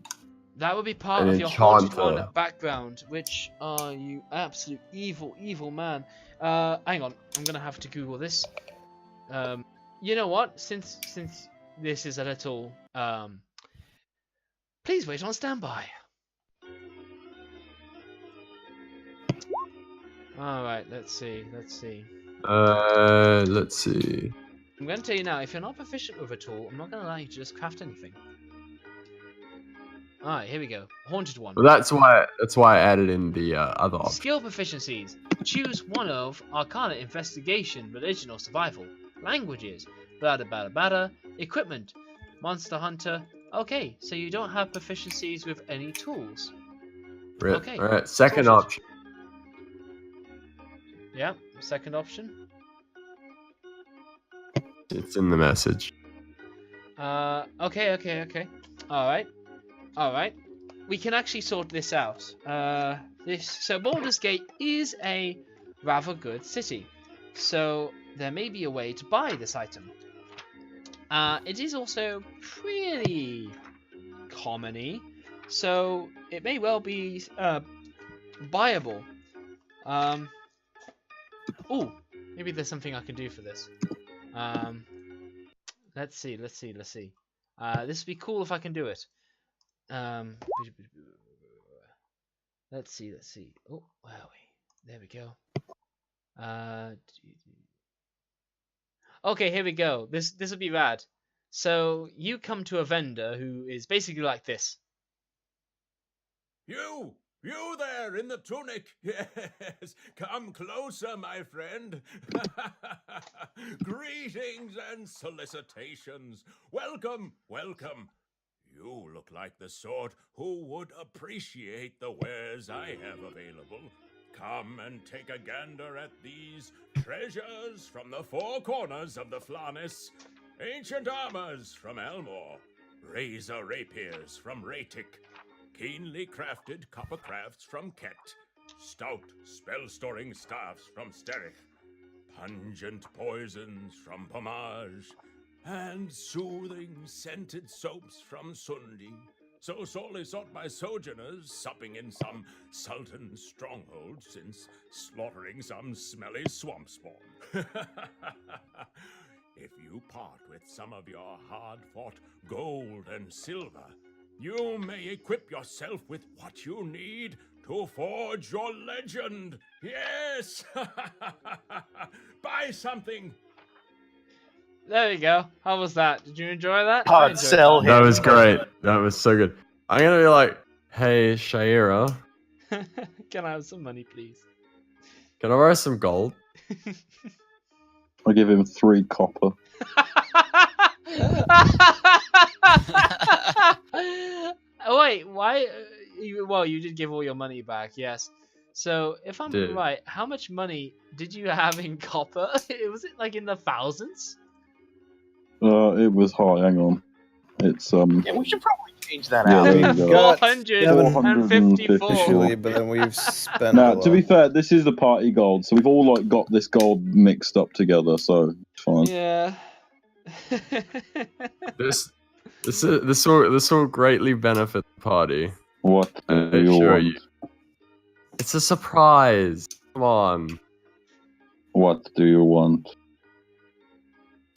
That would be part An of your Haunted enchanter. One background, which are you absolute evil man. Hang on, I'm gonna have to Google this. You know what? Since this is a little please wait on standby. All right, let's see. Let's see. I'm gonna tell you now. If you're not proficient with a tool, I'm not gonna allow you to just craft anything. All right, here we go. Haunted One. Well, that's why I added in the other option. Skill proficiencies. Choose one of Arcana, Investigation, Religion, or Survival. Languages. Bada bada bada. Equipment. Monster Hunter. Okay, so you don't have proficiencies with any tools. Okay. All right. Second Sorted. option. Yeah, second option. It's in the message. Okay. Alright. We can actually sort this out. So Baldur's Gate is a rather good city. So there may be a way to buy this item. It is also pretty common-y, so it may well be buyable. Ooh, maybe there's something I can do for this. Let's see. This would be cool if I can do it. Let's see. Oh, where are we? There we go. Okay, here we go. This will be rad. So you come to a vendor who is basically like this. You there in the tunic. Yes, come closer, my friend. Greetings and solicitations. Welcome. You look like the sort who would appreciate the wares I have available. Come and take a gander at these treasures from the four corners of the Flanis, ancient armors from Elmore, razor rapiers from Raytic, keenly crafted copper crafts from Ket, stout spell-storing staffs from Sterich, pungent poisons from Pomage, and soothing scented soaps from Sundi, so sorely sought by sojourners supping in some sultan stronghold since slaughtering some smelly swamp spawn. If you part with some of your hard-fought gold and silver, you may equip yourself with what you need to forge your legend. Yes! Buy something. There we go. How was that? Did you enjoy that? I Pod enjoyed sell that. That was great. That was so good. I'm gonna be like, hey, Shaira, Can I have some money, please? can I borrow some gold? I give him 3 copper. Wait, why? Well, you did give all your money back, yes. So, if I'm Did. right, how much money did you have in copper? Was it like in the thousands? It was high. Hang on. It's Yeah, we should probably change that Yeah, out. there you We've go. got 454. officially, but then we've spent Now, a to be lot. fair, this is the party gold, so we've all like got this gold mixed up together, so it's fine. Yeah. This will greatly benefit the party. What I do you assure want? you. It's a surprise. Come on. What do you want?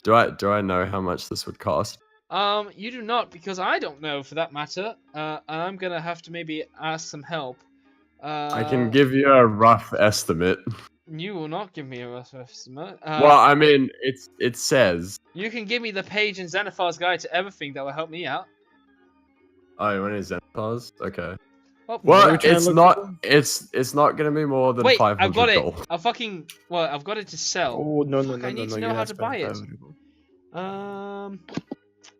Do I know how much this would cost? You do not, because I don't know, for that matter. And I'm gonna have to maybe ask some help. I can give you a rough estimate. You will not give me a rough estimate. Well, I mean, it says. You can give me the page in Xenophar's Guide to Everything that will help me out. Oh, when is Xenopause? Okay. Oh, Well, we trying it's to look not. for? It's not gonna be more than wait, 500 I've got it. gold. I've got it to sell. Oh no! I need to know you're how not to buy it. spending 500 gold.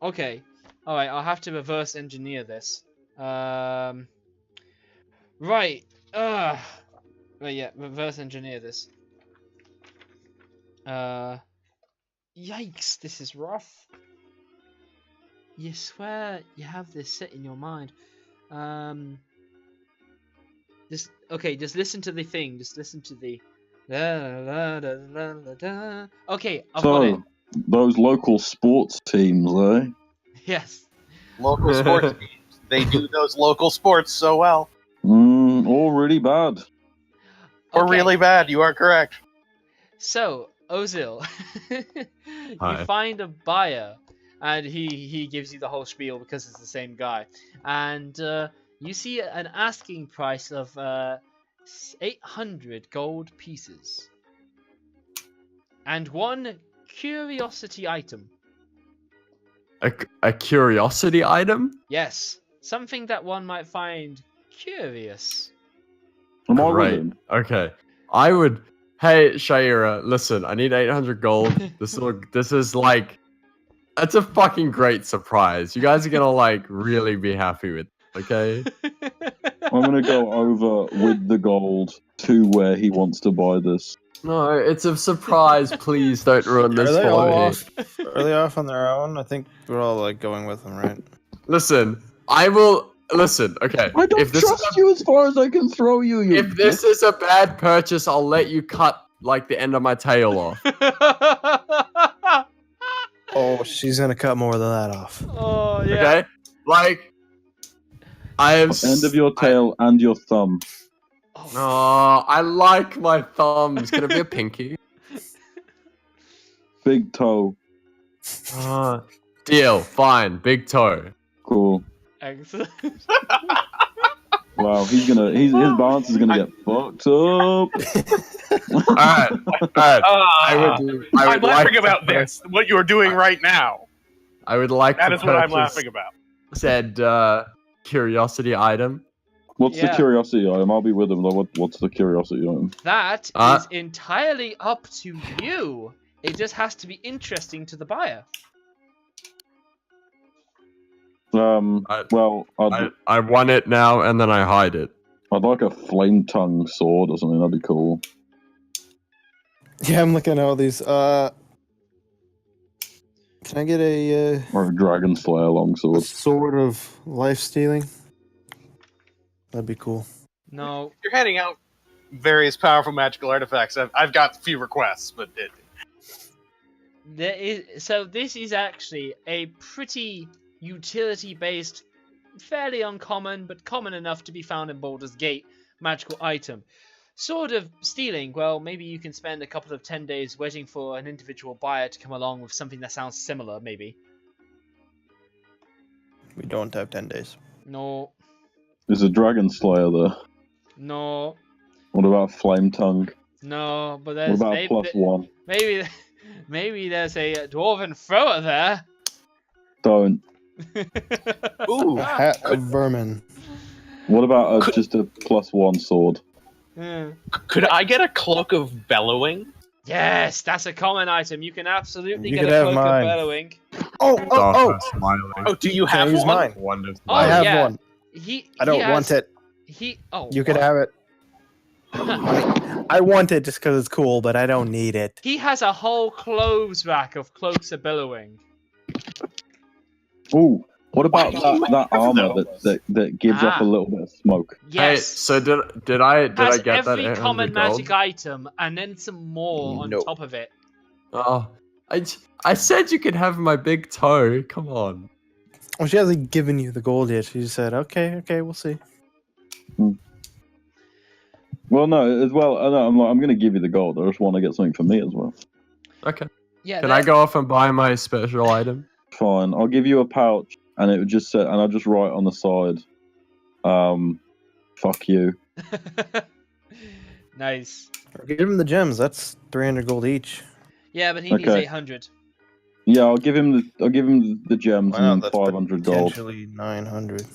Okay. Alright, I'll have to reverse engineer this. Right. Right, yeah, reverse engineer this. Yikes, this is rough. You swear you have this set in your mind. Just listen to the thing. Just listen to the. Okay, I've got it. So, those local sports teams, eh? Yes. Local sports teams. They do those local sports so well. All really bad. Or Okay, really bad, you are correct. So, Ozil, Hi. you find a buyer, and he gives you the whole spiel because it's the same guy. And you see an asking price of 800 gold pieces. And one curiosity item. A curiosity item? Yes, something that one might find curious. Am I Great. willing? Okay. I would. Hey, Shaira, listen. I need 800 gold. This is like. It's a fucking great surprise. You guys are gonna like really be happy with it, okay? I'm gonna go over with the gold to where he wants to buy this. No, it's a surprise. Please don't ruin Are this they all for me. off? Are they off on their own? I think we're all like going with them, right? Listen, I will. Listen, okay. I don't If this trust you as far as I can throw you. You If this is a bad purchase, I'll let you cut like the end of my tail off. Oh, she's gonna cut more than that off. Oh yeah. Okay? Like, I have. end of your tail and your thumb. Oh, I like my thumbs. Can it be a pinky? Big toe. Deal. Fine. Big toe. Cool. Excellent. Wow, his balance is gonna get fucked up. Alright. I'm would laughing like about to- this. What you're doing right now. I would like That to is what I'm purchase laughing about. said curiosity item. What's the Yeah. curiosity item? I'll be with him. What's the curiosity item? That Uh. is entirely up to you. It just has to be interesting to the buyer. Well, I want it now and then I hide it. I'd like a flame tongue sword or something. That'd be cool. Yeah, I'm looking at all these. Can I get a Or a dragon slayer longsword. sword of life stealing? That'd be cool. No. You're handing out various powerful magical artifacts. I've got a few requests, but So this is actually a pretty utility-based, fairly uncommon, but common enough to be found in Baldur's Gate magical item. Sword of stealing, well, maybe you can spend a couple of 10 days waiting for an individual buyer to come along with something that sounds similar, maybe. We don't have 10 days. No. There's a dragon slayer there. No. What about flame tongue? No, but What there's about +1? maybe there's a dwarven thrower there. Don't. ooh, A hat of vermin. What about just a +1 sword? Yeah. could I get a cloak of bellowing? Yes, that's a common item. You can absolutely You get could a have cloak of mine. bellowing. Oh! Smiling. Oh, do you Can I have use one? mine? Wonderful. Oh, I have yeah. one. I don't want it. You could have it. I want it just because it's cool, but I don't need it. He has a whole clothes rack of cloaks of billowing. Ooh, what about Why do you that have armor those? that gives off Ah. a little bit of smoke? Hey, Yes. so did I has get that every 800 common gold? magic item and then some more on Nope. top of it. Oh, I said you could have my big toe. Come on. Well, she hasn't given you the gold yet. She just said, okay, we'll see. Well, no, as well. I'm going to give you the gold. I just want to get something for me as well. Okay. Yeah. Can I go off and buy my special item? Fine. I'll give you a pouch, and it would just say, and I'll just write on the side, fuck you. Nice. Or give him the gems. That's 300 gold each. Yeah, but he needs Okay. 800. Yeah, I'll give him the gems Wow, and that's 500 gold. Potentially 900.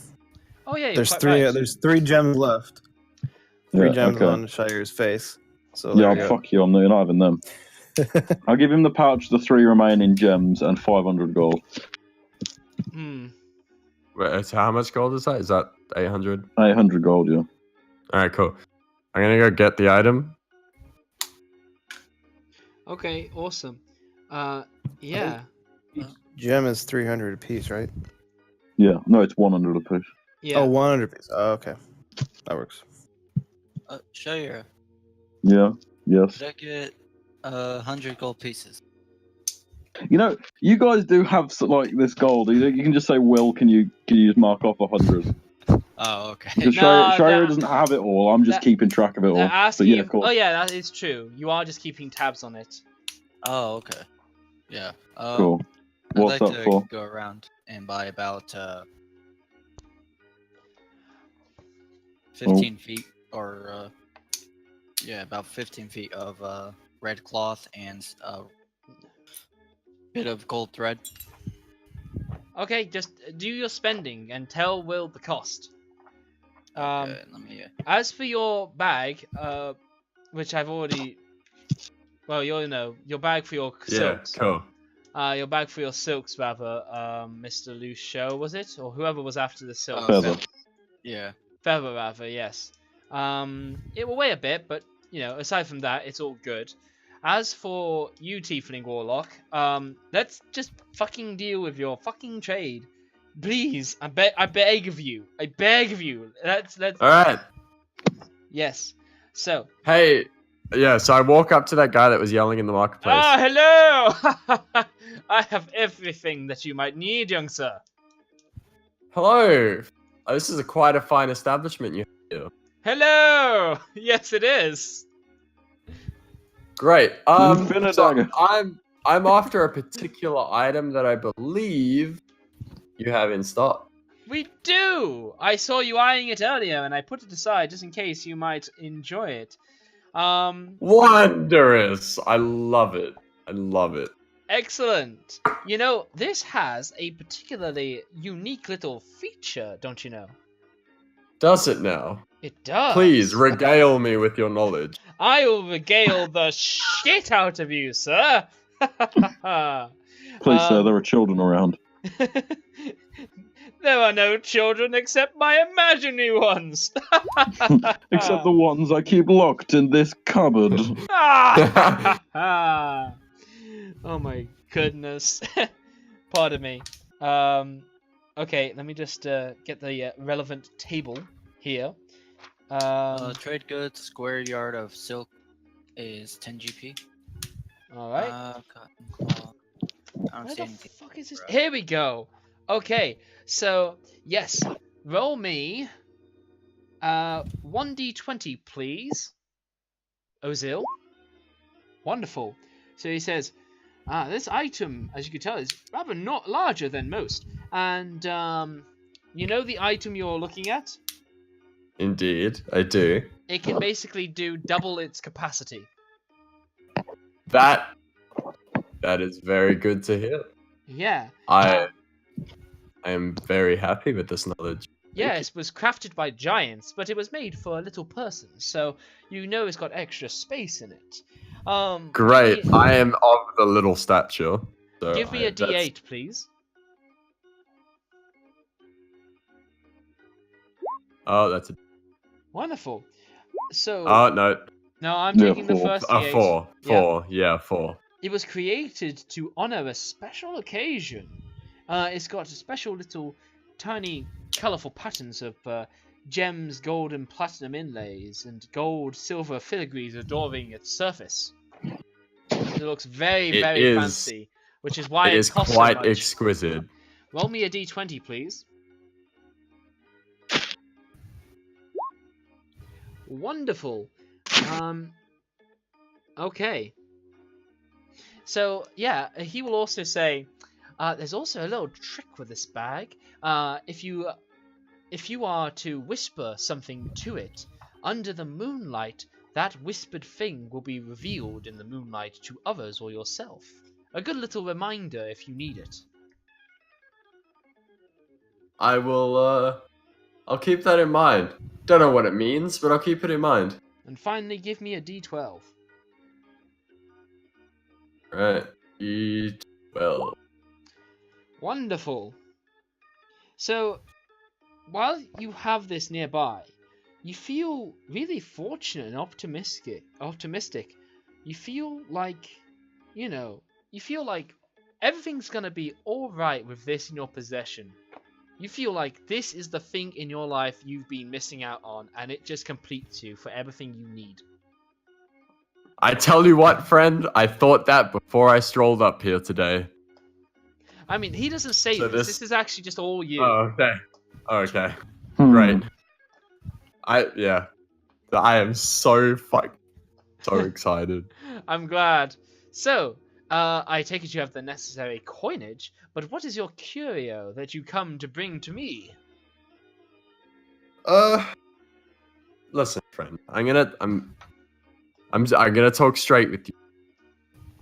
Oh yeah, you're There's quite three. right. There's 3 gems left. 3 Yeah, gems okay. on Shire's face. So Yeah, there I'll you go. fuck you. I'm not having them. I'll give him the pouch, the 3 remaining gems, and 500 gold. Hmm. Wait, so how much gold is that? Is that 800? 800 gold, yeah. Alright, cool. I'm gonna go get the item. Okay, awesome. Yeah. Gem is 300 apiece, right? Yeah, no, it's 100 apiece. Yeah. Oh, 100 apiece. Oh, okay. That works. Shire, Yeah, yes. could I get 100 gold pieces? You know, you guys do have like this gold. You can just say, "Will, can you just mark off 100?" Oh, okay. Because No, Shire doesn't have it all. I'm just that- keeping track of it all. They're But asking yeah, you. cool. Oh yeah, that is true. You are just keeping tabs on it. Oh, okay. Yeah. Cool. I'd What's like that to for? go around and buy about 15 feet, or about 15 feet of red cloth and a bit of gold thread. Okay, just do your spending and tell Will the cost. Okay, let me. As for your bag, which I've already, well, your bag for your Yeah, silks. cool. Your bag for your silks, rather, Mr. Lucio, was it, or whoever was after the silks? Feather. Yeah. Feather, rather, yes. It will weigh a bit, but aside from that, it's all good. As for you, Tiefling Warlock, let's just fucking deal with your fucking trade, please. I beg of you. I beg of you. Let's. All right. Yes. So. Hey, yeah. So I walk up to that guy that was yelling in the marketplace. Ah, hello. I have everything that you might need, young sir. Hello. Oh, this is quite a fine establishment you have here. Hello. Yes, it is. Great. Infinite So dagger. I'm after a particular item that I believe you have in stock. We do. I saw you eyeing it earlier, and I put it aside just in case you might enjoy it. Wondrous. I love it. I love it. Excellent. This has a particularly unique little feature, don't you know? Does it now? It does. Please regale me with your knowledge. I will regale the shit out of you, sir. Please, sir, there are children around. There are no children except my imaginary ones. Except the ones I keep locked in this cupboard. Oh my goodness. Pardon me. Okay, let me just get the relevant table here. Trade goods, square yard of silk is 10 GP. Alright. Cotton cloth. I don't Where see the anything. fuck is this? Here we go. Okay, so, yes. Roll me 1d20, please. Ozil. Wonderful. So he says, this item, as you can tell, is rather not larger than most. And, you know the item you're looking at? Indeed, I do. It can basically do double its capacity. That is very good to hear. Yeah. I am very happy with this knowledge. Yes, it was crafted by giants, but it was made for a little person, so it's got extra space in it. Great. I am of the little stature. So Give me a D8, please. Oh, that's a. Wonderful. So. Oh no. No, I'm taking the four. first A D8. 4. Yeah. 4. Yeah, 4. It was created to honor a special occasion. It's got special little tiny colorful patterns of gems, gold and platinum inlays, and gold, silver filigrees adoring its surface. It looks very, It very is- fancy, which is why It is costs quite so much. exquisite. Roll me a d20, please. Wonderful. Okay. So, yeah, he will also say, there's also a little trick with this bag. If you are to whisper something to it, under the moonlight, that whispered thing will be revealed in the moonlight to others or yourself. A good little reminder if you need it. I will. I'll keep that in mind. Don't know what it means, but I'll keep it in mind. And finally, give me a d12. Right. E12. Wonderful. So, while you have this nearby, you feel really fortunate and optimistic. You feel like, you feel like everything's gonna be alright with this in your possession. You feel like this is the thing in your life you've been missing out on, and it just completes you for everything you need. I tell you what, friend, I thought that before I strolled up here today. I mean, he doesn't say So this. this- This is actually just all you. Oh, okay. Okay. Hmm. Great. I am so excited. I'm glad. So, I take it you have the necessary coinage, but what is your curio that you come to bring to me? Listen, friend. I'm gonna talk straight with you.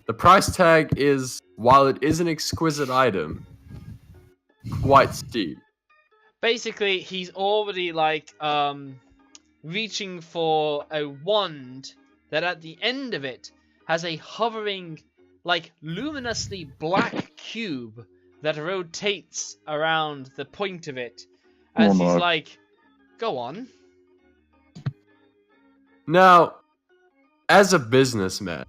The price tag is, while it is an exquisite item, quite steep. Basically, he's already like reaching for a wand that at the end of it has a hovering, like luminously black cube that rotates around the point of it as Oh, he's no. like, go on. Now, as a businessman,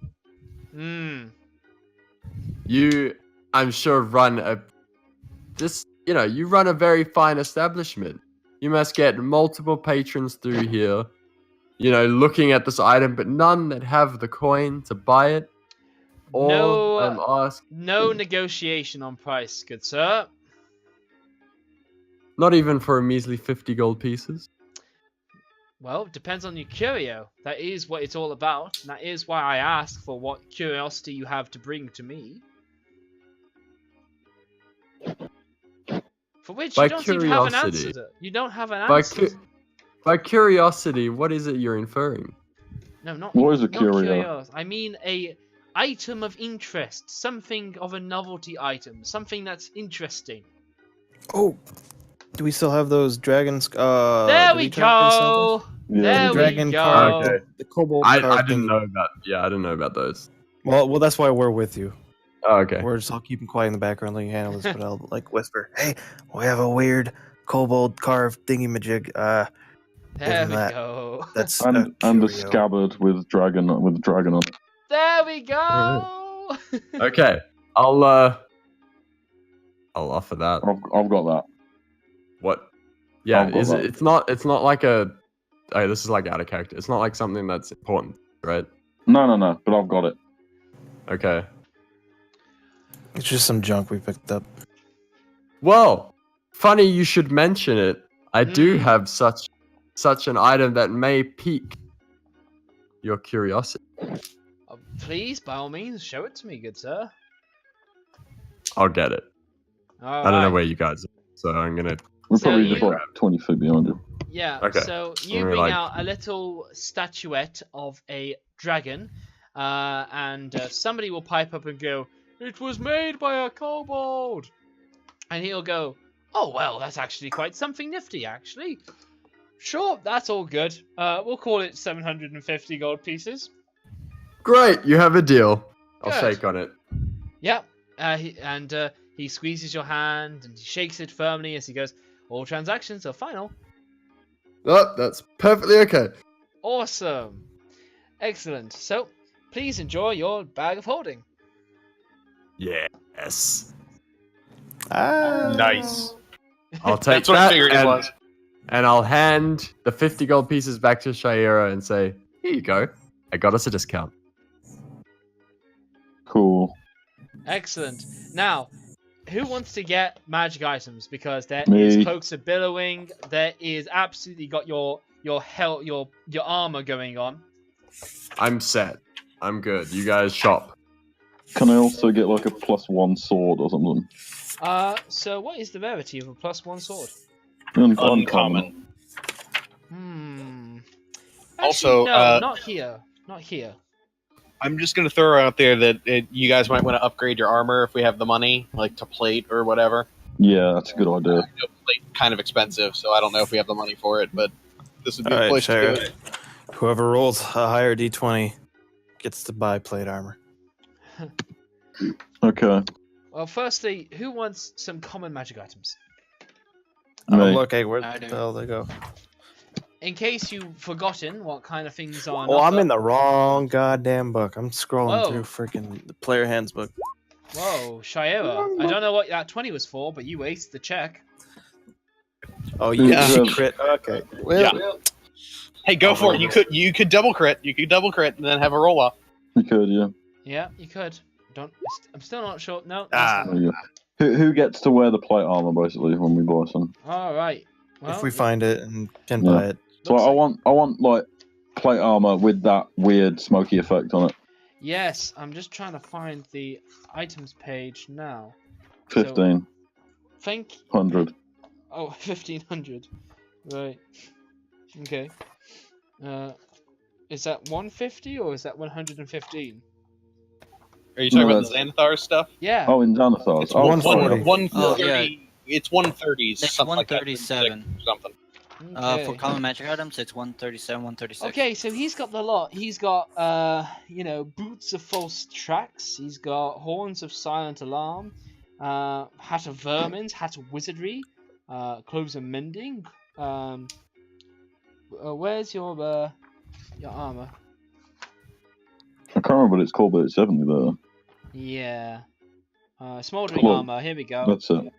you, I'm sure, you run a very fine establishment. You must get multiple patrons through here, looking at this item, but none that have the coin to buy it. Or I'm asking, No negotiation on price, good sir. not even for a measly 50 gold pieces. Well, depends on your curio. That is what it's all about. And that is why I ask for what curiosity you have to bring to me. For which By you don't seem to have an answer curiosity. to. You don't have an By, answer. by curiosity, what is it you're inferring? No, not What is a not curio? curios. I mean a item of interest. Something of a novelty item. Something that's interesting. Oh, do we still have those dragons? There did we try to sell those? go! Yeah. There we Dragon go! card. Okay. The kobold I card didn't thingy. know about. Yeah, I didn't know about those. Well, that's why we're with you. Oh, okay. We're just all keeping quiet in the background, letting you handle this, but I'll like whisper, "Hey, we have a weird kobold carved thingy majig. There Isn't we that- go. That's And a a curio." scabbard with dragon on it. There we go! Okay, I'll offer that. I've got that. What? Yeah, I've got is that. it? It's not like a. Oh, this is like out of character. It's not like something that's important, right? No, but I've got it. Okay. It's just some junk we picked up. Well, funny you should mention it. I do Mm. have such an item that may pique your curiosity. Please, by all means, show it to me, good sir. I'll get it. I don't know where you guys are, so I'm gonna. We're So probably you- just like 20 feet behind you. Yeah, Okay. so you We're bring like- out a little statuette of a dragon, and somebody will pipe up and go, "It was made by a kobold!" And he'll go, "Oh, well, that's actually quite something nifty, actually. Sure, that's all good. We'll call it 750 gold pieces." Great, you have a deal. I'll Good. shake on it. Yeah, he squeezes your hand and he shakes it firmly as he goes, "All transactions are final." Oh, that's perfectly okay. Awesome. Excellent. So, please enjoy your bag of holding. Yes. Nice. I'll take That's what that I figured it was. and I'll hand the 50 gold pieces back to Shaira and say, "Here you go. I got us a discount." Cool. Excellent. Now, who wants to get magic items? Because there Me. is cloaks of billowing. There is absolutely got your armor going on. I'm set. I'm good. You guys shop. Can I also get like a +1 sword or something? So what is the rarity of a +1 sword? Uncommon. Actually, Also, no, not here. Not here. I'm just gonna throw out there that you guys might want to upgrade your armor if we have the money, like to plate or whatever. Yeah, that's a good idea. I know plate kind of expensive, so I don't know if we have the money for it, but this would be a Alright, place to do Shara. it. Whoever rolls a higher d20 gets to buy plate armor. Okay. Well, firstly, who wants some common magic items? Oh, Me. look, hey, where I the do. hell they go? In case you've forgotten what kind of things are on Oh, I'm offer. in the wrong goddamn book. I'm scrolling Whoa. through freaking the player hands book. Whoa, Shaira. I don't know what that 20 was for, but you aced the check. Oh, you Yeah. crit. Okay. Well, Yeah. Hey, go for it. You could double crit. You could double crit and then have a roll off. You could, yeah. Yeah, you could. I'm still not sure. No. Ah. There you go. Who gets to wear the plate armor basically when we buy some? All right. Well, if we yeah, find it and can Yeah. buy it. So looks I want like plate armor with that weird smoky effect on it. Yes, I'm just trying to find the items page now. So, 1,500. Oh, 1,500. Right. Okay. Is that 150 or is that 115? Are you talking No, about the Xanathar stuff? Yeah. Oh, in Xanathars. It's Oh, 140. 130. It's 130s. It's something like that, 137. something. Okay. For common magic items, it's 137, 136. Okay, so he's got the lot. He's got, boots of false tracks. He's got horns of silent alarm, hat of vermins, hat of wizardry, clothes of mending. Where's your armor? I can't remember what it's called, but it's definitely there. Yeah. Smoldering Cool. armor. Here we go. That's it.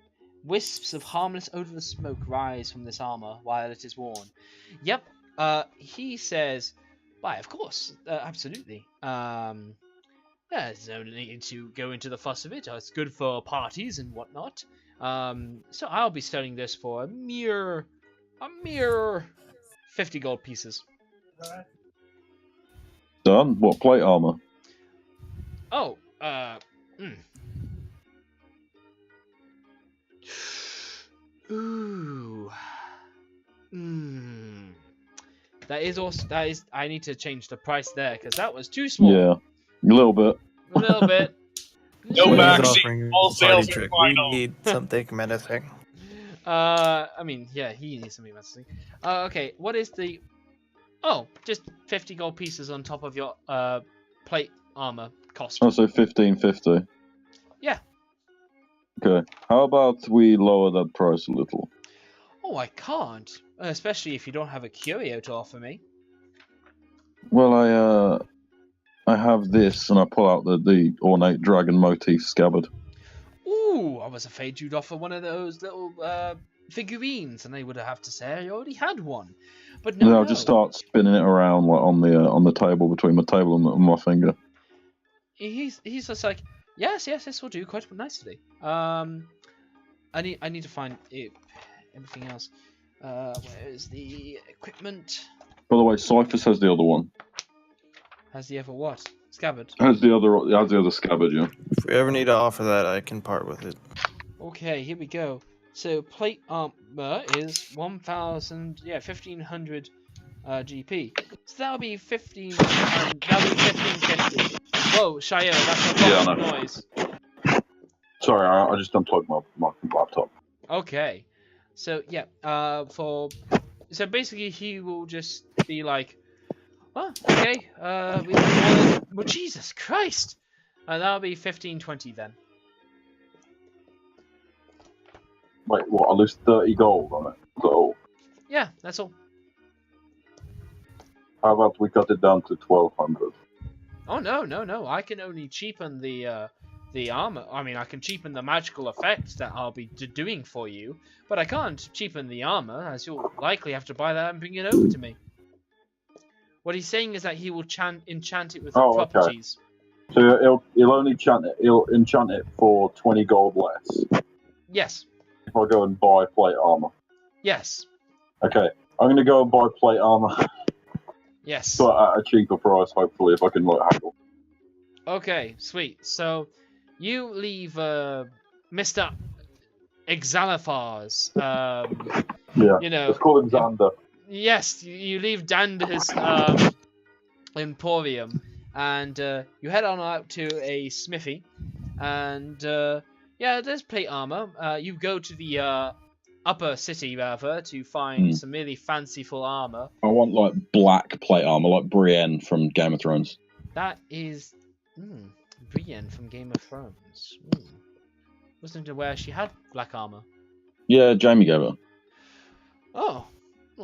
Wisps of harmless, odorless smoke rise from this armor while it is worn. Yep. He says, why, of course, absolutely. There's no need to go into the fuss of it. It's good for parties and whatnot. So I'll be selling this for a mere 50 gold pieces. Done. What plate armor? Oh, Ooh. That is. I need to change the price there because that was too small. Yeah, a little bit. A little bit. No He's backseat, offering all a sales party are trick. final. We need something menacing. I mean, yeah, he needs something messy. Okay, what is the? Oh, just 50 gold pieces on top of your plate armor cost. Oh, so 1,550. Yeah. Okay. How about we lower that price a little? Oh, I can't, especially if you don't have a curio to offer me. Well, I have this, and I pull out the ornate dragon motif scabbard. Ooh, I was afraid you'd offer one of those little figurines, and they would have to say I already had one. But no, Then I'll no. just start spinning it around like on the table between my table and my finger. He's just like, yes, this will do quite nicely. I need to find everything else. Where is the equipment? By the way, Cyphus has the other one. Has the other what? Scabbard. Has the other scabbard, yeah. If we ever need to offer that, I can part with it. Okay, here we go. So plate armor is 1,500 GP. So that'll be 15. That'll be 1,550. Whoa, Shio, that's a lot of noise. Sorry, I just unplugged my laptop. Okay, so yeah, so basically he will just be like, well, okay, well, Jesus Christ, that'll be 1,520 then. Wait, what? I lose 30 gold on it. So Yeah, that's all. how about we cut it down to 1,200? Oh no, I can only cheapen the armor. I mean, I can cheapen the magical effects that I'll be doing for you, but I can't cheapen the armor, as you'll likely have to buy that and bring it over to me. What he's saying is that he will enchant it with properties. So he'll only enchant it. He'll enchant it for 20 gold less. Yes. If I go and buy plate armor. Yes. Okay, I'm gonna go and buy plate armor, Yes. but at a cheaper price, hopefully, if I can haggle. Okay, sweet. So, you leave Mr. Exalafar's, Yeah. you know... Let's call him Xander. Yes, you leave Dander's emporium, and you head on out to a smithy, and yeah, there's plate armor. You go to the upper city, rather, to find some really fanciful armor. I want like black plate armor, like Brienne from Game of Thrones. That is Brienne from Game of Thrones. Wasn't aware she had black armor. Yeah, Jamie gave it. Oh,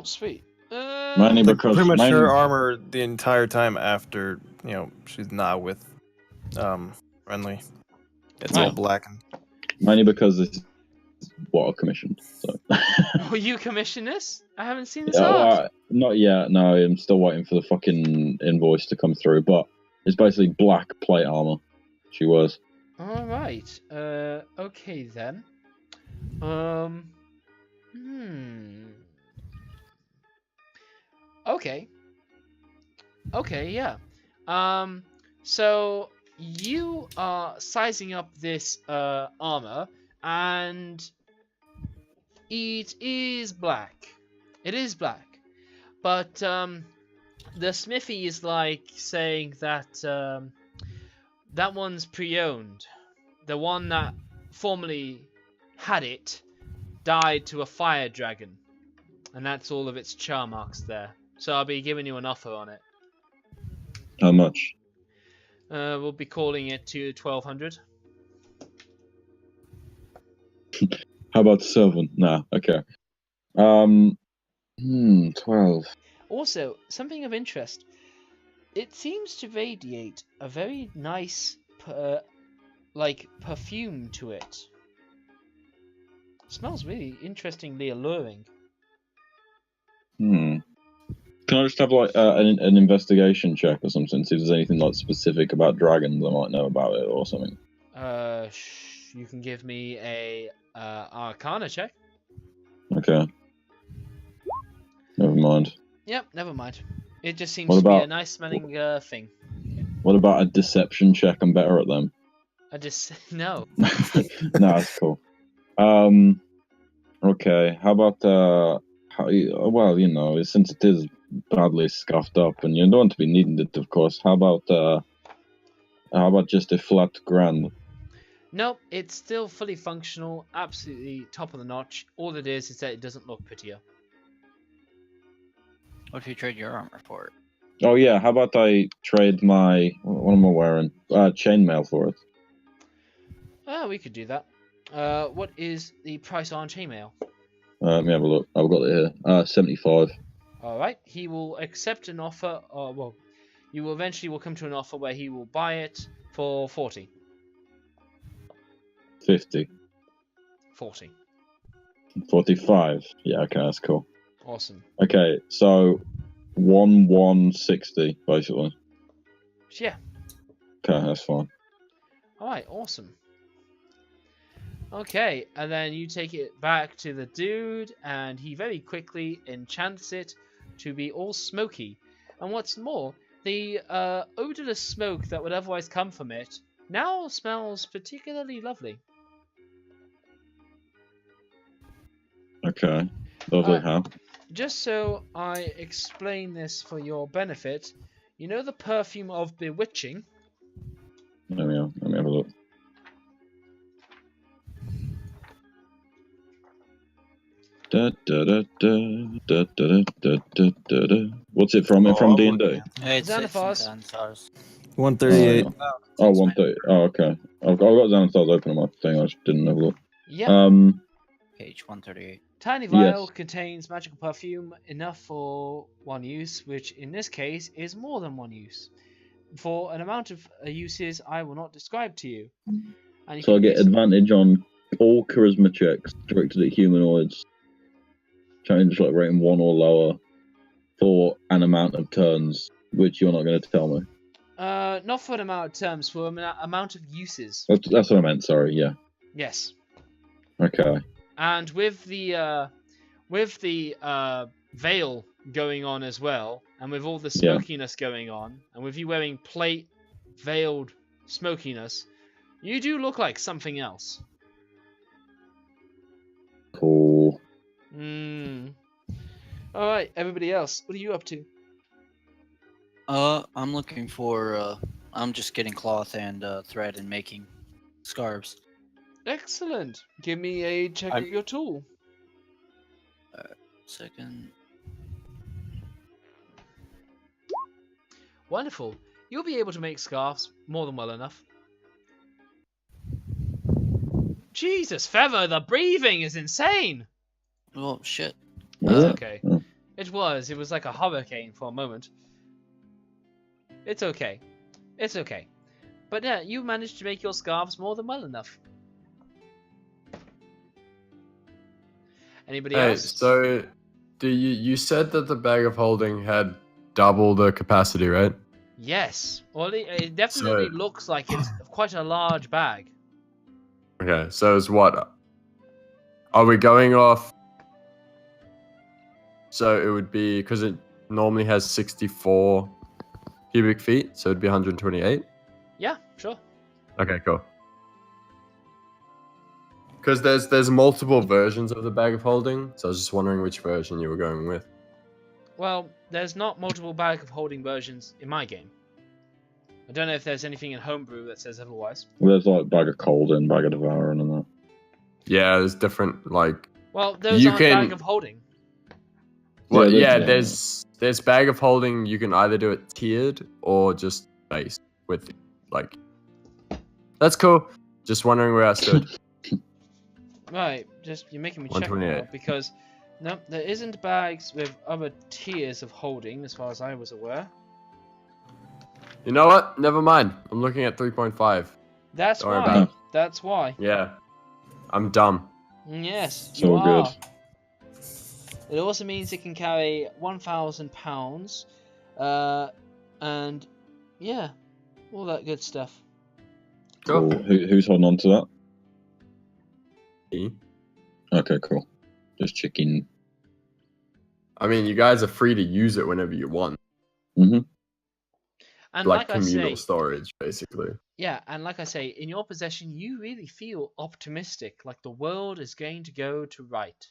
sweet. Mainly because Pretty much mainly- her armor the entire time after, she's not with Friendly. It's all black. mainly because it's what I commissioned. So. Will you commission this? I haven't seen this Yeah, art. not yet. No, I'm still waiting for the fucking invoice to come through. But It's basically black plate armor. She wears. All right. Okay then. Hmm. Okay. Okay. Yeah. So you are sizing up this armor, and it is black. It is black, but the smithy is like saying that that one's pre-owned. The one that formerly had it died to a fire dragon, and that's all of its char marks there. So I'll be giving you an offer on it. How much? We'll be calling it to 1200. How about 7? Nah, okay. 12. Also, something of interest. It seems to radiate a very nice, perfume to it. Smells really interestingly alluring. Can I just have like an investigation check or something? See if there's anything like specific about dragons I might know about it or something. You can give me a Arcana check. Okay. Never mind. Yep, never mind. It just seems What to be a about- nice smelling thing. What about a deception check? I'm better at them. No. No, that's cool. Okay. How about well, you know, since it is badly scuffed up, and you don't want to be needing it, of course. How about just a flat grand? Nope, it's still fully functional, absolutely top of the notch. All it is that it doesn't look prettier. What if you trade your armor for it? Oh yeah. How about I trade my what am I wearing? Chainmail for it. We could do that. What is the price on chainmail? Let me have a look. I've got it here. 75. Alright, he will accept an offer, you will eventually will come to an offer where he will buy it for 40. 50. 40. 45. Yeah, okay, that's cool. Awesome. Okay, so 160 basically. Yeah. Okay, that's fine. Alright, awesome. Okay, and then you take it back to the dude, and he very quickly enchants it to be all smoky. And what's more, the odorless smoke that would otherwise come from it now smells particularly lovely. Okay. Lovely, how? Just so I explain this for your benefit, you know the perfume of bewitching? Let me have a look. Da, da, da, da, da, da, da, da, da, da. What's it from? From D&D? It's Xanathars. Xanathars. 138. Oh, 130. Oh, okay. I've got Xanathars open on my thing. I just didn't have a look. Yep. Page 138. Tiny vial yes. contains magical perfume enough for one use, which in this case is more than one use. For an amount of uses I will not describe to you. And you So I can get use- advantage on all charisma checks directed at humanoids. Change like rating 1 or lower for an amount of turns, which you're not going to tell me. not for an amount of terms, for an amount of uses. That's what I meant. Sorry. Yeah. Yes. Okay. And with the veil going on as well, and with all the Yeah. smokiness going on, and with you wearing plate veiled smokiness, you do look like something else. Cool. Alright, everybody else, what are you up to? I'm looking for. I'm just getting cloth and thread and making scarves. Excellent. Give me a check at your tool. Second. Wonderful. You'll be able to make scarves more than well enough. Jesus, Feather, the breathing is insane! Oh shit. That's Yeah. okay. Yeah. It was like a hurricane for a moment. It's okay. It's okay. But yeah, you managed to make your scarves more than well enough. Anybody Hey, else? so you said that the bag of holding had double the capacity, right? Yes. Well, it definitely So- looks like it's quite a large bag. Okay, so it's what? Are we going off? So it would be because it normally has 64 cubic feet, so it'd be 128. Yeah, sure. Okay, cool. Because there's multiple versions of the bag of holding, so I was just wondering which version you were going with. Well, there's not multiple bag of holding versions in my game. I don't know if there's anything in homebrew that says otherwise. There's like bag of cold and bag of devouring and that. Yeah, there's different like. Well, those You aren't can- bag of holding. Well, Yeah, yeah, there's bag of holding. You can either do it tiered or just base with like. That's cool. Just wondering where I stood. Right, you're making me check now 128. because no, there isn't bags with other tiers of holding as far as I was aware. You know what? Never mind. I'm looking at 3.5. That's Don't worry why. about it. That's why. Yeah, I'm dumb. Yes, So you are. good. It also means it can carry 1,000 pounds, and yeah, all that good stuff. Cool. Who's holding on to that? Me. Okay, cool. Just checking. I mean, you guys are free to use it whenever you want. And Like like I communal say, storage, basically. yeah, and like I say, in your possession, you really feel optimistic, like the world is going to go to right.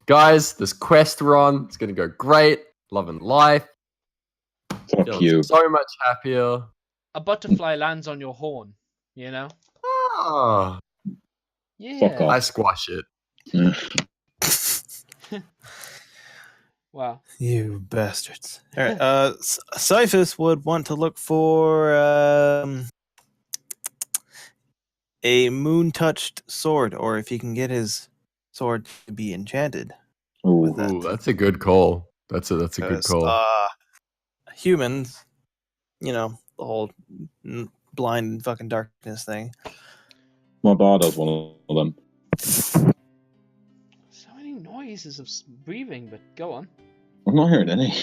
Guys, this quest we're on, it's gonna go great. Loving life. Fuck Feeling you. so much happier. A butterfly lands on your horn, you know? Ah, Yeah. Fuck off. I squash it. Wow. You bastards. All right. Cyphus would want to look for a moon-touched sword, or if he can get his sword to be enchanted. Ooh, that. Ooh, that's a good call. That's a good 'Cause, call. humans, the whole blind and fucking darkness thing. my bar does one of them. So many noises of breathing, but go on. I'm not hearing any.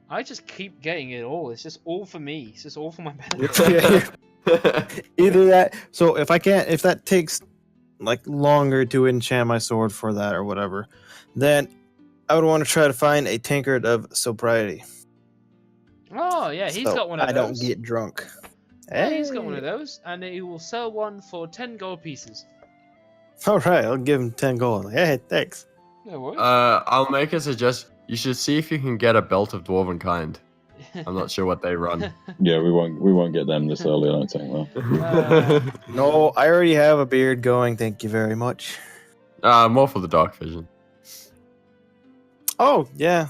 I just keep getting it all. It's just all for me. It's just all for my benefit. Either that. So if that takes like longer to enchant my sword for that or whatever, then I would want to try to find a tankard of sobriety. Oh, yeah, he's So got one of I those. don't get drunk. Yeah, he's got one of those, and he will sell one for 10 gold pieces. All right, I'll give him 10 gold. Hey, thanks. No worries. I'll make a suggestion. You should see if you can get a belt of dwarven kind. I'm not sure what they run. Yeah, we won't get them this early. I don't think. Though. No, I already have a beard going. Thank you very much. More for the dark vision. Oh yeah.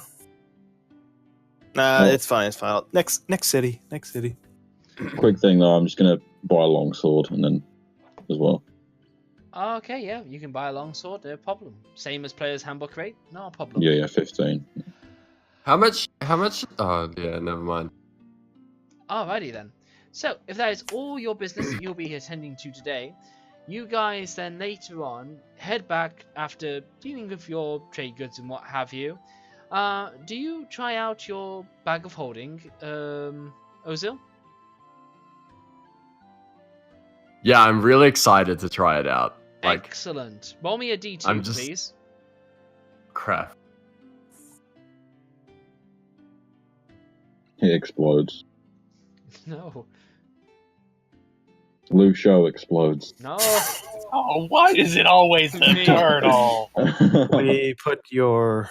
Nah, Oh. it's fine. It's fine. Next city. Next city. Quick thing though, I'm just gonna buy a long sword and then as well. Okay, yeah, you can buy a longsword, no problem. Same as Player's Handbook rate, no problem. Yeah, 15. How much? Oh, yeah, never mind. Alrighty then. So, if that is all your business that you'll be attending to today, you guys then later on head back after dealing with your trade goods and what have you. Do you try out your bag of holding, Ozil? Yeah, I'm really excited to try it out. Like, Excellent. Roll me a d2, I'm just- please. crap. It explodes. No. Lou Show explodes. No. Oh, why is it always the Me. turtle? We put your.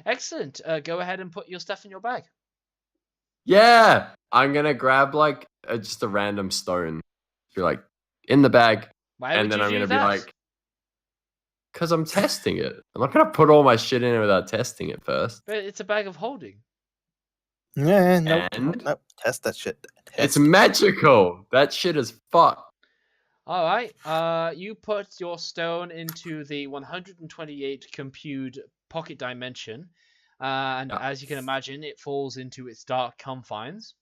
Excellent. Go ahead and put your stuff in your bag. Yeah, I'm gonna grab like just a random stone. Be like in the bag, Why and would then you I'm do gonna that? be like, because I'm testing it. I'm not gonna put all my shit in it without testing it first. But it's a bag of holding. Yeah, nope, And? nope. Test that shit. It's Test. magical. That shit is fucked. All right. You put your stone into the 128 compute pocket dimension, and Yeah. as you can imagine, it falls into its dark confines.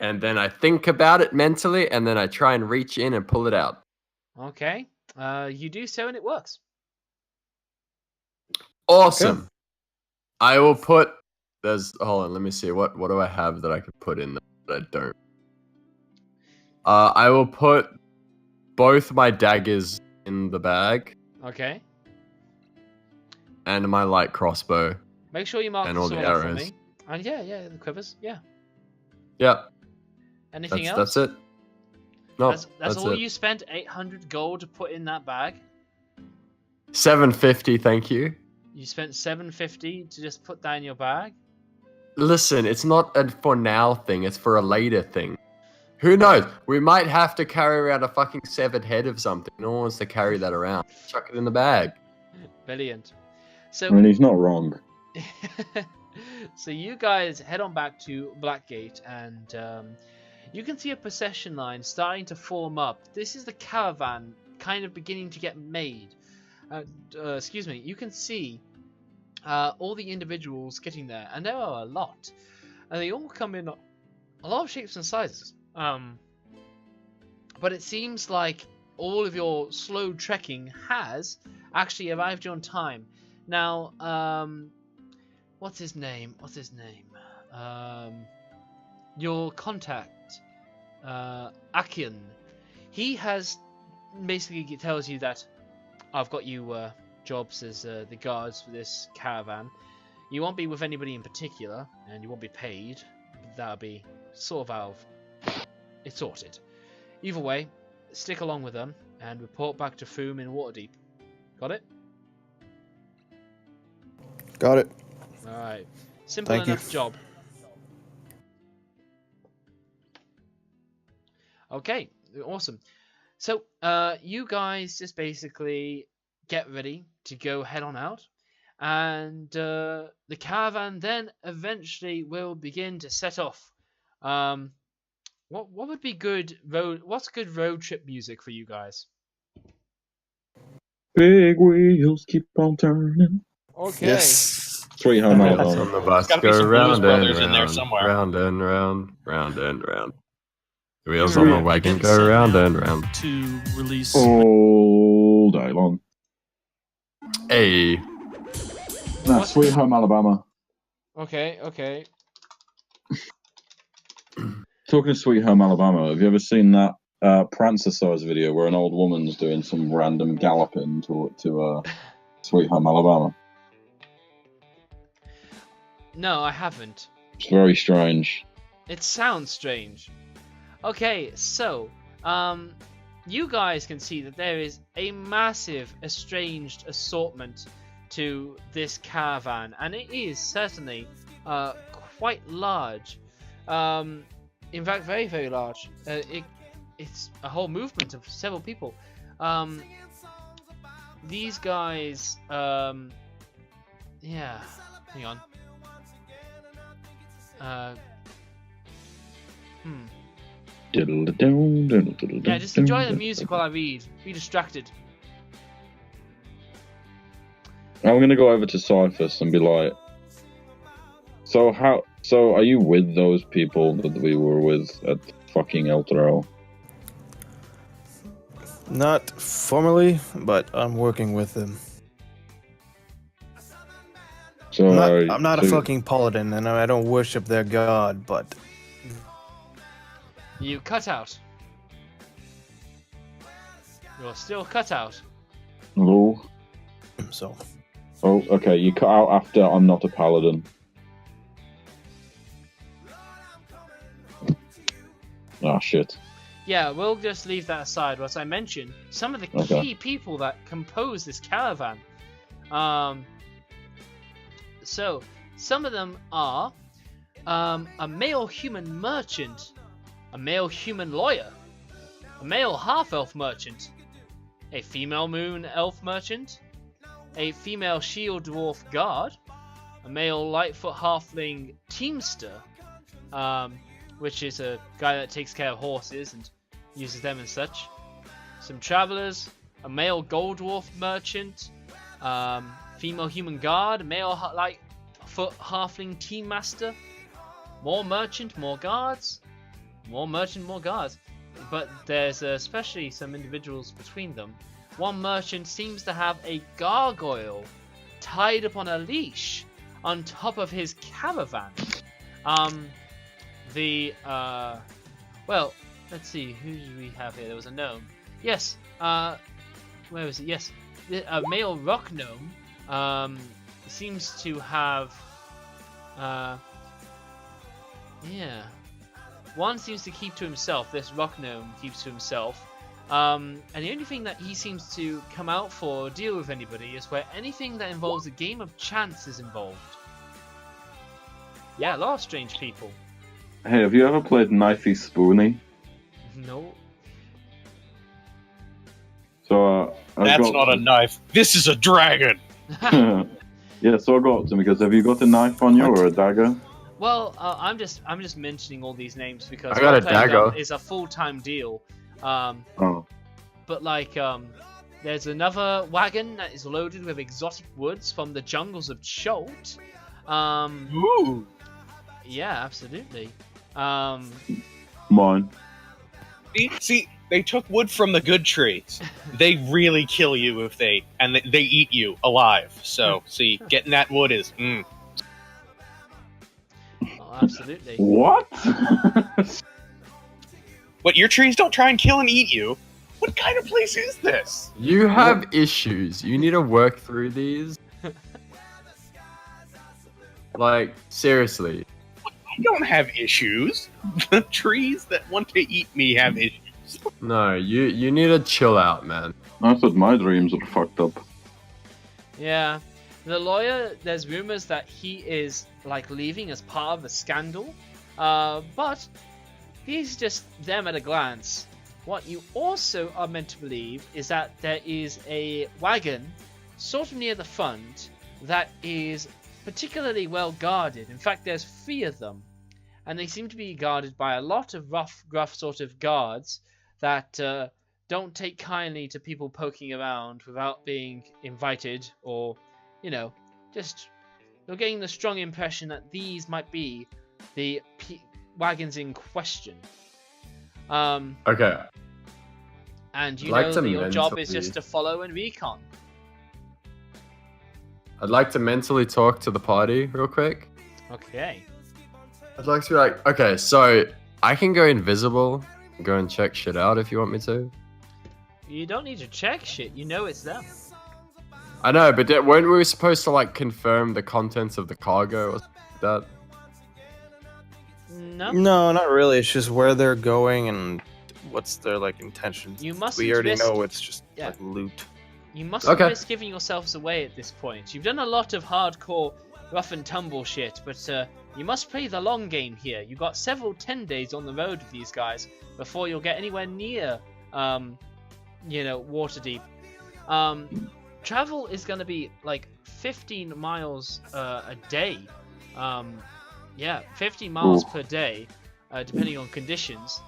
And then I think about it mentally, and then I try and reach in and pull it out. Okay. You do so, and it works. Awesome. I will put Hold on, let me see. What do I have that I could put in there that I don't? I will put both my daggers in the bag Okay. and my light crossbow. Make sure you mark And this all the all out for arrows. me. And yeah, the quivers. Yeah. Yep. Anything That's else? it. No, That's all it. you spent 800 gold to put in that bag. 750, thank you. You spent 750 to just put that in your bag. Listen, it's not a for now thing, it's for a later thing. Who knows? We might have to carry around a fucking severed head of something. No one wants to carry that around. Chuck it in the bag. Brilliant. I So, mean, he's not wrong. so you guys head on back to Blackgate, and you can see a procession line starting to form up. This is the caravan kind of beginning to get made. Excuse me. You can see all the individuals getting there, and there are a lot, and they all come in a lot of shapes and sizes. But it seems like all of your slow trekking has actually arrived on time. Now, what's his name? Your contact, Akian. He has basically tells you that I've got you jobs as the guards for this caravan. You won't be with anybody in particular, and you won't be paid. That'll be sort of out of... It's sorted. Either way, stick along with them and report back to Foom in Waterdeep. Got it? Got it. Alright. Simple Thank you. enough job. Okay, awesome. So, you guys just basically get ready to go head on out. And the caravan then eventually will begin to set off. What would be good road? What's good road trip music for you guys? Big wheels keep on turning. Okay. Yes. Sweet Home Wheels Alabama. on the bus gotta be go some Blues round and Brothers in there round, somewhere. round and round, round and round. The wheels We're on the getting wagon set go round now and round. to release. All day long. Hey, Nah, Sweet Home Alabama. Okay. Talking of Sweet Home Alabama, have you ever seen that Prancer size video where an old woman's doing some random galloping to Sweet Home Alabama? No, I haven't. It's very strange. It sounds strange. Okay, so, you guys can see that there is a massive, estranged assortment to this caravan, and it is certainly quite large. In fact, very, very large. It's a whole movement of several people. These guys, yeah, hang on. Yeah, just enjoy the music while I read. Be distracted. I'm gonna go over to Cyphus and be like, so are you with those people that we were with at fucking Elturel? Not formally, but I'm working with them. So I'm not a fucking paladin, and I don't worship their god, but You cut out. You're still cut out. Hello? so Oh, okay, you cut out after I'm not a paladin. Ah, shit. Yeah, we'll just leave that aside. As I mentioned, some of the Okay. key people that compose this caravan. So, some of them are a male human merchant, a male human lawyer, a male half-elf merchant, a female moon elf merchant, a female shield dwarf guard, a male lightfoot halfling teamster, which is a guy that takes care of horses and uses them and such, some travelers, a male gold dwarf merchant, female human guard, male lightfoot halfling team master, more merchant, more guards, more merchant, more guards. But there's especially some individuals between them. One merchant seems to have a gargoyle tied up on a leash on top of his caravan. Well, let's see, who do we have here? There was a gnome. Yes, where was it? Yes, a male rock gnome seems to have, yeah. One seems to keep to himself, this rock gnome keeps to himself. And the only thing that he seems to come out for or deal with anybody is where anything that involves a game of chance is involved. Yeah, a lot of strange people. Hey, have you ever played Knifey Spoony? No. So That's not a knife. This is a dragon. Yeah, so I got up to him because have you got a knife on you or a dagger? Well, I'm just mentioning all these names because I got a role-playing dagger. is a full-time deal. Oh. But like, there's another wagon that is loaded with exotic woods from the jungles of Cholt. Ooh. Yeah, absolutely. Mine. See, they took wood from the good trees. They really kill you if they eat you alive. So, see, getting that wood is. Oh, absolutely. What? What, your trees don't try and kill and eat you? What kind of place is this? You have issues. You need to work through these. Like, seriously. I don't have issues. The trees that want to eat me have issues. No, you need to chill out, man. I thought my dreams were fucked up. Yeah. The lawyer, there's rumors that he is like leaving as part of a scandal. But he's just them at a glance. What you also are meant to believe is that there is a wagon sort of near the front that is particularly well guarded. In fact, there's 3 of them. And they seem to be guarded by a lot of rough, gruff sort of guards that don't take kindly to people poking around without being invited or, you know, just you're getting the strong impression that these might be the wagons in question. Okay. And you I'd like know to that your job is mentally- just to follow and recon. I'd like to mentally talk to the party real quick. Okay. I'd like to be like, okay, so I can go invisible and go and check shit out if you want me to. You don't need to check shit. You know it's them. I know, but weren't we supposed to like confirm the contents of the cargo or something like that? No. No, not really. It's just where they're going and what's their like intentions. You mustn't We already risk- know it's just Yeah. like loot. You mustn't Okay. risk giving yourselves away at this point. You've done a lot of hardcore rough and tumble shit, but you must play the long game here. You've got several 10 days on the road with these guys before you'll get anywhere near, Waterdeep. Travel is going to be like 15 miles a day. 15 miles per day, depending on conditions.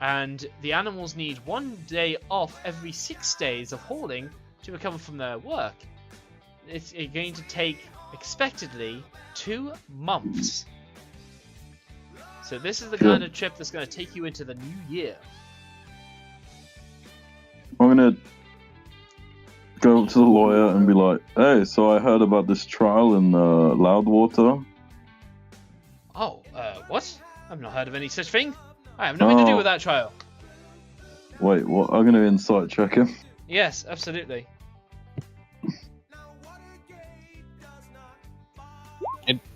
And the animals need 1 day off every 6 days of hauling to recover from their work. It's going to take, expectedly, 2 months. So this is the kind of trip that's going to take you into the new year. I'm gonna go up to the lawyer and be like, hey, so I heard about this trial in Loudwater. Oh, what? I've not heard of any such thing. I have nothing to do Oh. with that trial. Wait, what? I'm gonna insight check him. Yes, absolutely.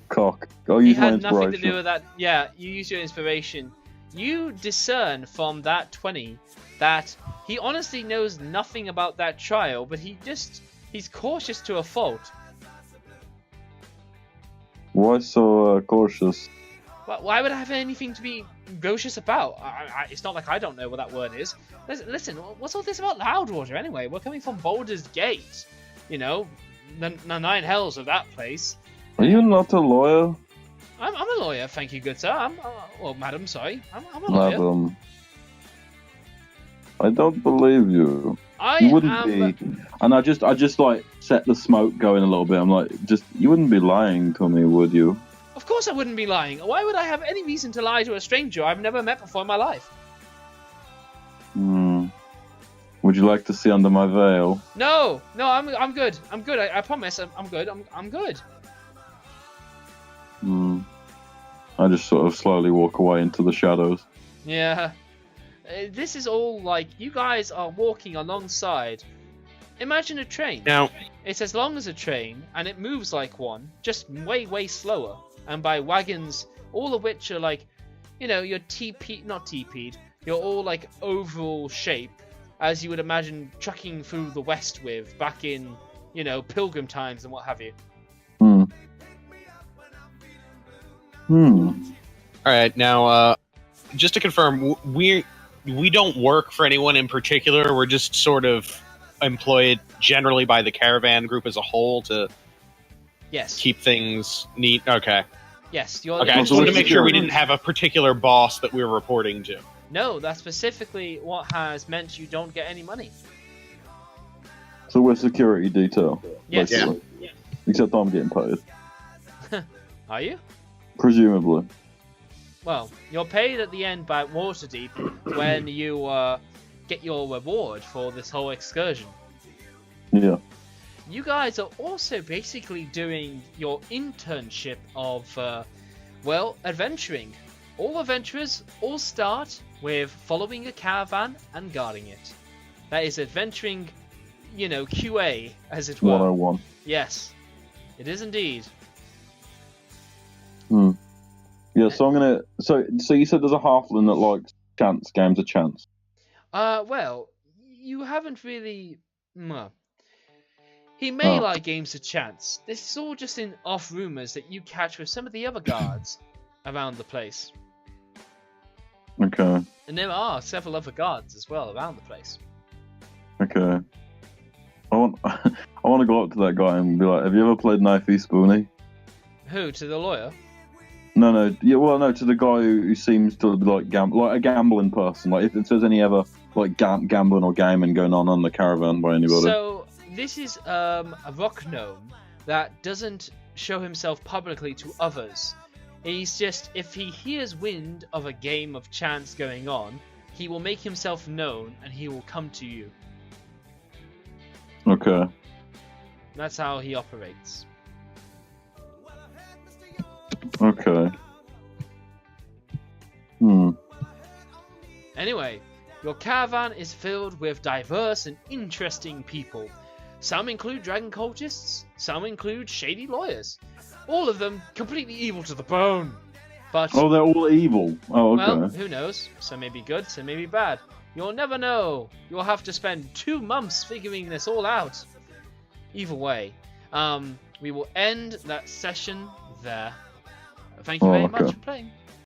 Cock. I'll He use my had nothing to inspiration. do with that. Yeah, you use your inspiration. You discern from that 20 that he honestly knows nothing about that trial, but he's cautious to a fault. Why so cautious? But why would I have anything to be cautious about? It's not like I don't know what that word is. Listen, what's all this about Loudwater anyway? We're coming from Baldur's Gate. You know, the 9 hells of that place. Are you not a lawyer? I'm a lawyer, thank you, good sir. Madam, sorry. I'm a lawyer. Madam. I don't believe you. I You wouldn't am. be. And I just like set the smoke going a little bit. I'm like, you wouldn't be lying to me, would you? Of course I wouldn't be lying. Why would I have any reason to lie to a stranger I've never met before in my life? Would you like to see under my veil? No, I'm good. I'm good. I promise. I'm good. I'm good. I just sort of slowly walk away into the shadows. Yeah. This is all like, you guys are walking alongside. Imagine a train. Now, It's as long as a train, and it moves like one, just way, way slower. And by wagons, all of which are like, you know, you're not TP'd, you're all like oval shape, as you would imagine trucking through the West with back in, you know, pilgrim times and what have you. Hmm. Hmm. all right. Now, just to confirm, we don't work for anyone in particular. We're just sort of employed generally by the caravan group as a whole to Yes. keep things neat. Okay. Yes. You're Okay. I just wanted to make sure we didn't have a particular boss that we were reporting to. No, that's specifically what has meant you don't get any money. So we're security detail. Yes. basically. Except I'm getting paid. Are you? Presumably. Well, you're paid at the end by Waterdeep when you get your reward for this whole excursion. Yeah. You guys are also basically doing your internship of, well, adventuring. All adventurers all start with following a caravan and guarding it. That is adventuring, you know, QA, as it were. 101. Yes, it is indeed. Hmm. Yeah, so I'm gonna. So you said there's a halfling that likes chance games of chance. Well, you haven't really. Well, he may Oh. like games of chance. This is all just in off rumors that you catch with some of the other guards around the place. Okay. And there are several other guards as well around the place. Okay. I want to go up to that guy and be like, "Have you ever played Knifey Spoony?" Who? To the lawyer? No. Yeah. Well, no. To the guy who seems to be like like a gambling person. Like, if there's any ever like gambling or gaming going on the caravan by anybody. So, this is a rock gnome that doesn't show himself publicly to others. He's just, if he hears wind of a game of chance going on, he will make himself known and he will come to you. Okay. That's how he operates. Okay. Hmm. Anyway, your caravan is filled with diverse and interesting people. Some include dragon cultists, some include shady lawyers. All of them completely evil to the bone. But, Oh, they're all evil. Oh, okay. well, who knows? Some may be good, some may be bad. You'll never know. You'll have to spend 2 months figuring this all out. Either way, we will end that session there. Thank you Oh, very okay. much for playing.